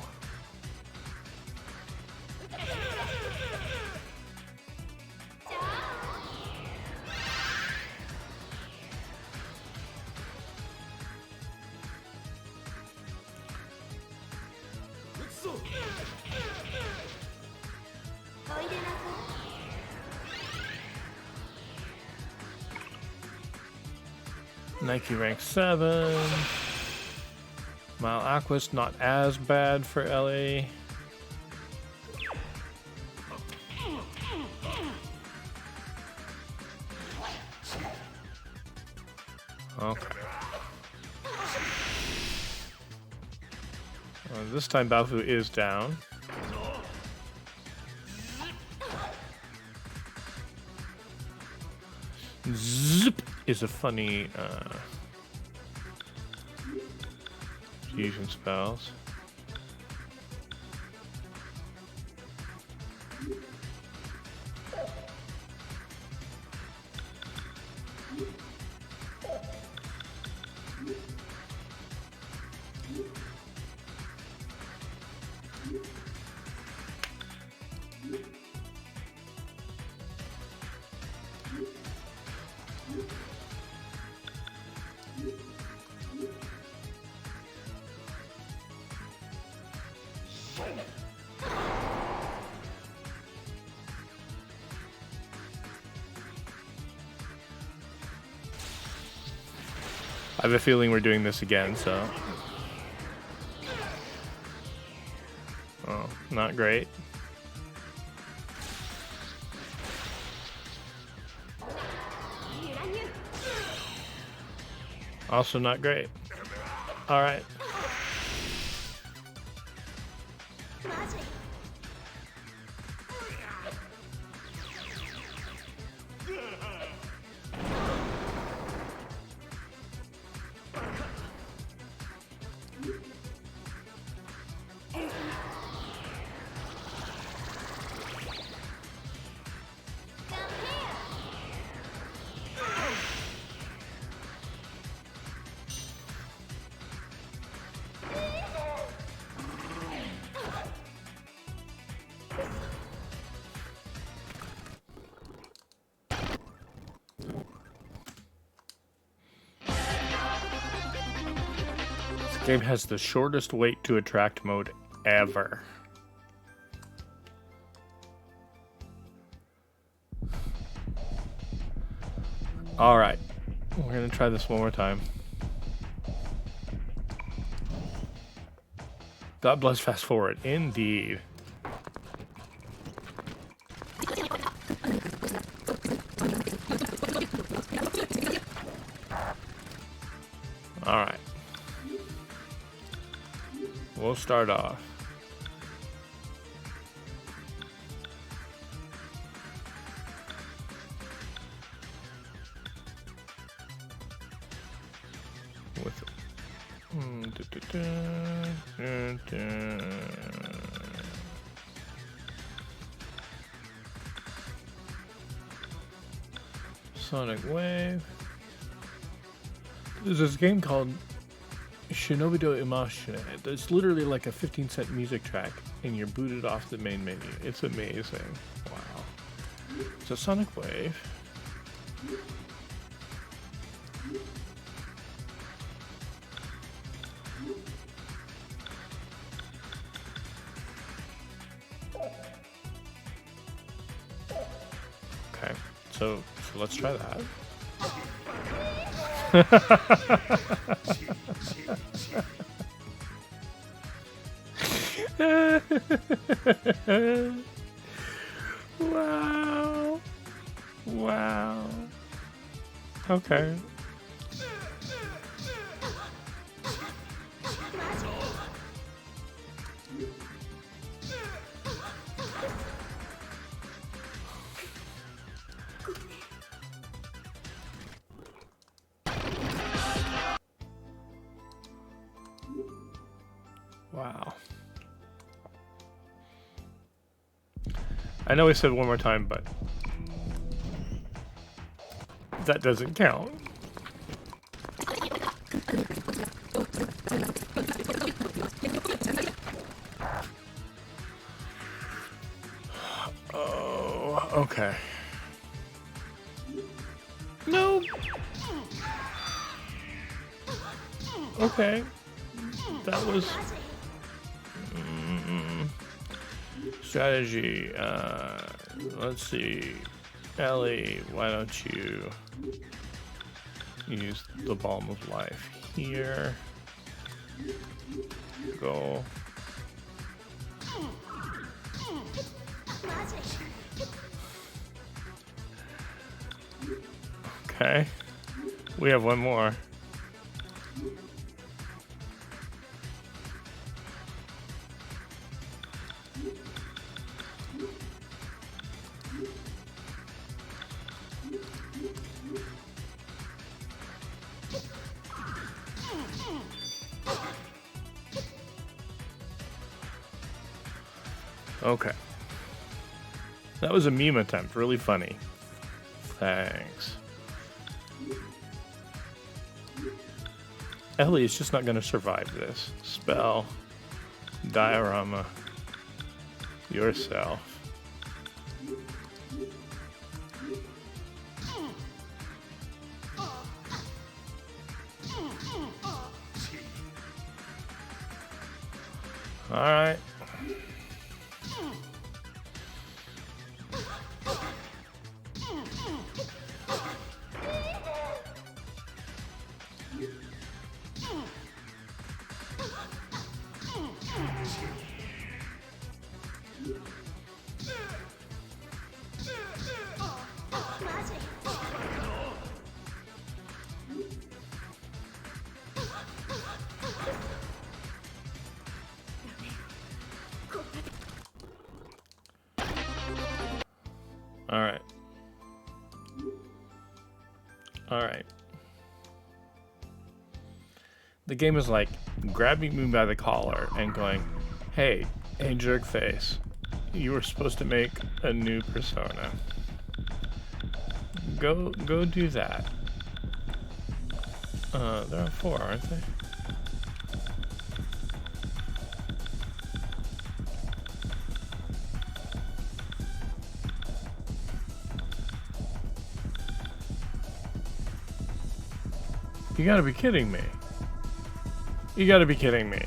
Nike rank 7. Mile Aqua's not as bad for Ellie. Okay. This time Baofu is down. Zip is a funny fusion spells. I have a feeling we're doing this again, so... Oh, not great. Also not great. Alright. This game has the shortest wait to attract mode ever. Alright, we're gonna try this one more time. God bless fast forward, indeed. Alright. We'll start off. With Sonic Wave. There's this game called Shinobi do Imashine. It's literally like a 15-cent music track, and you're booted off the main menu. It's amazing. Wow. So Sonic Wave. Okay, so let's try that. Wow. Wow. Okay. Wow. I know we said one more time, but that doesn't count. Oh, okay. No. Okay. That was strategy. Let's see. Ellie, why don't you use the Balm of Life here? Go. Okay. We have one more. Okay. That was a meme attempt. Really funny. Thanks. Ellie is just not going to survive this. Spell. Diorama. Yourself. Alright. Alright. Alright. The game is like grabbing me by the collar and going, hey, jerk face, you were supposed to make a new persona. Go do that. There are 4, aren't they? You gotta be kidding me. You gotta be kidding me.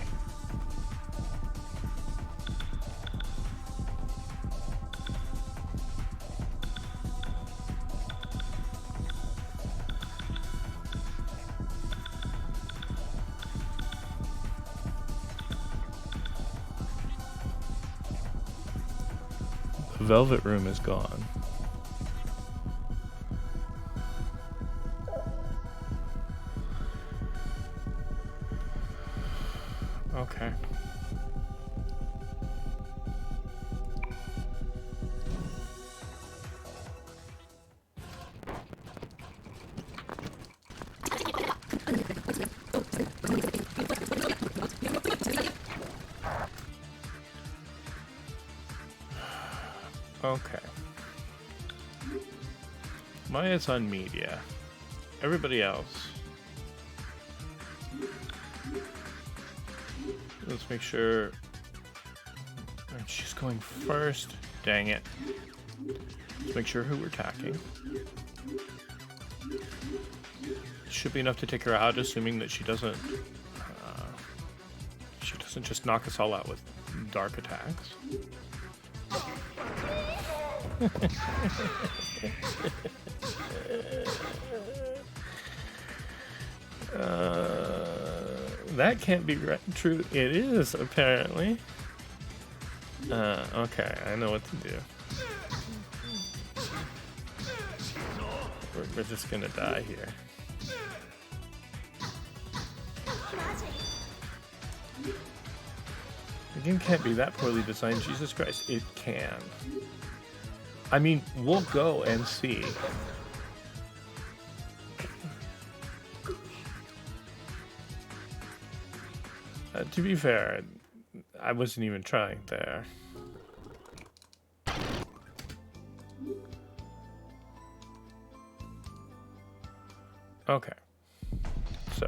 The velvet room is gone. Okay. Okay. Maya's on media. Everybody else. Let's make sure. Alright, she's going first. Dang it. Let's make sure who we're attacking. Should be enough to take her out, assuming that she doesn't just knock us all out with dark attacks. That can't be true. It is, apparently. Okay, I know what to do. We're just gonna die here. The game can't be that poorly designed. Jesus Christ, it can. I mean, we'll go and see. To be fair, I wasn't even trying there. Okay, so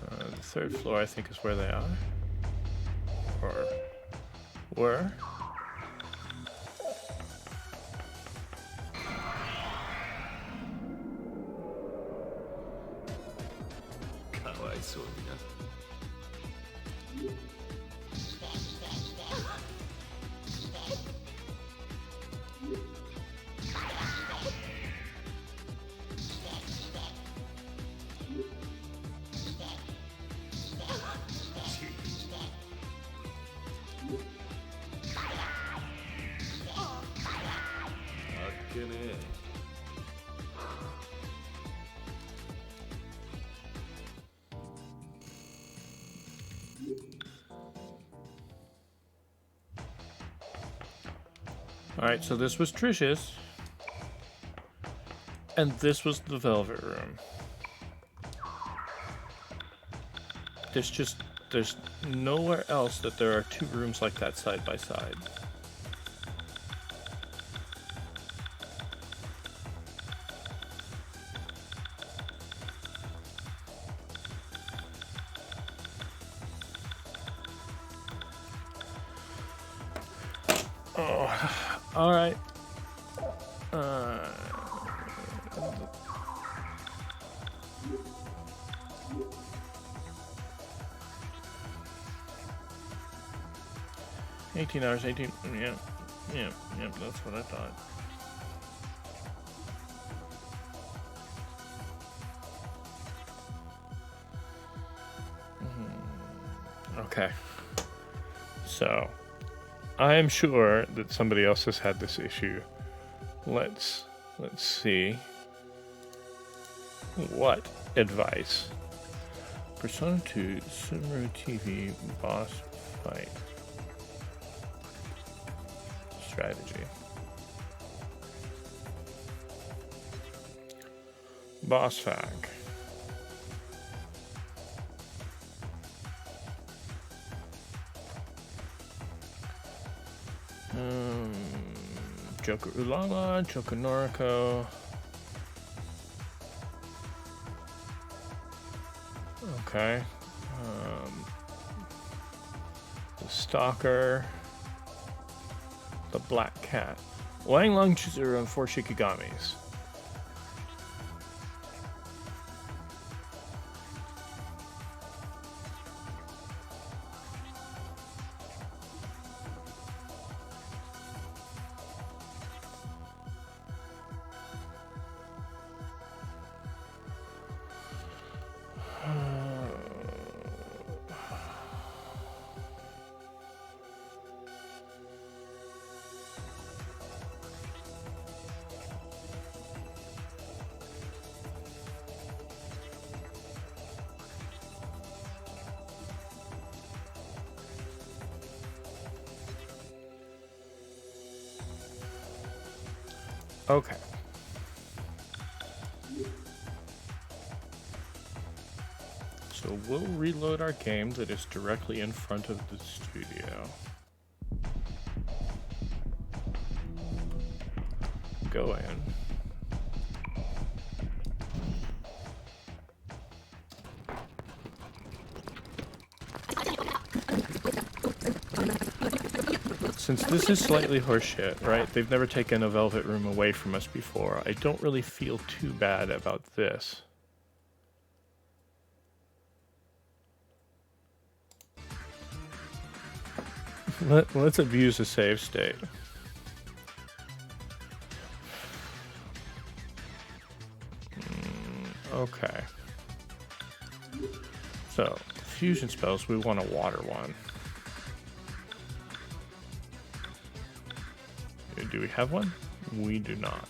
the third floor, I think, is where they are, or were. Alright, so this was Trish's. And this was the Velvet Room. There's nowhere else that there are two rooms like that side by side. Oh, all right. $18, 18. Yeah, that's what I thought. Okay. So, I am sure that somebody else has had this issue. Let's see. What advice? Persona 2 Subaru TV boss fight strategy. Boss fag. Joker Ulala, Joker Noriko. Okay. The Stalker. The Black Cat. Wang Lung Chizuru and 4 Shikigamis. Okay. So we'll reload our game that is directly in front of the studio. Go in. Since this is slightly horseshit, right? They've never taken a Velvet Room away from us before. I don't really feel too bad about this. Let's abuse a save state. Okay. So, fusion spells, we want a water one. Do we have one? We do not.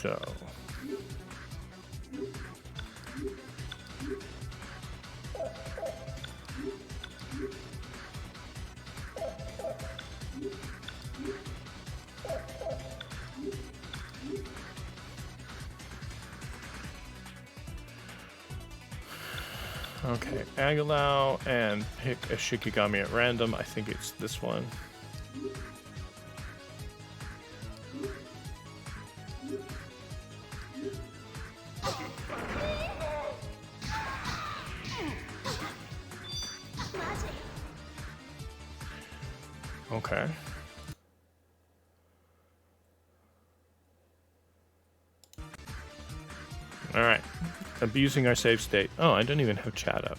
So... Okay, Agilao, and pick a Shikigami at random. I think it's this one. Okay. Alright. Abusing our save state. Oh, I don't even have chat up.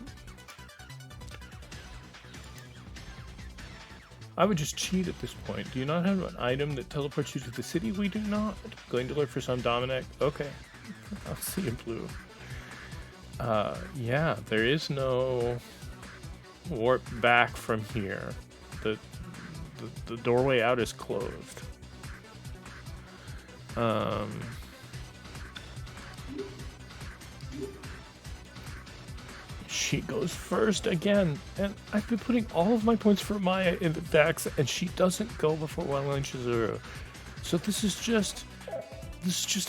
I would just cheat at this point. Do you not have an item that teleports you to the city? We do not. Going to look for some Dominic? Okay. I'll see you, Blue. Yeah, there is no warp back from here. The doorway out is closed. She goes first again, and I've been putting all of my points for Maya in the decks, and she doesn't go before Wailing Chizuru. So this is just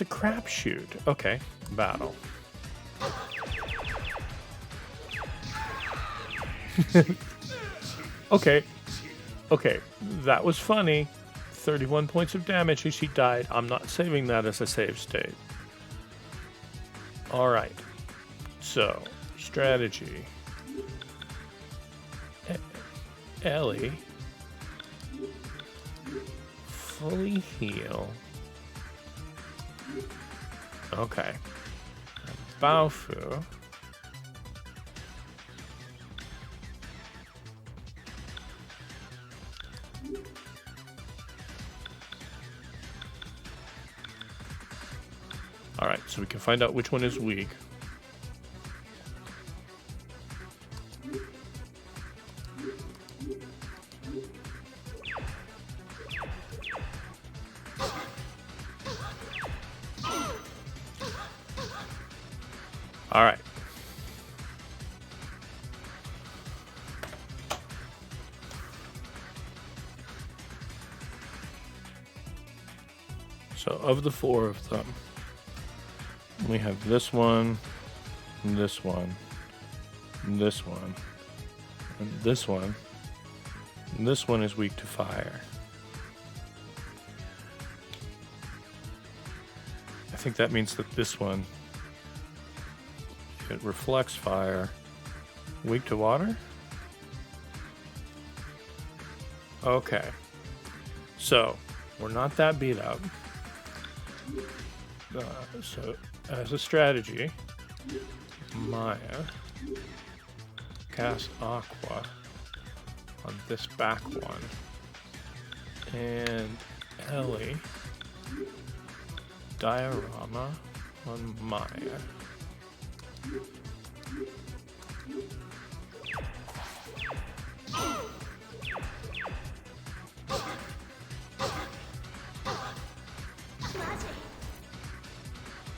a crapshoot. Okay, battle. Okay, that was funny. 31 points of damage and she died. I'm not saving that as a save state. Alright. So, strategy. Ellie. Fully heal. Okay. Baofu. Alright, so we can find out which one is weak. Alright. So, of the four of them, we have this one, this one, this one, and this one. And this one is weak to fire. I think that means that this one, it reflects fire. Weak to water? Okay. So, we're not that beat up. So, as a strategy, Maya cast Aqua on this back one, and Ellie Diorama on Maya.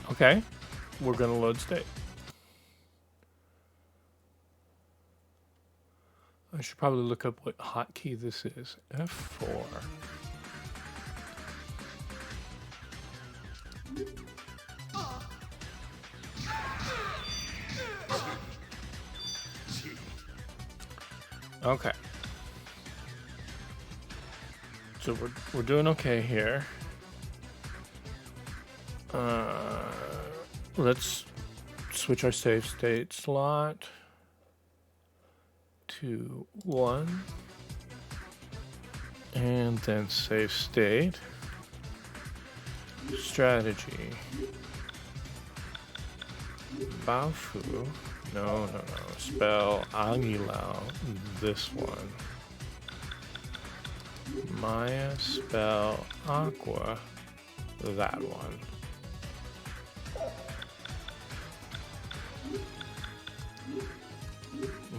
Okay, we're gonna load state. I should probably look up what hotkey this is. F4. Okay. So we're doing okay here. Let's switch our save state slot to 1, and then save state. Strategy. Baofu. No. Spell Agilao. This one. Maya spell Aqua. that one.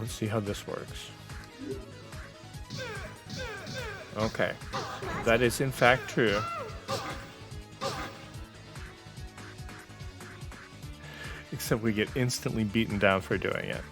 Let's see how this works. Okay, that is in fact true. Except we get instantly beaten down for doing it.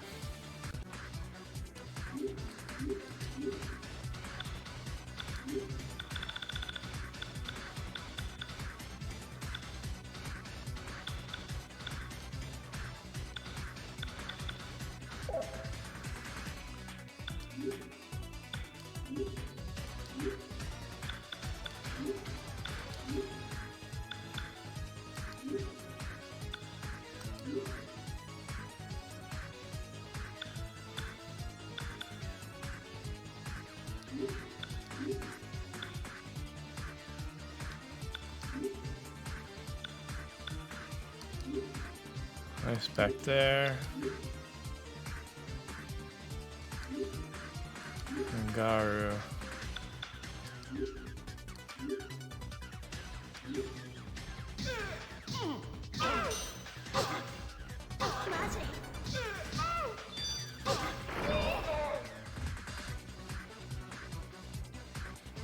Nice back there. Garu.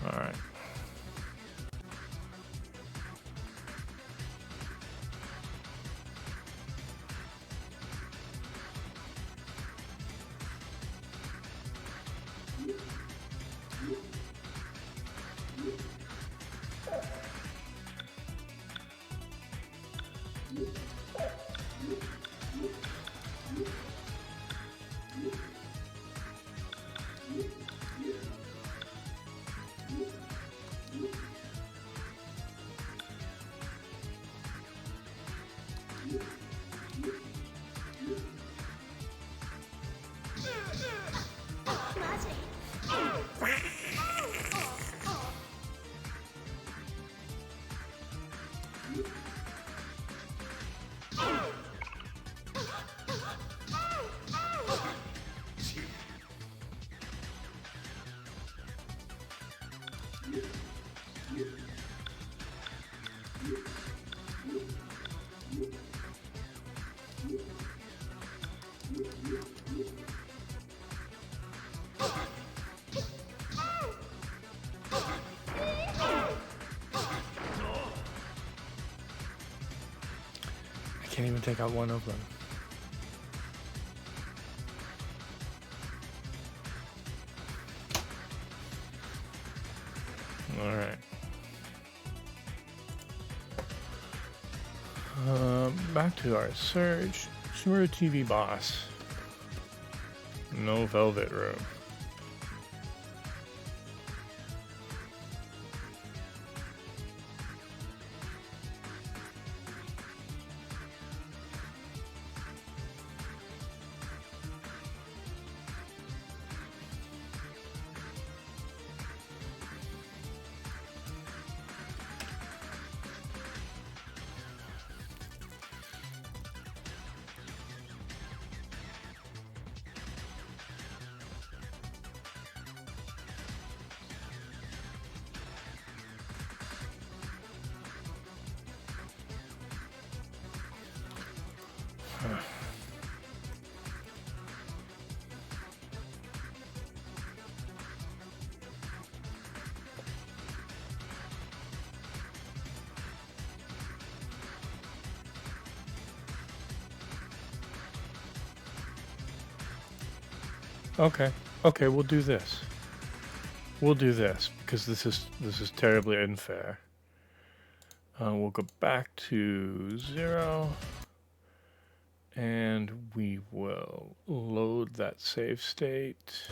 All right. I can't even take out one of them. All right. Back to our search. Shura TV boss. No velvet room. Okay, we'll do this. We'll do this because this is terribly unfair. We'll go back to 0 and we will load that save state.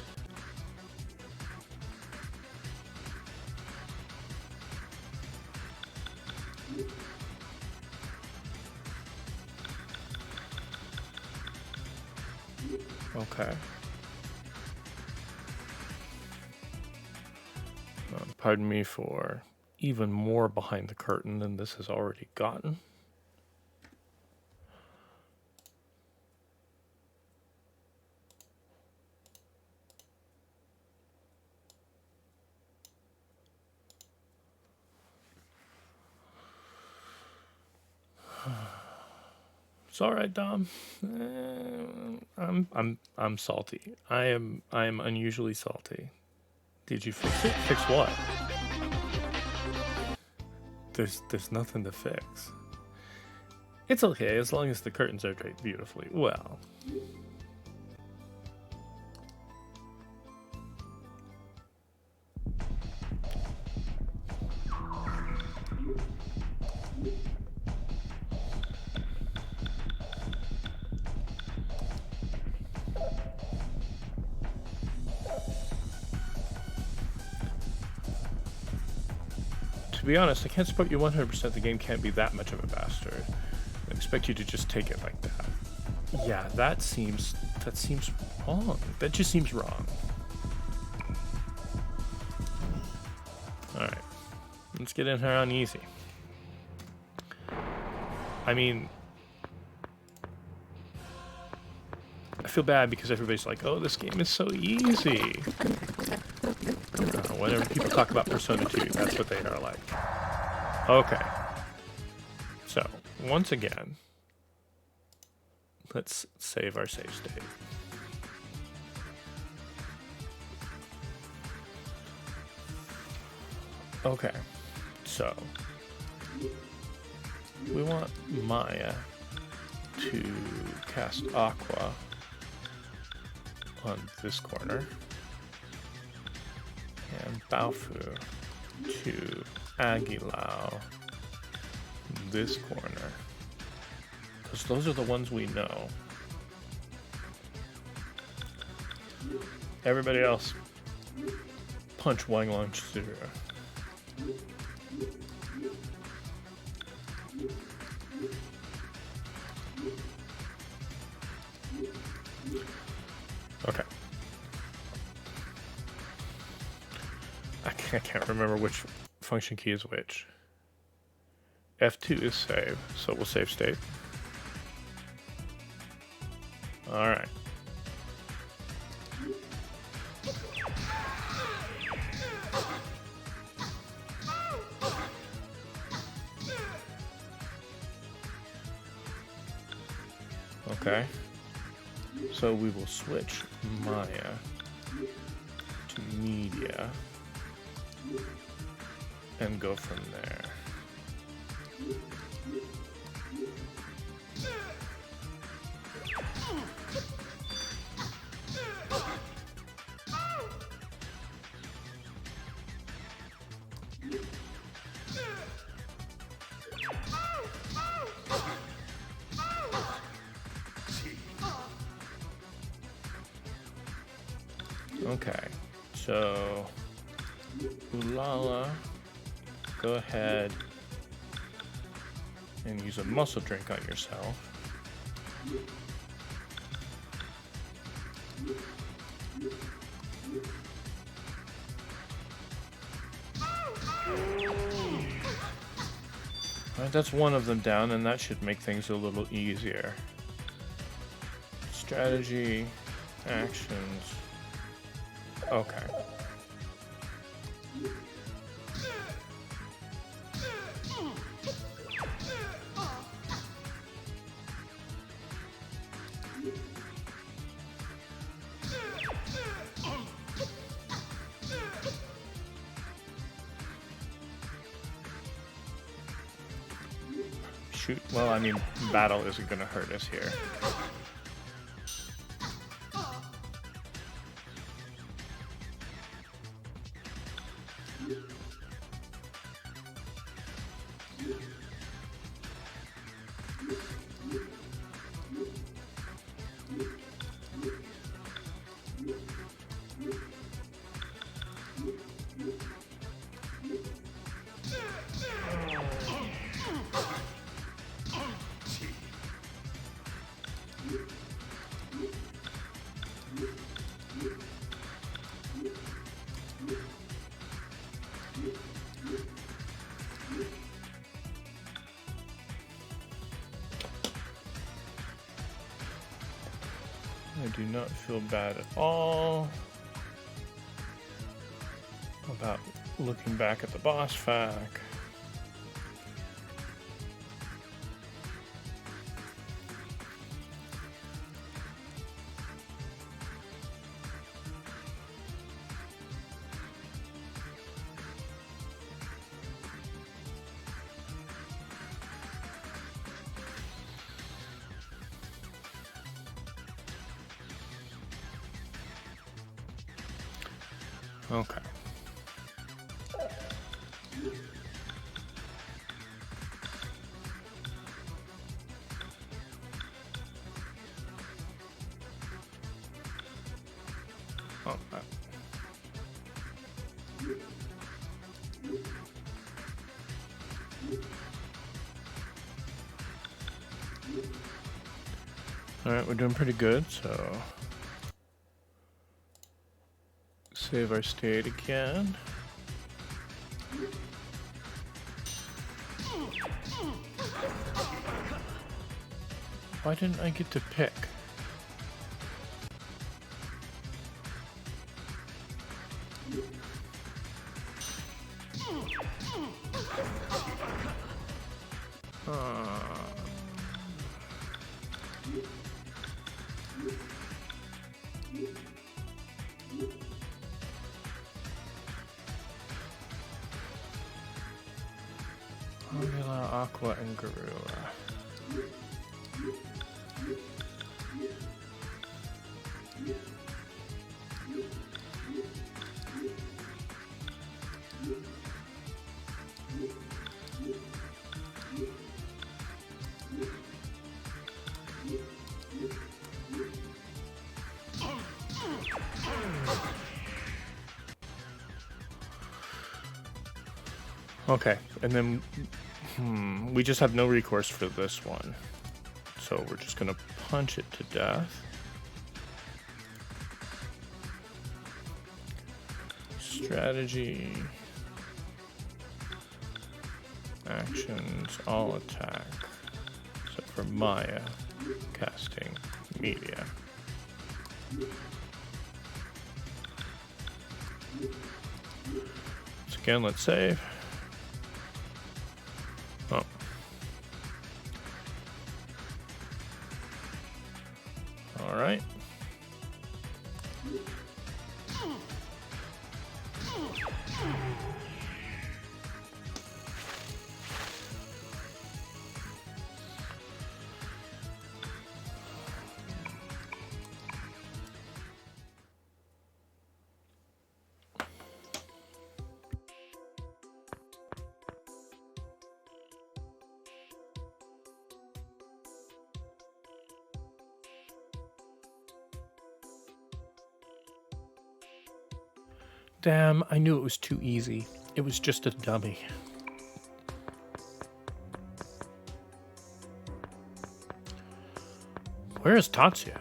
Okay. Pardon me for even more behind the curtain than this has already gotten. It's all right, Dom. I'm salty. I am unusually salty. Did you fix it? Fix what? There's nothing to fix. It's okay as long as the curtains are draped beautifully. Well. To be honest, I can't support you 100%. The game can't be that much of a bastard. I expect you to just take it like that. Yeah, that seems wrong. That just seems wrong. Alright. Let's get in here on easy. I mean, I feel bad because everybody's like, oh, this game is so easy. Whenever people talk about Persona 2, that's what they are like. Okay. So, once again, let's save our save state. Okay. So, we want Maya to cast Aqua on this corner. And Baofu to Agilao this corner. Because those are the ones we know. Everybody else, punch Wang Long Zhu. Okay. I can't remember which function key is which. F2 is save, so we'll save state. Alright. Okay. So we will switch Maya to media and go from there. Okay, so Ulala, go ahead and use a muscle drink on yourself. Alright, that's one of them down, and that should make things a little easier. Strategy, actions. Okay. Shoot, well, I mean, battle isn't gonna hurt us here. I do not feel bad at all about looking back at the boss fac. Okay. Oh, Alright, we're doing pretty good, so save our state again. Why didn't I get to pick? Formula, Aqua, and Gorilla. Okay, and then we just have no recourse for this one. So we're just gonna punch it to death. Strategy. Actions, all attack. Except for Maya. Casting. Media. So again, let's save. Oh. All right. Damn, I knew it was too easy. It was just a dummy. Where is Tatsuya?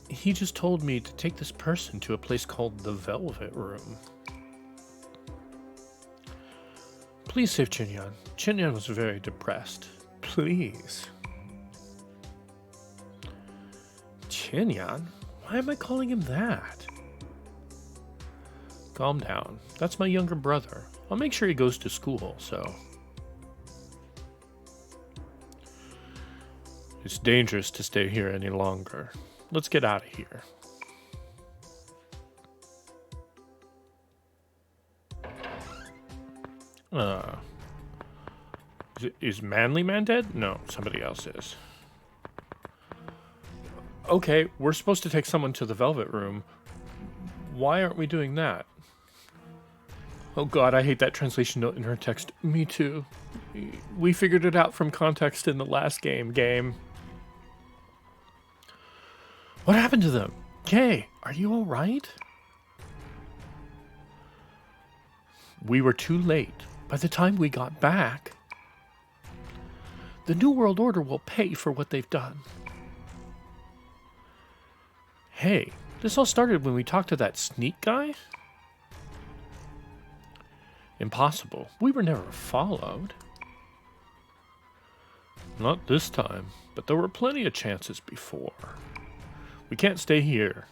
He just told me to take this person to a place called the Velvet Room. Please save Chinyan. Chinyan was very depressed. Please. Chinyan? Why am I calling him that? Calm down. That's my younger brother. I'll make sure he goes to school, so... It's dangerous to stay here any longer. Let's get out of here. Is Manly Man dead? No, somebody else is. Okay, we're supposed to take someone to the Velvet Room. Why aren't we doing that? Oh god, I hate that translation note in her text. Me too. We figured it out from context in the last game. What happened to them? Kay, are you alright? We were too late. By the time we got back, the New World Order will pay for what they've done. Hey, this all started when we talked to that sneak guy? Impossible. We were never followed. Not this time, but there were plenty of chances before. We can't stay here.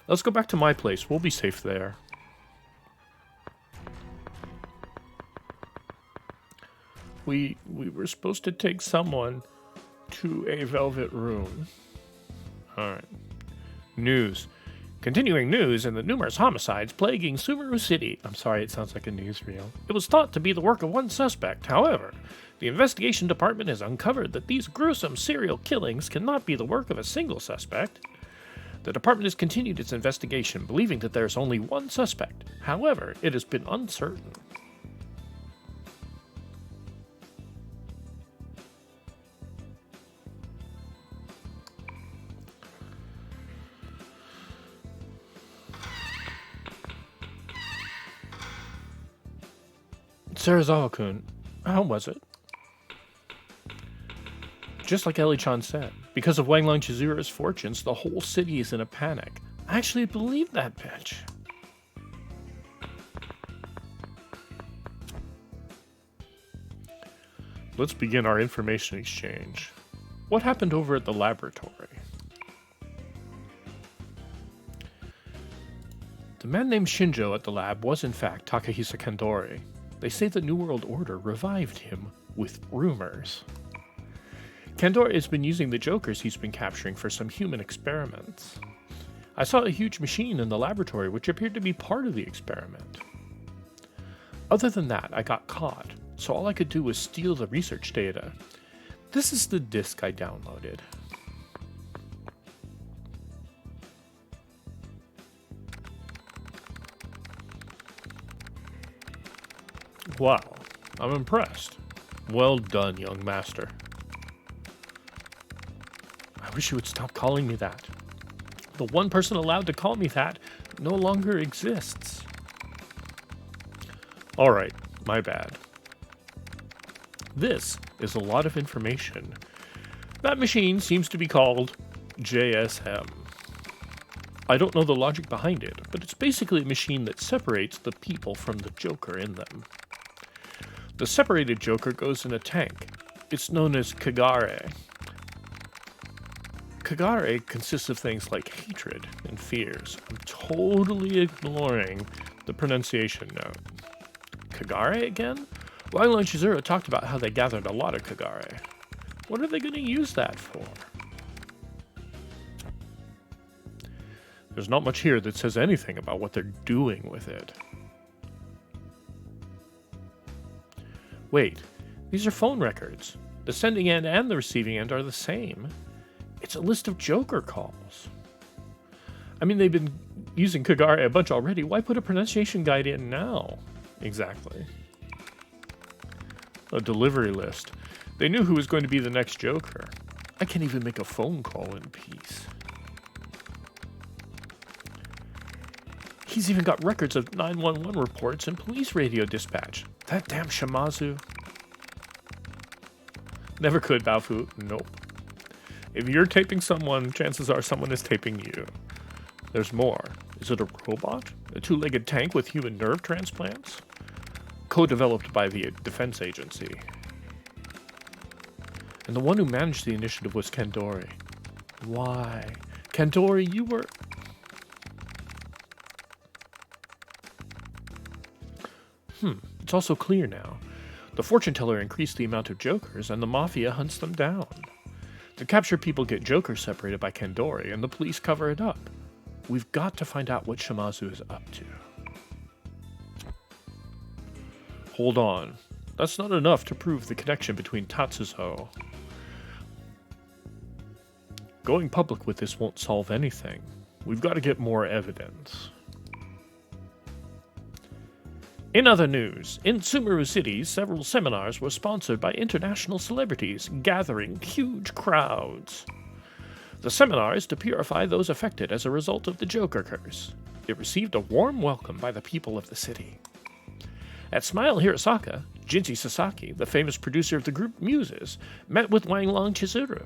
Let's go back to my place. We'll be safe there. We were supposed to take someone to a Velvet Room. Alright. News. Continuing news in the numerous homicides plaguing Sumeru City. I'm sorry, it sounds like a newsreel. It was thought to be the work of one suspect. However, the investigation department has uncovered that these gruesome serial killings cannot be the work of a single suspect. The department has continued its investigation, believing that there is only one suspect. However, it has been uncertain. Sarazawa-kun, how was it? Just like Ellie-chan said, because of Wang Lang Chizuru's fortunes, the whole city is in a panic. I actually believe that bitch. Let's begin our information exchange. What happened over at the laboratory? The man named Shinjo at the lab was in fact Takahisa Kandori. They say the New World Order revived him with rumors. Kandori has been using the Jokers he's been capturing for some human experiments. I saw a huge machine in the laboratory which appeared to be part of the experiment. Other than that, I got caught, so all I could do was steal the research data. This is the disk I downloaded. Wow, I'm impressed. Well done, young master. I wish you would stop calling me that. The one person allowed to call me that no longer exists. Alright, my bad. This is a lot of information. That machine seems to be called JSM. I don't know the logic behind it, but it's basically a machine that separates the people from the Joker in them. The separated Joker goes in a tank. It's known as Kagare. Kagare consists of things like hatred and fears. I'm totally ignoring the pronunciation note. Kagare again? Wang Lang Chizuru talked about how they gathered a lot of Kagare. What are they going to use that for? There's not much here that says anything about what they're doing with it. Wait, these are phone records. The sending end and the receiving end are the same. It's a list of Joker calls. I mean, they've been using Kagare a bunch already. Why put a pronunciation guide in now? Exactly. A delivery list. They knew who was going to be the next Joker. I can't even make a phone call in peace. He's even got records of 911 reports and police radio dispatch. That damn Shimazu. Never could, Baofu. Nope. If you're taping someone, chances are someone is taping you. There's more. Is it a robot? A two-legged tank with human nerve transplants? Co-developed by the Defense Agency. And the one who managed the initiative was Kandori. Why? Kandori, you were... It's also clear now. The fortune teller increased the amount of Jokers, and the Mafia hunts them down. The captured people get Jokers separated by Kandori, and the police cover it up. We've got to find out what Shimazu is up to. Hold on. That's not enough to prove the connection between Tatsuzo. Going public with this won't solve anything. We've got to get more evidence. In other news, in Sumeru City, several seminars were sponsored by international celebrities, gathering huge crowds. The seminar is to purify those affected as a result of the Joker curse. It received a warm welcome by the people of the city. At Smile Hirosaka, Jinji Sasaki, the famous producer of the group Muses, met with Wang Lang Chizuru.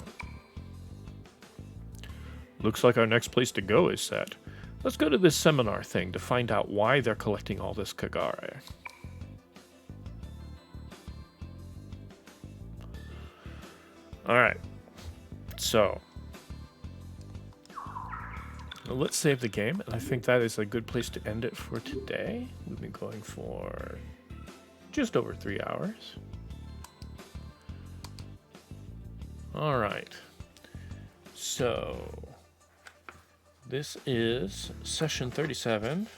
Looks like our next place to go is set. Let's go to this seminar thing to find out why they're collecting all this Kagare. Alright. So. Let's save the game, and I think that is a good place to end it for today. We've been going for just over 3 hours. Alright. So... this is session 37,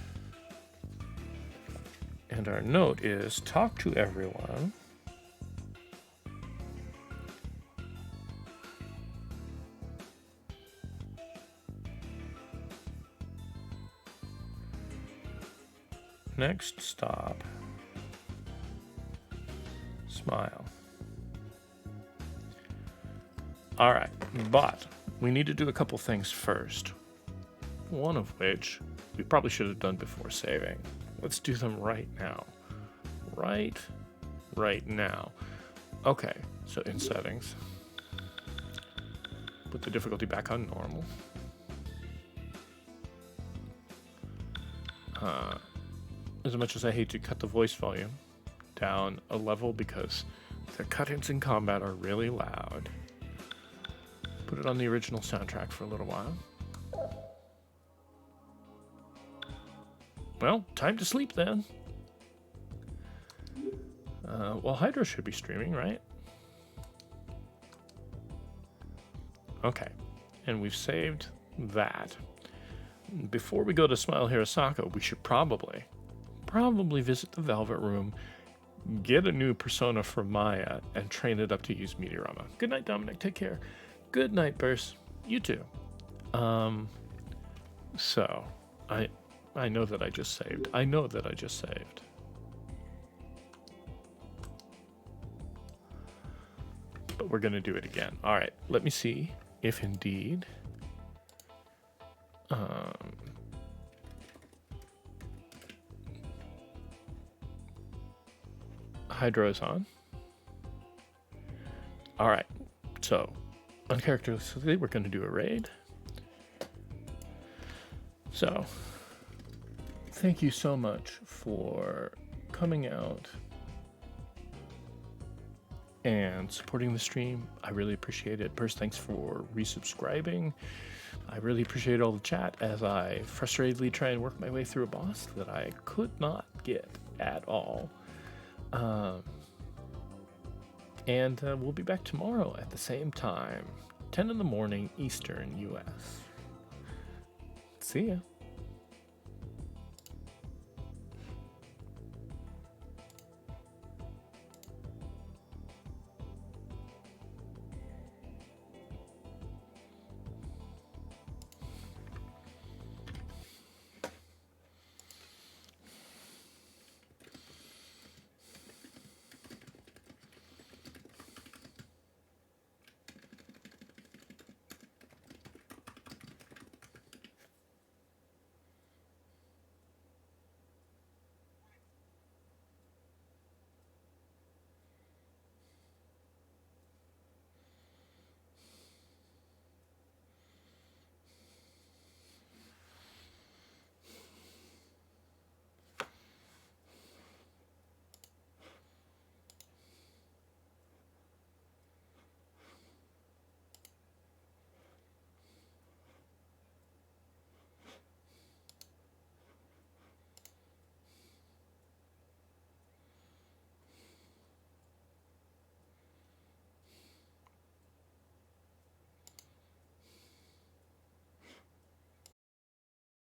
and our note is talk to everyone. Next stop. Smile. All right, but we need to do a couple things first. One of which we probably should have done before saving. Let's do them right now. Right now. Okay, so in settings, put the difficulty back on normal. As much as I hate to cut the voice volume down a level because the cut-ins in combat are really loud. Put it on the original soundtrack for a little while. Well, time to sleep then. Well, Hydra should be streaming, right? Okay, and we've saved that. Before we go to Smile Hirosako, we should probably visit the Velvet Room, get a new persona for Maya, and train it up to use Meteorama. Good night, Dominic. Take care. Good night, Burst. You too. So, I know that I just saved. But we're going to do it again. All right, let me see if indeed... Hydra is on. All right, so uncharacteristically, we're going to do a raid. So, thank you so much for coming out and supporting the stream. I really appreciate it. First, thanks for resubscribing. I really appreciate all the chat as I frustratedly try and work my way through a boss that I could not get at all. And we'll be back tomorrow at the same time, 10 in the morning Eastern US. See ya.